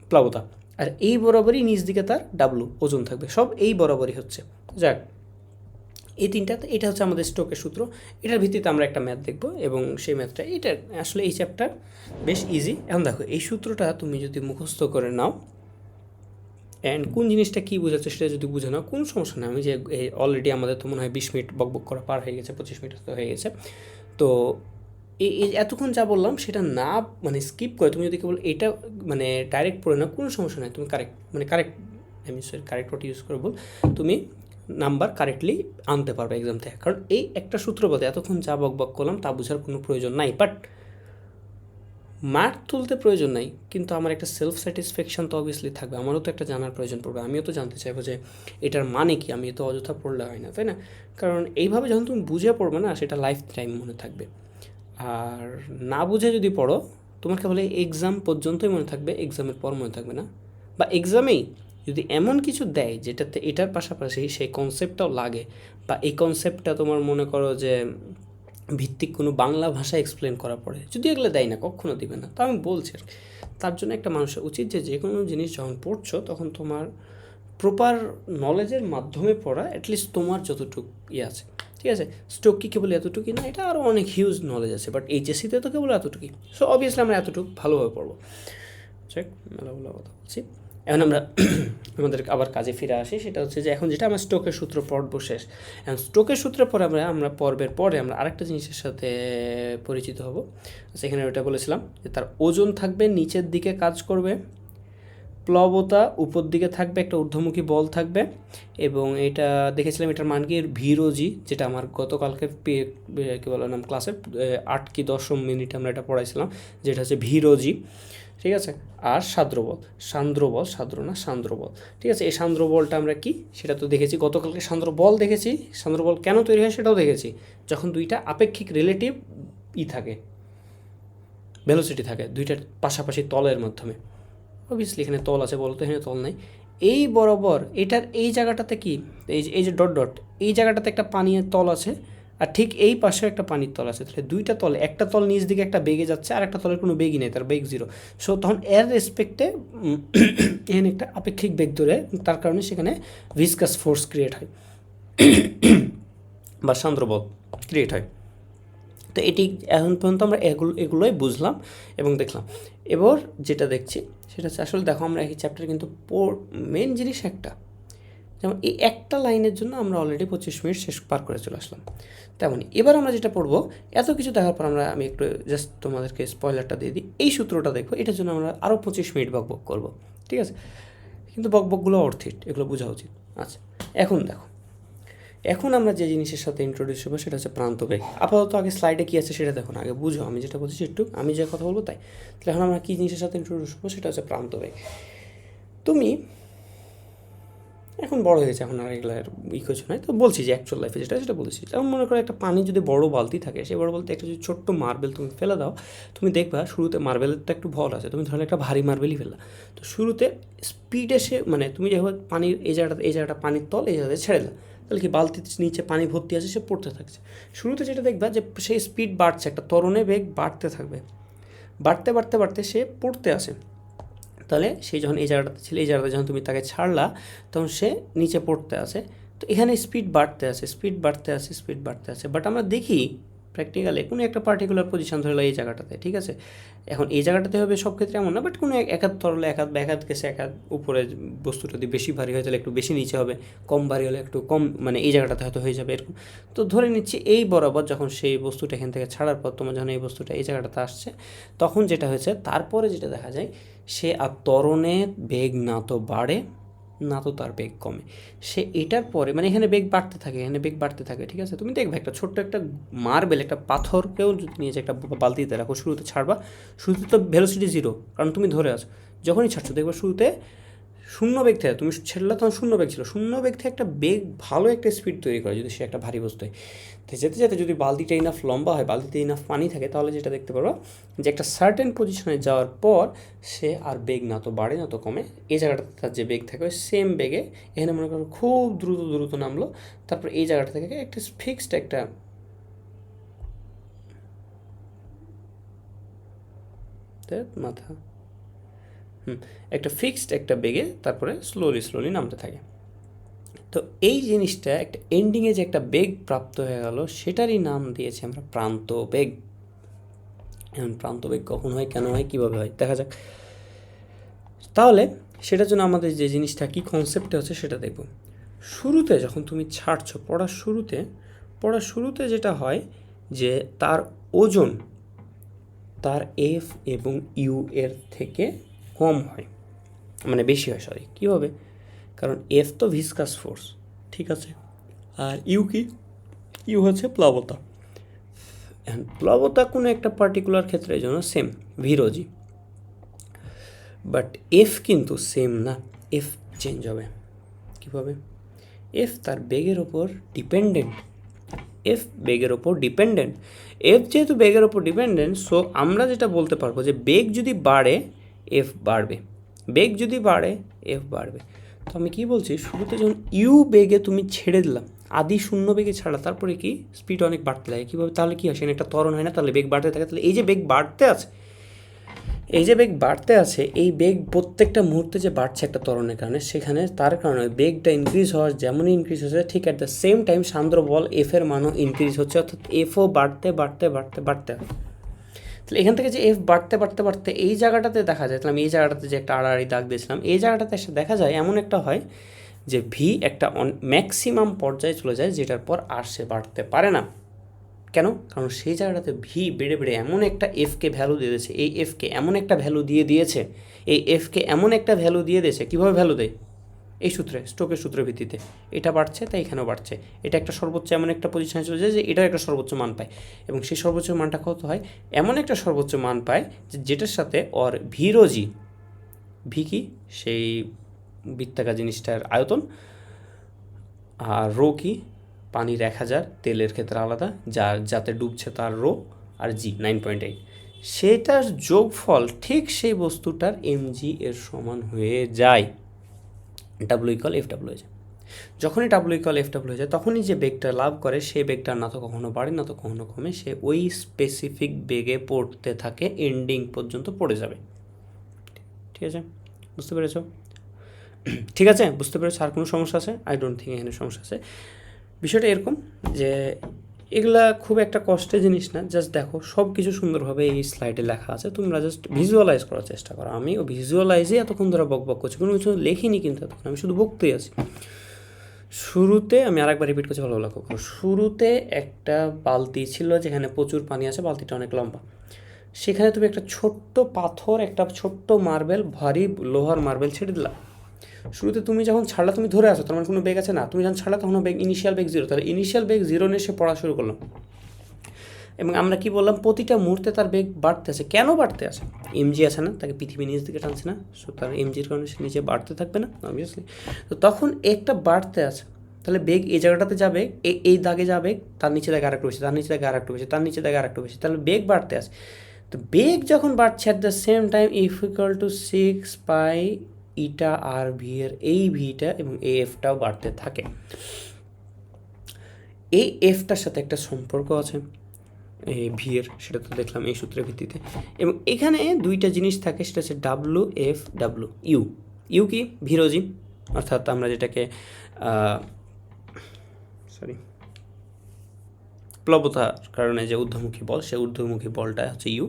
প্লাবতা, আর এই বরাবরই নিচ দিকে তার ডাব্লু ওজন থাকবে, সব এই বরাবরই হচ্ছে। যাক, এই তিনটাতে এটা হচ্ছে আমাদের স্টোকের সূত্র। এটার ভিত্তিতে আমরা একটা ম্যাথ দেখব, এবং সেই ম্যাথটা, এটা আসলে এই চ্যাপ্টার বেশ ইজি। এখন দেখো, এই সূত্রটা তুমি যদি মুখস্থ করে নাও অ্যান্ড কোন জিনিসটা কী বোঝাচ্ছে সেটা যদি বুঝে নাও, কোনো সমস্যা নেই। আমি যে অলরেডি আমাদের তো মনে হয় 20 মিনিট বকবক করা পার হয়ে গেছে, 25 মিনিট তো হয়ে গেছে। তো এই এতক্ষণ যা বললাম সেটা না মানে স্কিপ করে তুমি যদি কেবল এটা মানে ডাইরেক্ট পড়ে নাও, কোনো সমস্যা নেই। তুমি কারেক্ট কারেক্ট ওয়ার্ড ইউজ করে বল, তুমি নাম্বার কারেক্টলি আনতে পারবে এক্সাম থেকে। কারণ এই একটা সূত্র বলতে এতক্ষণ যা বকবক করলাম তা বোঝার কোনো প্রয়োজন নাই, বাট মার্ক তুলতে প্রয়োজন নাই, কিন্তু আমার একটা সেলফ স্যাটিসফ্যাকশান তো অবভিয়াসলি থাকবে। আমারও তো একটা জানার প্রয়োজন পড়বে, আমিও তো জানতে চাইবো যে এটার মানে কি। আমি তো অযথা পড়লে হয় না, তাই না? কারণ এইভাবে যখন তুমি বুঝে পড়বে না, সেটা লাইফ টাইম মনে থাকবে। আর না বুঝে যদি পড়ো, তোমার কেবল এক্সাম পর্যন্তই মনে থাকবে, এক্সামের পর মনে থাকবে না। বা এক্সামেই যদি এমন কিছু দেয় যেটাতে এটার পাশাপাশি সেই কনসেপ্টটাও লাগে, বা এই কনসেপ্টটা তোমার মনে করো যে ভিত্তিক কোনো বাংলা ভাষা এক্সপ্লেন করা পড়ে, যদি এগুলো দেয় না, কখনো দিবে না। তো আমি বলছি আর কি, তার জন্য একটা মানুষের উচিত যে কোনো জিনিস যখন পড়ছো তখন তোমার প্রপার নলেজের মাধ্যমে পড়া, অ্যাটলিস্ট তোমার যতটুকু ইয়ে আছে, ঠিক আছে। স্টোক কি কেবল এতটুকুই না, এটা আরও অনেক হিউজ নলেজ আছে, বাট এইচএসসিতে তো কেবল এতটুকুই। সো অবভিয়াসলি আমরা এতটুকু ভালোভাবে পড়বো। চেক, মেলাগুলো কথা বলছি। এখন আমরা আমাদের আবার কাজে ফিরে আসি, সেটা হচ্ছে যে এখন যেটা আমার স্টোকের সূত্র পর্ব শেষ। এখন স্টোকের সূত্রের পরে আমরা পর্বের পরে আমরা আরেকটা জিনিসের সাথে পরিচিত হব। সেখানে ওটা বলেছিলাম যে তার ওজন থাকবে, নিচের দিকে কাজ করবে, প্লবতা উপর দিকে থাকবে, একটা ঊর্ধ্বমুখী বল থাকবে, এবং এটা দেখেছিলাম এটার মান কি ভিরোজি, যেটা আমার গতকালকে কী বললাম ক্লাসে 8 কি 10 মিনিট আমরা এটা পড়াইছিলাম, যেটা হচ্ছে ভিরোজি, ঠিক আছে। আর সান্দ্রবল, ঠিক আছে। এই সান্দ্রবলটা আমরা কি সেটা তো দেখেছি গতকালকে, সান্দ্রবল দেখেছি। সান্দ্রবল কেন তৈরি হয় সেটাও দেখেছি, যখন দুইটা আপেক্ষিক রিলেটিভ থাকে, ভেলোসিটি থাকে দুইটার পাশাপাশি তলের মাধ্যমে। অবভিয়াসলি এখানে তল আছে, বলতো এখানে তল নাই। এই বরাবর এটার এই জায়গাটাতে কি, এই যে ডট ডট, এই জায়গাটাতে একটা পানির তল আছে, আর ঠিক এই পাশে একটা পানির তল আছে। তাহলে দুইটা তল, একটা তল নিচ দিকে একটা বেগে যাচ্ছে, আর একটা তলের কোনো বেগই নেই, তার বেগ 0। সো তখন এর রেসপেক্টে এখানে একটা আপেক্ষিক বেগ ধরে, তার কারণে সেখানে ভিসকাস ফোর্স ক্রিয়েট হয় বা সান্দ্রবল ক্রিয়েট হয়। তো এটি এখন পর্যন্ত আমরা এগুলোই বুঝলাম এবং দেখলাম। এবার যেটা দেখছি সেটা হচ্ছে, আসলে দেখো আমরা এই চ্যাপ্টার কিন্তু মেন জিনিস একটা, যেমন এই একটা লাইনের জন্য আমরা অলরেডি 25 মিনিট শেষ পার করে চলে আসলাম। তেমনই এবার আমরা যেটা পড়বো, এত কিছু দেখার পর আমি একটু জাস্ট তোমাদেরকে স্পয়লারটা দিয়ে দিই। এই সূত্রটা দেখবো, এটার জন্য আমরা আরও 25 মিনিট বকবক করবো, ঠিক আছে। কিন্তু বকবকগুলো অর্থিত, এগুলো বোঝা উচিত। আচ্ছা, এখন আমরা যে জিনিসের সাথে ইন্ট্রোডিউস হবো সেটা হচ্ছে প্রান্তবেগ। আপাতত আগে স্লাইডে কী আছে সেটা দেখো না, আগে বুঝো আমি যেটা বলছি একটু, আমি যে কথা বলবো তাই। তাহলে এখন আমরা কী জিনিসের সাথে ইন্ট্রোডিউস হবো সেটা হচ্ছে প্রান্তবেগ। তুমি এখন বড় হয়েছে, এখন আর এগুলোর কিছু নয়, তো বলছি যে অ্যাকচুয়াল লাইফে যেটা বলেছি, যেমন মনে করো একটা পানি যদি বড় বালতি থাকে, সেই বড় বালতি একটা যদি ছোট্ট মার্বেল তুমি ফেলে দাও, তুমি দেখবা শুরুতে মার্বেলের তো একটু ভর আছে, তুমি ধরলে একটা ভারী মার্বেলই ফেললা, তো শুরুতে স্পিডে সে মানে তুমি যেভাবে পানির এই জায়গাটা পানির তল, এই জায়গাতে ছেড়ে দাও, তাহলে কি বালতির নিচে পানি ভর্তি আছে, সে পড়তে থাকছে। শুরুতে যেটা দেখবা যে সেই স্পিড বাড়ছে, একটা ত্বরণে বেগ বাড়তে থাকবে, বাড়তে সে পড়তে আসে। তাহলে সে যখন এই জায়গাটাতে ছিল, এই জায়গাটা যখন তুমি তাকে ছাড়লা, তখন সে নিচে পড়তে আসে। তো এখানে স্পিড বাড়তে আছে, বাট আমরা দেখি প্র্যাকটিক্যালি কোনো একটা পার্টিকুলার পজিশন ধরলে এই জায়গাটাতে, ঠিক আছে। এখন এই জায়গাটাতে হবে সব ক্ষেত্রে এমন না, বাট কোনো একাধ তরলে একাধ বা একাধ কেসে একাধ উপরে বস্তুটা যদি বেশি ভারী হয় তাহলে একটু বেশি নিচে হবে, কম ভারী হলে একটু কম, মানে এই জায়গাটাতে হয়তো হয়ে যাবে এরকম। তো ধরে নিচ্ছি এই বরাবর যখন সেই বস্তুটা এখান থেকে ছাড়ার পর তোমার যখন এই বস্তুটা এই জায়গাটাতে আসছে, তখন যেটা হয়েছে তারপরে যেটা দেখা যায়, সে আর ত্বরণের বেগ না তো বাড়ে না তো তার বেগ কমে। সে এটার পরে মানে এখানে বেগ বাড়তে থাকে, এখানে বেগ বাড়তে থাকে, ঠিক আছে। তুমি দেখবে একটা ছোট্ট একটা মার্বেল, একটা পাথরকেও যদি নিয়ে যে একটা বালতিতে রাখো, শুরুতে ছাড়বা, শুরুতে তো ভেলোসিটি জিরো, কারণ তুমি ধরে আছো। যখনই ছাড়ছো দেখবে শুরুতে শূন্য বেগ থেকে তুমি ছেড়লে তখন শূন্য বেগ ছিল, শূন্য বেগ থেকে একটা বেগ ভালো একটা স্পিড তৈরি করে যদি সে একটা ভারী বস্তু হয়। তো যেতে যেতে যদি বালতিটা ইনাফ লম্বা হয়, বালতিতে ইনাফ পানি থাকে, তাহলে যেটা দেখতে পারবা যে একটা সার্টেন পজিশনে যাওয়ার পর সে আর বেগ না তো বাড়ে না তো কমে, এই জায়গাটাতে তার যে বেগ থাকে ওই সেম বেগে এখানে মনে করো খুব দ্রুত দ্রুত নামলো, তারপর এই জায়গাটা থেকে একটা ফিক্সড একটা মাথা একটা ফিক্সড একটা বেগে তারপরে স্লোলি স্লোলি নামতে থাকে। তো এই জিনিসটা একটা এন্ডিংয়ে যে একটা বেগ প্রাপ্ত হয়ে গেল, সেটারই নাম দিয়েছি আমরা প্রান্ত বেগ। এখন প্রান্ত বেগ কখন হয়, কেন হয়, কীভাবে হয় দেখা যাক। তাহলে সেটার জন্য আমাদের যে জিনিসটা কী কনসেপ্টে হচ্ছে সেটা দেখব। শুরুতে যখন তুমি ছাড়ছো পড়ার শুরুতে যেটা হয় যে তার ওজন তার এফ এবং ইউ এর থেকে কম হয়, মানে বেশি হয়, সরি কীভাবে, কারণ এফ তো ভিসকাস ফোর্স, ঠিক আছে, আর ইউ কি, ইউ হচ্ছে প্লাবতা। এখন প্লাবতা কোনো একটা পার্টিকুলার ক্ষেত্রের জন্য সেম ভিরোজি, বাট এফ কিন্তু সেম না, এফ চেঞ্জ হবে। কীভাবে? এফ তার বেগের ওপর ডিপেন্ডেন্ট, এফ বেগের ওপর ডিপেন্ডেন্ট, এফ যেহেতু বেগের ওপর ডিপেন্ডেন্ট, সো আমরা যেটা বলতে পারবো যে বেগ যদি বাড়ে এফ বাড়বে, বেগ যদি বাড়ে এফ বাড়বে। তো আমি কী বলছি, শুরুতে যখন ইউ বেগে তুমি ছেড়ে দিলাম, আদি শূন্য বেগে ছাড়া, তারপরে কি স্পিড অনেক বাড়তে লাগে, কীভাবে, তাহলে কী হয়, সেখানে একটা ত্বরণ হয় না, তাহলে বেগ বাড়তে থাকে। তাহলে এই যে বেগ বাড়তে আছে, এই যে বেগ বাড়তে আছে, এই বেগ প্রত্যেকটা মুহূর্তে যে বাড়ছে একটা ত্বরণের কারণে, সেখানে তার কারণে বেগটা ইনক্রিজ হওয়ার যেমনই ইনক্রিজ হচ্ছে, ঠিক অ্যাট দ্য সেম টাইম সান্দ্র বল এফের মানও ইনক্রিজ হচ্ছে, অর্থাৎ এফও বাড়তে বাড়তে বাড়তে বাড়তে। তাহলে এখান থেকে যে এফ বাড়তে বাড়তে বাড়তে এই জায়গাটাতে দেখা যায়, তাহলে আমি এই জায়গাটাতে যে একটা আড়াআড়ি দাগ দিয়েছিলাম, এই জায়গাটাতে এসে দেখা যায় এমন একটা হয় যে ভি একটা ম্যাক্সিমাম পর্যায়ে চলে যায়, যেটার পর আর সে বাড়তে পারে না। কেন? কারণ সেই জায়গাটাতে ভি বেড়ে বেড়ে এমন একটা এফকে ভ্যালু দিয়ে দিয়েছে, এই এফকে এমন একটা ভ্যালু দিয়ে দিয়েছে, এই এফকে এমন একটা ভ্যালু দিয়ে দিয়েছে, কীভাবে ভ্যালু দেয়, এই সূত্রে, স্টোকের সূত্রের ভিত্তিতে। এটা বাড়ছে তাই এখানেও বাড়ছে, এটা একটা সর্বোচ্চ এমন একটা পজিশনে চলে যায় যে এটাও একটা সর্বোচ্চ মান পায়, এবং সেই সর্বোচ্চ মানটা কত হয়, এমন একটা সর্বোচ্চ মান পায় যেটার সাথে ওর ভিরোজি, ভি কি সেই বৃত্তাকার জিনিসটার আয়তন, আর রো কি পানির 1000, তেলের ক্ষেত্রে আলাদা, যাতে ডুবছে তার রো, আর জি 9.8, সেটার যোগফল ঠিক সেই বস্তুটার এমজি এর সমান হয়ে যায়, ডাব্লিউ ইকুয়াল এফ ডাব্লিউ হয়ে যায়। যখনই ডাব্লিউ ইকুয়াল এফ ডাব্লিউ হয়ে যায়, তখনই যে বেগটা লাভ করে সেই বেগটা না তো কখনো বাড়ে না তো কখনো কমে, সে ওই স্পেসিফিক বেগে পড়তে থাকে, এন্ডিং পর্যন্ত পড়ে যাবে। ঠিক আছে, বুঝতে পেরেছ? ঠিক আছে, বুঝতে পেরেছ? আর কোনো সমস্যা আছে? আই ডোন্ট থিঙ্ক এখানে সমস্যা আছে। বিষয়টা এরকম যে এগুলা খুব একটা কষ্টের জিনিস না, জাস্ট দেখো সব কিছু সুন্দরভাবে এই স্লাইডে লেখা আছে, তোমরা জাস্ট ভিজুয়ালাইজ করার চেষ্টা করো। আমিও ভিজুয়ালাইজে এতক্ষণ ধরে বক করছি, কোনো কিছু লেখিনি কিন্তু এতক্ষণ, আমি শুধু বকতেই আছি। শুরুতে আমি আরেকবার রিপিট করছি, ভালো লক্ষ্য করো। শুরুতে একটা বালতি ছিল যেখানে প্রচুর পানি আছে, বালতিটা অনেক লম্বা, সেখানে তুমি একটা ছোট্ট পাথর, একটা ছোট্ট মার্বেল, ভারী লোহার মার্বেল ছেড়ে দিলা। শুরুতে তুমি যখন ছাড়লা তুমি ধরে আসো, তার মানে কোনো বেগ আছে না, তুমি যখন ছাড়লা তখন বেগ ইনিশিয়াল বেগ 0, তাহলে ইনিশিয়াল বেগ 0 নিয়ে সে পড়া শুরু করলাম, এবং আমরা কি বললাম, প্রতিটা মুহূর্তে তার বেগ বাড়তে আছে। কেন বাড়তে আছে? এমজি আছে না, তাকে পৃথিবী নিচ দিকে টানছে না, সো তার এমজির কারণে সে নিচে বাড়তে থাকবে না অবভিয়াসলি। তো তখন একটা বাড়তে আছে, তাহলে বেগ এই জায়গাটাতে যাবে, এই দাগে যাবে, তার নিচে দাগে আরেকটু বেশি, তার নিচে দাগে আরেকটু বেশি, তার নিচে দাগে আরেকটু বেশি, তাহলে বেগ বাড়তে আছে। তো বেগ যখন বাড়ছে at the same time F equal to 6 pi eta R V এর এই ভিটা এবং এই এফটাও বাড়তে থাকে। এই এফটার সাথে একটা সম্পর্ক আছে এই ভি এর, সেটা তো দেখলাম এই সূত্রের ভিত্তিতে, এবং এখানে দুইটা জিনিস থাকে, সেটা হচ্ছে W F W U. U কি? ভিরোজি, অর্থাৎ আমরা যেটাকে প্লবতার কারণে যে ঊর্ধ্বমুখী বল, সেই ঊর্ধ্বমুখী বলটা হচ্ছে ইউ।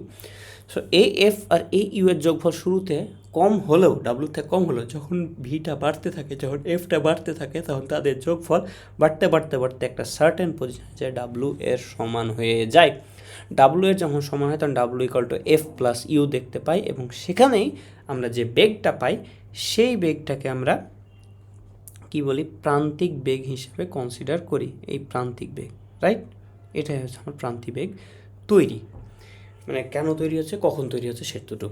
সো এই এফ আর এই ইউ এর যোগফল শুরুতে কম হলেও, ডাব্লু থেকে কম হলেও, যখন ভিটা বাড়তে থাকে, যখন এফটা বাড়তে থাকে, তখন তাদের যোগফল বাড়তে বাড়তে বাড়তে একটা সার্টেন পজিশন যে ডাব্লু এর সমান হয়ে যায়। ডাব্লু এর যখন সমান হয় তখন W equal to F plus U দেখতে পাই, এবং সেখানেই আমরা যে বেগটা পাই সেই বেগটাকে আমরা কি বলি, প্রান্তিক বেগ হিসেবে কনসিডার করি। এই প্রান্তিক বেগ, রাইট, এটাই হচ্ছে আমার প্রান্তিক বেগ তৈরি। মানে কেন তৈরি হচ্ছে, কখন তৈরি হচ্ছে, সেটুকু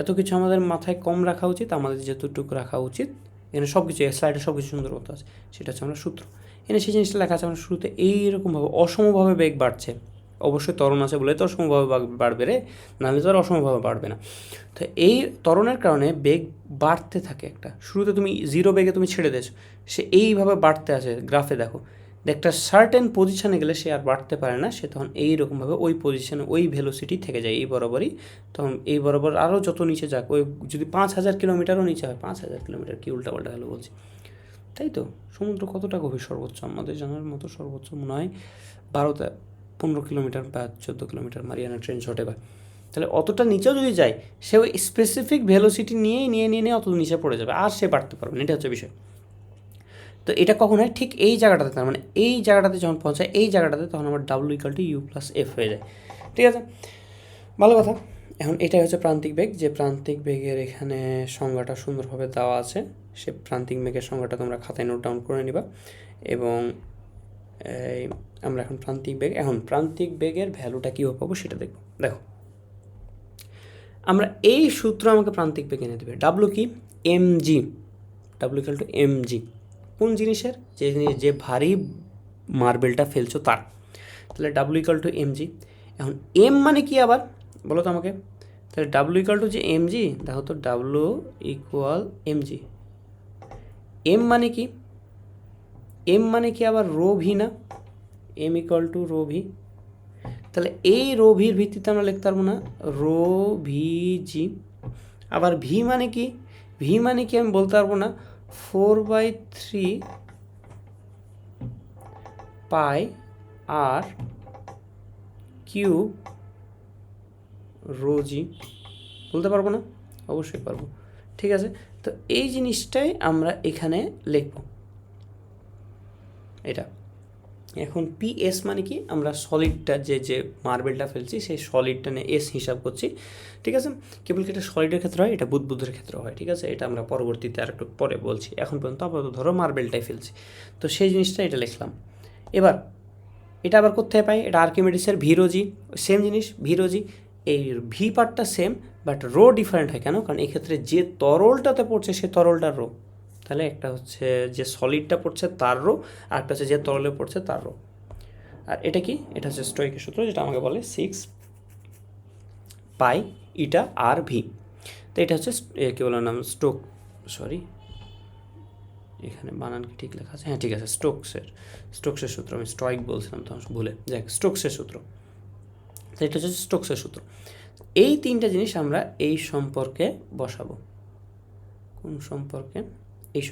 এত কিছু আমাদের মাথায় কম রাখা উচিত, আমাদের যেতটুকু রাখা উচিত। এখানে সব কিছু স্লাইডে সব কিছু সুন্দর মতো আছে, সেটা হচ্ছে আমরা সূত্র। এখানে সেই জিনিসটা লেখা আছে, আমরা শুরুতে এইরকমভাবে অসমভাবে বেগ বাড়ছে, অবশ্যই ত্বরণ আছে বলে তো অসমভাবে বাড়বে রে, নাহলে তো আর অসমভাবে বাড়বে না। তো এই ত্বরণের কারণে বেগ বাড়তে থাকে, একটা শুরুতে তুমি জিরো বেগে তুমি ছেড়ে দিয়েছো, সে এইভাবে বাড়তে আসে, গ্রাফে দেখো, একটা সার্টেন পজিশানে গেলে সে আর বাড়তে পারে না, সে তখন এইরকমভাবে ওই পজিশানে ওই ভেলোসিটি থেকে যায় এই বরাবরই। তখন এই বরাবর আরও যত নিচে যাক, ওই যদি 5000 কিলোমিটারও নিচে হয়, 5000 কিলোমিটার কি উল্টাপাল্টা গেলো বলছি, তাই তো। সমুদ্র কতটা গভীর সর্বোচ্চ, আমাদের জানার মতো সর্বোচ্চ মনে হয় 15 কিলোমিটার বা 14 kilometre, Mariana trench what ever. তাহলে অতটা নিচেও যদি যায়, সে ওই স্পেসিফিক ভেলোসিটি নিয়ে অত নিচে পড়ে যাবে, আর সে বাড়তে পারবে না, এটা হচ্ছে বিষয়। তো এটা কখন হয়, ঠিক এই জায়গাটাতে, তার মানে এই জায়গাটাতে যখন পৌঁছায়, এই জায়গাটাতে, তখন আমার W equal to U plus F হয়ে যায়। ঠিক আছে, ভালো কথা। এখন এটাই হচ্ছে প্রান্তিক বেগ, যে প্রান্তিক বেগের এখানে সংজ্ঞাটা সুন্দরভাবে দেওয়া আছে। সে প্রান্তিক বেগের সংজ্ঞাটা তোমরা খাতায় নোট ডাউন করে নিবা। এবং আমরা এখন প্রান্তিক বেগের ভ্যালুটা কীভাবে পাবো সেটা দেখব। দেখো, আমরা এই সূত্র আমাকে প্রান্তিক বেগ এনে দেবে। ডাব্লু কি, M G, W equal to M G. কোন জিনিসের, যে ভারী মার্বেলটা ফেলছো তার। তাহলে W equal to M G. এখন এম মানে কি আবার বলো তো আমাকে। তাহলে ডাব্লু ইকাল টু যে এম জি, দেখো তো, W equal M G. M মানে কি, এম মানে কি আবার রো ভি না, M equal to rho V. তাহলে এই রো ভির ভিত্তিতে আমরা লিখতে পারবো না, রো ভি জি। আবার ভি মানে কি, ভি মানে কি আমি বলতে পারবো না, 4/3 পাই আর কিউ রো জি, বলতে পারবো না, অবশ্যই পারবো। ঠিক আছে, তো এই জিনিসটাই আমরা এখানে লিখব, এটা। এখন পি এস মানে কি, আমরা সলিডটা যে মার্বেলটা ফেলছি সেই সলিডটা নিয়ে এস হিসাব করছি। ঠিক আছে, কেবল কি এটা সলিডের ক্ষেত্রে হয়, এটা বুদবুদের ক্ষেত্রে হয়। ঠিক আছে, এটা আমরা পরবর্তীতে আর একটু পরে বলছি, এখন পর্যন্ত আপাতত ধরো মার্বেলটাই ফেলছি, তো সেই জিনিসটা এটা লিখলাম। এবার এটা আবার কোথায় পাই, এটা আর্কিমিডিসের ভিরোজি, সেম জিনিস ভিরোজি। এই ভি পার্টটা সেম, বাট রো ডিফারেন্ট হয় কেন, কারণ এক্ষেত্রে যে তরলটাতে পড়ছে সে তরলটার রো। তাহলে একটা হচ্ছে যে সলিডটা পড়ছে তার রো, আর একটা হচ্ছে যে তরলে পড়ছে তার রো। আর এটা কি, এটা হচ্ছে স্টোইকের সূত্র, যেটা আমাকে বলে 6 পাই ইটা আর ভি। তো এটা হচ্ছে কী বলার নাম, এখানে বানান কি ঠিক লেখা আছে, হ্যাঁ ঠিক আছে, স্টোকসের সূত্র, আমি স্ট্রয়েক বলছিলাম তো ভুলে, যাক স্টোকসের সূত্র। তো এটা হচ্ছে স্টোকসের সূত্র। এই তিনটা জিনিস আমরা এই সম্পর্কে বসাবো। কোন সম্পর্কে, এই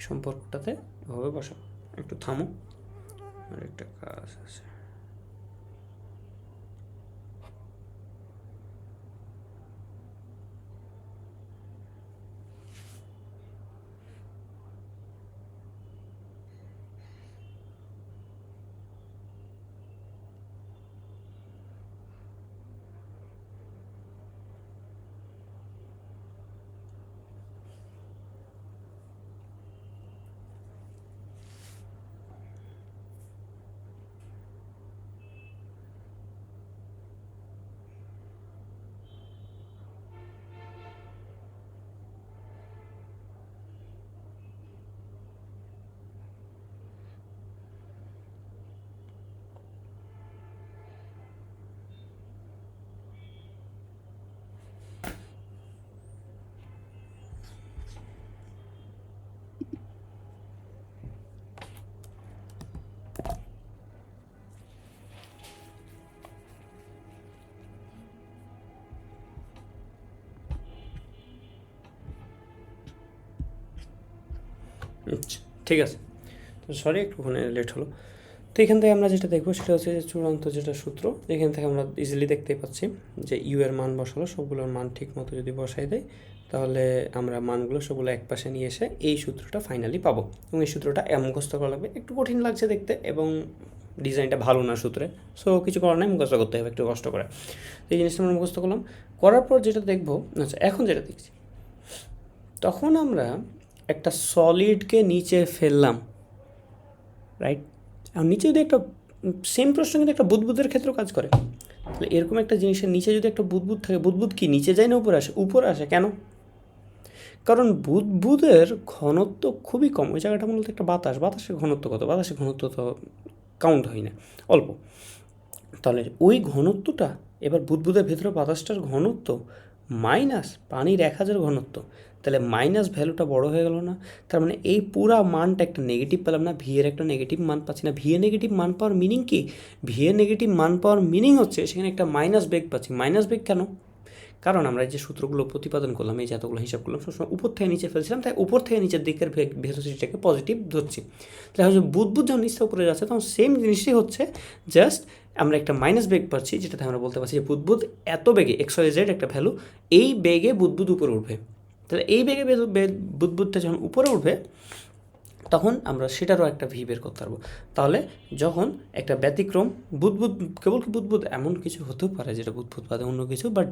সম্পর্কটাতে এভাবে বসাবো। একটু থামো, আর একটা কাজ আছে। আচ্ছা ঠিক আছে, তো সরি একটুখানি লেট হলো। তো এখান থেকে আমরা যেটা দেখবো সেটা হচ্ছে যে চূড়ান্ত যেটা সূত্র, এখান থেকে আমরা ইজিলি দেখতেই পাচ্ছি যে ইউ এর মান বসালো, সবগুলোর মান ঠিক মতো যদি বসাই দেয় তাহলে আমরা মানগুলো সবগুলো এক পাশে নিয়ে এসে এই সূত্রটা ফাইনালি পাবো। এবং এই সূত্রটা মুখস্থ করা লাগবে, একটু কঠিন লাগছে দেখতে এবং ডিজাইনটা ভালো না সূত্রে, সো কিছু করার নাই, মুখস্থ করতে হবে একটু কষ্ট করে। এই জিনিসটা আমরা মুখস্থ করলাম, করার পর যেটা দেখবো, আচ্ছা এখন যেটা দেখছি, তখন আমরা একটা সলিডকে নিচে ফেললাম, রাইট? আর নিচে যদি একটা সেম প্রশ্ন কিন্তু একটা বুদবুদের ক্ষেত্রেও কাজ করে। তাহলে এরকম একটা জিনিসের নিচে যদি একটা বুদবুদ থাকে, বুদবুদ কি নিচে যায় না উপরে আসে? উপরে আসে। কেন? কারণ বুদবুদের ঘনত্ব খুবই কম। ওই জায়গাটা মূলত একটা বাতাসের ঘনত্ব কত? বাতাসের ঘনত্ব তো কাউন্ট হয় না, অল্প। তাহলে ওই ঘনত্বটা এবার বুদবুদের ভেতরে বাতাসটার ঘনত্ব মাইনাস পানির 1000 ঘনত্ব, তাহলে মাইনাস ভ্যালুটা বড় হয়ে গেল না? তার মানে এই পুরা মানটা একটা নেগেটিভ পেলাম না, ভি এর একটা নেগেটিভ মান পাচ্ছি না। ভি এর নেগেটিভ মান পাওয়ার মিনিং কি? ভি এর নেগেটিভ মান পাওয়ার মিনিং হচ্ছে সেখানে একটা মাইনাস বেগ পাচ্ছি। মাইনাস বেগ কেন? কারণ আমরা যে সূত্রগুলো প্রতিপাদন করলাম, এই যে এতগুলো হিসাব করলাম, সবসময় উপর থেকে নিচে ফেলছিলাম, তাই উপর থেকে নিচের দিকের ভেলোসিটিটাকে পজিটিভ ধরছি। তাহলে হচ্ছে বুদবুদ যখন নিচে উপরে যাচ্ছে তখন সেম জিনিসই হচ্ছে, জাস্ট আমরা একটা মাইনাস বেগ পাচ্ছি, যেটাতে আমরা বলতে পারছি যে বুদবুদ এত বেগে XYZ একটা ভ্যালু, এই বেগে বুদবুদ উপরে উঠবে। তাহলে এই বেগে বুদবুদটা যখন উপরে উঠবে তখন আমরা সেটারও একটা ভি বের করতে পারবো। তাহলে যখন একটা ব্যতিক্রম বুদবুদ, কেবল কি বুদবুদ এমন কিছু হতেও পারে যেটা বুদবুদ বাদে অন্য কিছু, বাট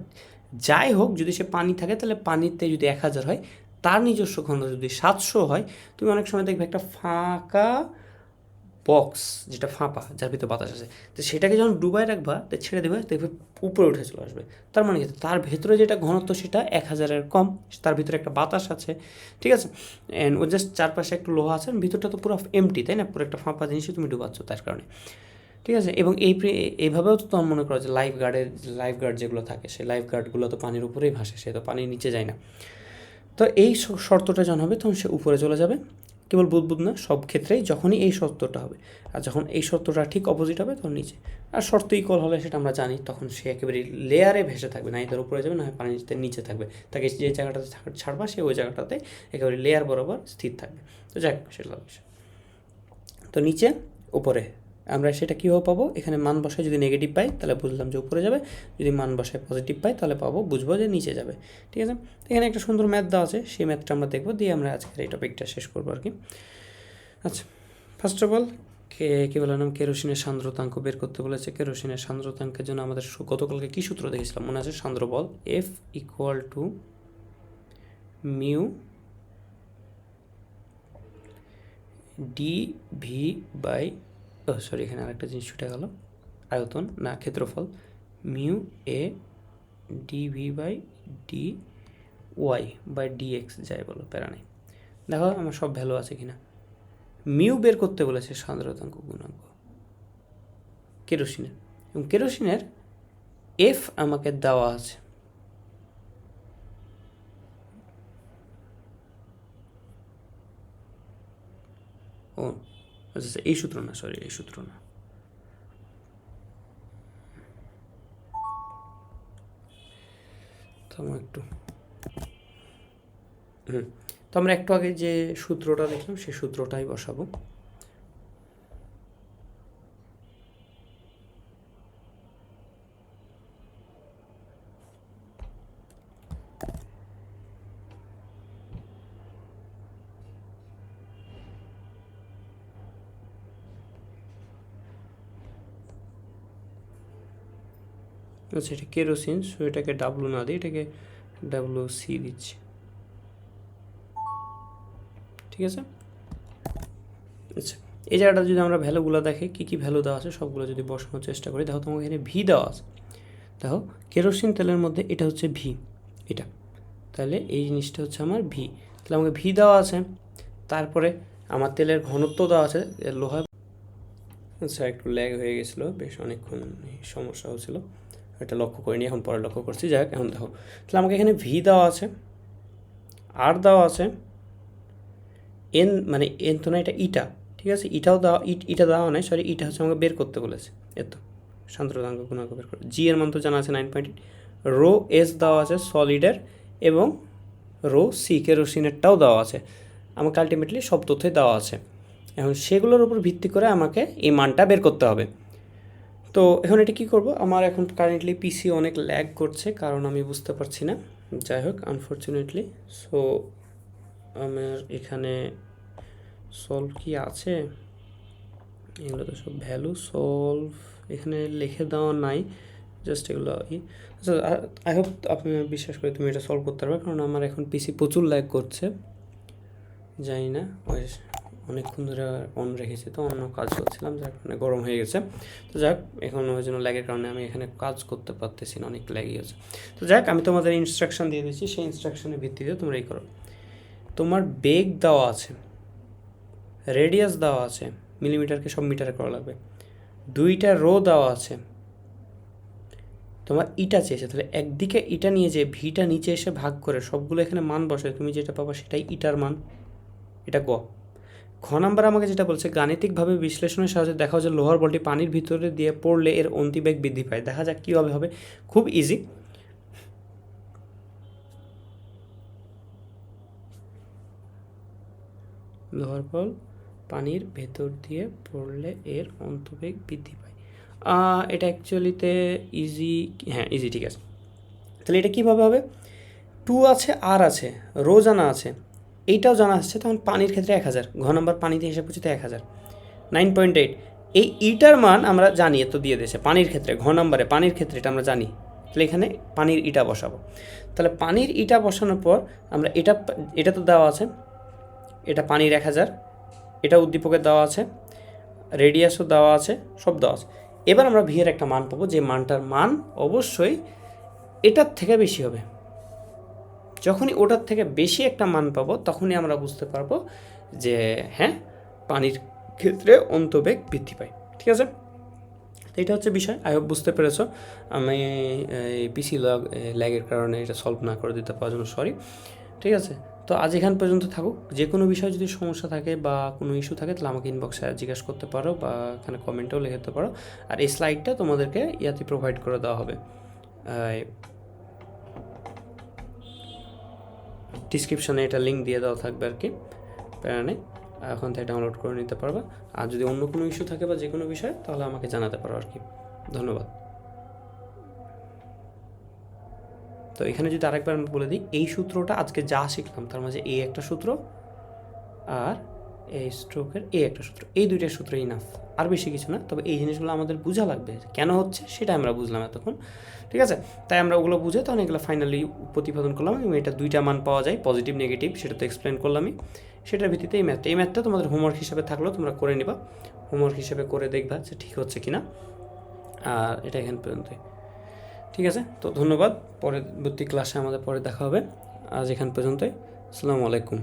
যাই হোক, যদি সে পানি থাকে তাহলে পানিতে যদি 1000 হয়, তার নিজস্ব ঘনত্ব যদি 700 হয়, তুমি অনেক সময় দেখবে একটা ফাঁকা বক্স, যেটা ফাঁপা, যার ভিতরে বাতাস আছে, তো সেটাকে যখন ডুবাই রাখবা, তো ছেড়ে দেবে, দেখবে উপরে উঠে চলে আসবে। তার মানে কি? তার ভেতরে যেটা ঘনত্ব সেটা 1000-এর কম, তার ভিতরে একটা বাতাস আছে, ঠিক আছে, অ্যান্ড ও জাস্ট চারপাশে একটু লোহা আছে, ভিতরটা তো পুরো এমটি, তাই না? পুরো একটা ফাঁপা জিনিসই তুমি ডুবাচ্ছ তার কারণে, ঠিক আছে। এবং এইভাবেও তো তোমার মনে করো যে লাইফ গার্ড যেগুলো থাকে, সেই লাইফ গার্ডগুলো তো পানির উপরেই ভাসে, সে তো পানির নিচে যায় না। তো এই শর্তটা যখন হবে তখন সে উপরে চলে যাবে। কেবল বুদবুদ না, সব ক্ষেত্রেই যখনই এই শর্তটা হবে, আর যখন এই শর্তটা ঠিক অপোজিট হবে তখন নিচে। আর শর্ত ইকুয়াল হলে সেটা আমরা জানি, তখন সে একেবারে লেয়ারে ভেসে থাকবে, না এদের উপরে যাবে না পানির নিচে থাকবে। তাকে যে জায়গাটাতে ছাড়বা সে ওই জায়গাটাতে একেবারে লেয়ার বরাবর স্থির থাকবে। তো যাক, সেটা বিষয়। তো নিচে উপরে আমরা সেটা কীভাবে পাবো? এখানে মান বসায় যদি নেগেটিভ পাই তাহলে বুঝলাম যে উপরে যাবে, যদি মান বসায় পজিটিভ পাই তাহলে বুঝবো যে নিচে যাবে, ঠিক আছে। এখানে একটা সুন্দর ম্যাথ দেওয়া আছে, সেই ম্যাথটা আমরা দেখবো, দিয়ে আমরা আজকের এই টপিকটা শেষ করবো আর কি। আচ্ছা, ফার্স্ট অফ অল কী বললাম, কেরোসিনের সান্দ্রতাঙ্ক বের করতে বলেছে। কেরোসিনের সান্দ্রতাঙ্কের জন্য আমাদের গতকালকে কী সূত্র দেখেছিলাম মনে আছে? সান্দ্র বল F = মিউ dv/, সরি এখানে আরেকটা জিনিস ছুটে গেল, আয়তন না ক্ষেত্রফল, মিউ a dv/dy/dx যাই বলো, প্যারা নেই। দেখো আমার সব ভ্যালু আছে কিনা। মিউ বের করতে বলেছে সান্দ্রতাঙ্ক গুণাঙ্ক কেরোসিনের, এবং কেরোসিনের এফ আমাকে দেওয়া আছে। ও আচ্ছা, এই সূত্র না, সরি এই সূত্র না, তো একটু তো আমরা একটু আগে যে সূত্রটা দেখলাম সেই সূত্রটাই বসাবো। আচ্ছা, এটা কেরোসিন, সো এটাকে ডাব্লু না দিই, এটাকে WC দিচ্ছি, ঠিক আছে। আচ্ছা, এই জায়গাটা যদি আমরা ভ্যালুগুলো দেখি, কী কী ভ্যালু দেওয়া আছে সবগুলো যদি বসানোর চেষ্টা করি, দেখো তোমাকে এখানে ভি দেওয়া আছে। দেখো কেরোসিন তেলের মধ্যে এটা হচ্ছে ভি, এটা, তাহলে এই জিনিসটা হচ্ছে আমার ভি, তাহলে আমাকে ভি দেওয়া আছে। তারপরে আমার তেলের ঘনত্ব দেওয়া আছে, লোহা। আচ্ছা, একটু ল্যাগ হয়ে গেছিলো, বেশ অনেকক্ষণ সমস্যা হচ্ছিলো, এটা লক্ষ্য করিনি, এখন পরে লক্ষ্য করছি। যাই হোক, এখন দেখো তাহলে আমাকে এখানে ভি দেওয়া আছে, আর দেওয়া আছে এন, মানে এন তো না, এটা ইটা, ঠিক আছে, ইটাও দেওয়া, ইটা দেওয়া নয়, সরি, ইটা হচ্ছে আমাকে বের করতে বলেছে, এত সান্দ্রতাঙ্ক গুণাঙ্ক বের করে। জি এর মান তো জানা আছে 9.8, রো এস দেওয়া আছে সলিডের, এবং রো সি কেরোসিনেরটাও দেওয়া আছে, আমাকে আলটিমেটলি সব তথ্যই দেওয়া আছে। এখন সেগুলোর উপর ভিত্তি করে আমাকে এই মানটা বের করতে হবে। তো এখন এটা কী করব, আমার এখন কারেন্টলি পিসি অনেক ল্যাগ করছে, কারণ আমি বুঝতে পারছি না। যাই হোক, আনফর্চুনেটলি। সো আমার এখানে সলভ কি আছে, এগুলো তো সব ভ্যালু সলভ এখানে লিখে দেওয়া নাই, জাস্ট এগুলো আচ্ছা, আই হোপ আপনি বিশ্বাস করি তুমি এটা সলভ করতে পারবে, কারণ আমার এখন পিসি প্রচুর ল্যাগ করছে। জানি না, অনেকক্ষণ ধরে অন রেখেছি, তো অন্য কাজ করছিলাম, যার কারণে গরম হয়ে গেছে। তো যাক, এখন ওই জন্য ল্যাগের কারণে আমি এখানে কাজ করতে পারতেছি না, অনেক ল্যাগই হচ্ছে। তো যাক, আমি তোমাদের ইনস্ট্রাকশন দিয়ে দিচ্ছি, সেই ইনস্ট্রাকশনের ভিত্তিতে তোমরা এই করো। তোমার বেগ দেওয়া আছে, রেডিয়াস দেওয়া আছে, মিলিমিটারকে সব মিটারে করা লাগবে, 2টা রো দেওয়া আছে, তোমার ইটা চেয়েছে, তাহলে একদিকে ইটা নিয়ে যে ভিটা নিচে এসে ভাগ করে সবগুলো এখানে মান বসে, তুমি যেটা পাবা সেটাই ইটার মান। এটা ঘ নাম্বার আমাকে যেটা বলছে, গাণিতিকভাবে বিশ্লেষণের সাহায্যে দেখা যায় লোহার বলটি পানির ভিতরে দিয়ে পড়লে এর অন্তিবেগ বৃদ্ধি পায়। দেখা যাক কীভাবে হবে, খুব ইজি। লোহার বল পানির ভেতর দিয়ে পড়লে এর অন্তবেগ বৃদ্ধি পায়। এটা অ্যাকচুয়ালিতে ইজি, হ্যাঁ ইজি, ঠিক আছে। তাহলে এটা কীভাবে হবে, 2 আছে, আর আছে, রো জানা আছে, এইটাও জানা আসছে, তখন পানির ক্ষেত্রে 1000, ঘ নাম্বার পানিতে হিসাব করছি তো 1000, 9.8। এই ইটার মান আমরা জানি, তো দিয়ে দিয়েছে পানির ক্ষেত্রে, ঘ নাম্বারে পানির ক্ষেত্রে এটা আমরা জানি, তাহলে এখানে পানির ইটা বসাবো। তাহলে পানির ইটা বসানোর পর আমরা এটা তো দেওয়া আছে, এটা পানির 1000, এটা উদ্দীপকের দেওয়া আছে, রেডিয়াসও দেওয়া আছে, সব দেওয়া আছে। এবার আমরা ভি এর একটা মান পাবো, যে মানটার মান অবশ্যই এটার থেকে বেশি হবে। যখনই ওটার থেকে বেশি একটা মান পাবো, তখনই আমরা বুঝতে পারবো যে হ্যাঁ, পানির ক্ষেত্রে অন্তবেগ বৃদ্ধি পায়। ঠিক আছে, তো এটা হচ্ছে বিষয়। আই হোপ বুঝতে পেরেছো। আমি এই পিসি ল্যাগের কারণে এটা সলভ না করে দিতে পারার জন্য সরি। ঠিক আছে, তো আজ এখান পর্যন্ত থাকুক। যে কোনো বিষয়ে যদি সমস্যা থাকে বা কোনো ইস্যু থাকে, তাহলে আমাকে ইনবক্সে জিজ্ঞাসা করতে পারো বা এখানে কমেন্টেও লিখে দিতে পারো। আর এই স্লাইডটা তোমাদেরকে ইয়াতে প্রোভাইড করে দেওয়া হবে, ডিসক্রিপশনে এটা লিঙ্ক দিয়ে দেওয়া থাকবে আর কি, প্যারা নেই, এখন থেকে ডাউনলোড করে নিতে পারবা। আর যদি অন্য কোনো ইস্যু থাকে বা যে কোনো বিষয়, তাহলে আমাকে জানাতে পারো আর কি। ধন্যবাদ। তো এখানে যদি আরেকবার আমি বলে দিই, এই সূত্রটা আজকে যা শিখলাম তার মাঝে এই একটা সূত্র আর এই স্ট্রোকের এই একটা সূত্র, এই দুইটা সূত্র ইনাফ, আর বেশি কিছু না। তবে এই জিনিসগুলো আমাদের বোঝা লাগবে, কেন হচ্ছে সেটা আমরা বুঝলাম এতক্ষণ। ঠিক আছে, তাই আমরা ওগুলো বুঝে তখন এগুলো ফাইনালি প্রতিপাদন করলাম, এবং এটা 2টা মান পাওয়া যায়, পজিটিভ নেগেটিভ, সেটা তো এক্সপ্লেন করলামই। সেটার ভিত্তিতে এই ম্যাথটা তোমাদের হোমওয়ার্ক হিসাবে থাকলেও তোমরা করে নিবা, হোমওয়ার্ক হিসাবে করে দেখবা যে ঠিক হচ্ছে কিনা। আর এটা এখান পর্যন্তই, ঠিক আছে। তো ধন্যবাদ, পরবর্তী ক্লাসে আমাদের পরে দেখা হবে। আজ এখান পর্যন্তই, আসসালামু আলাইকুম।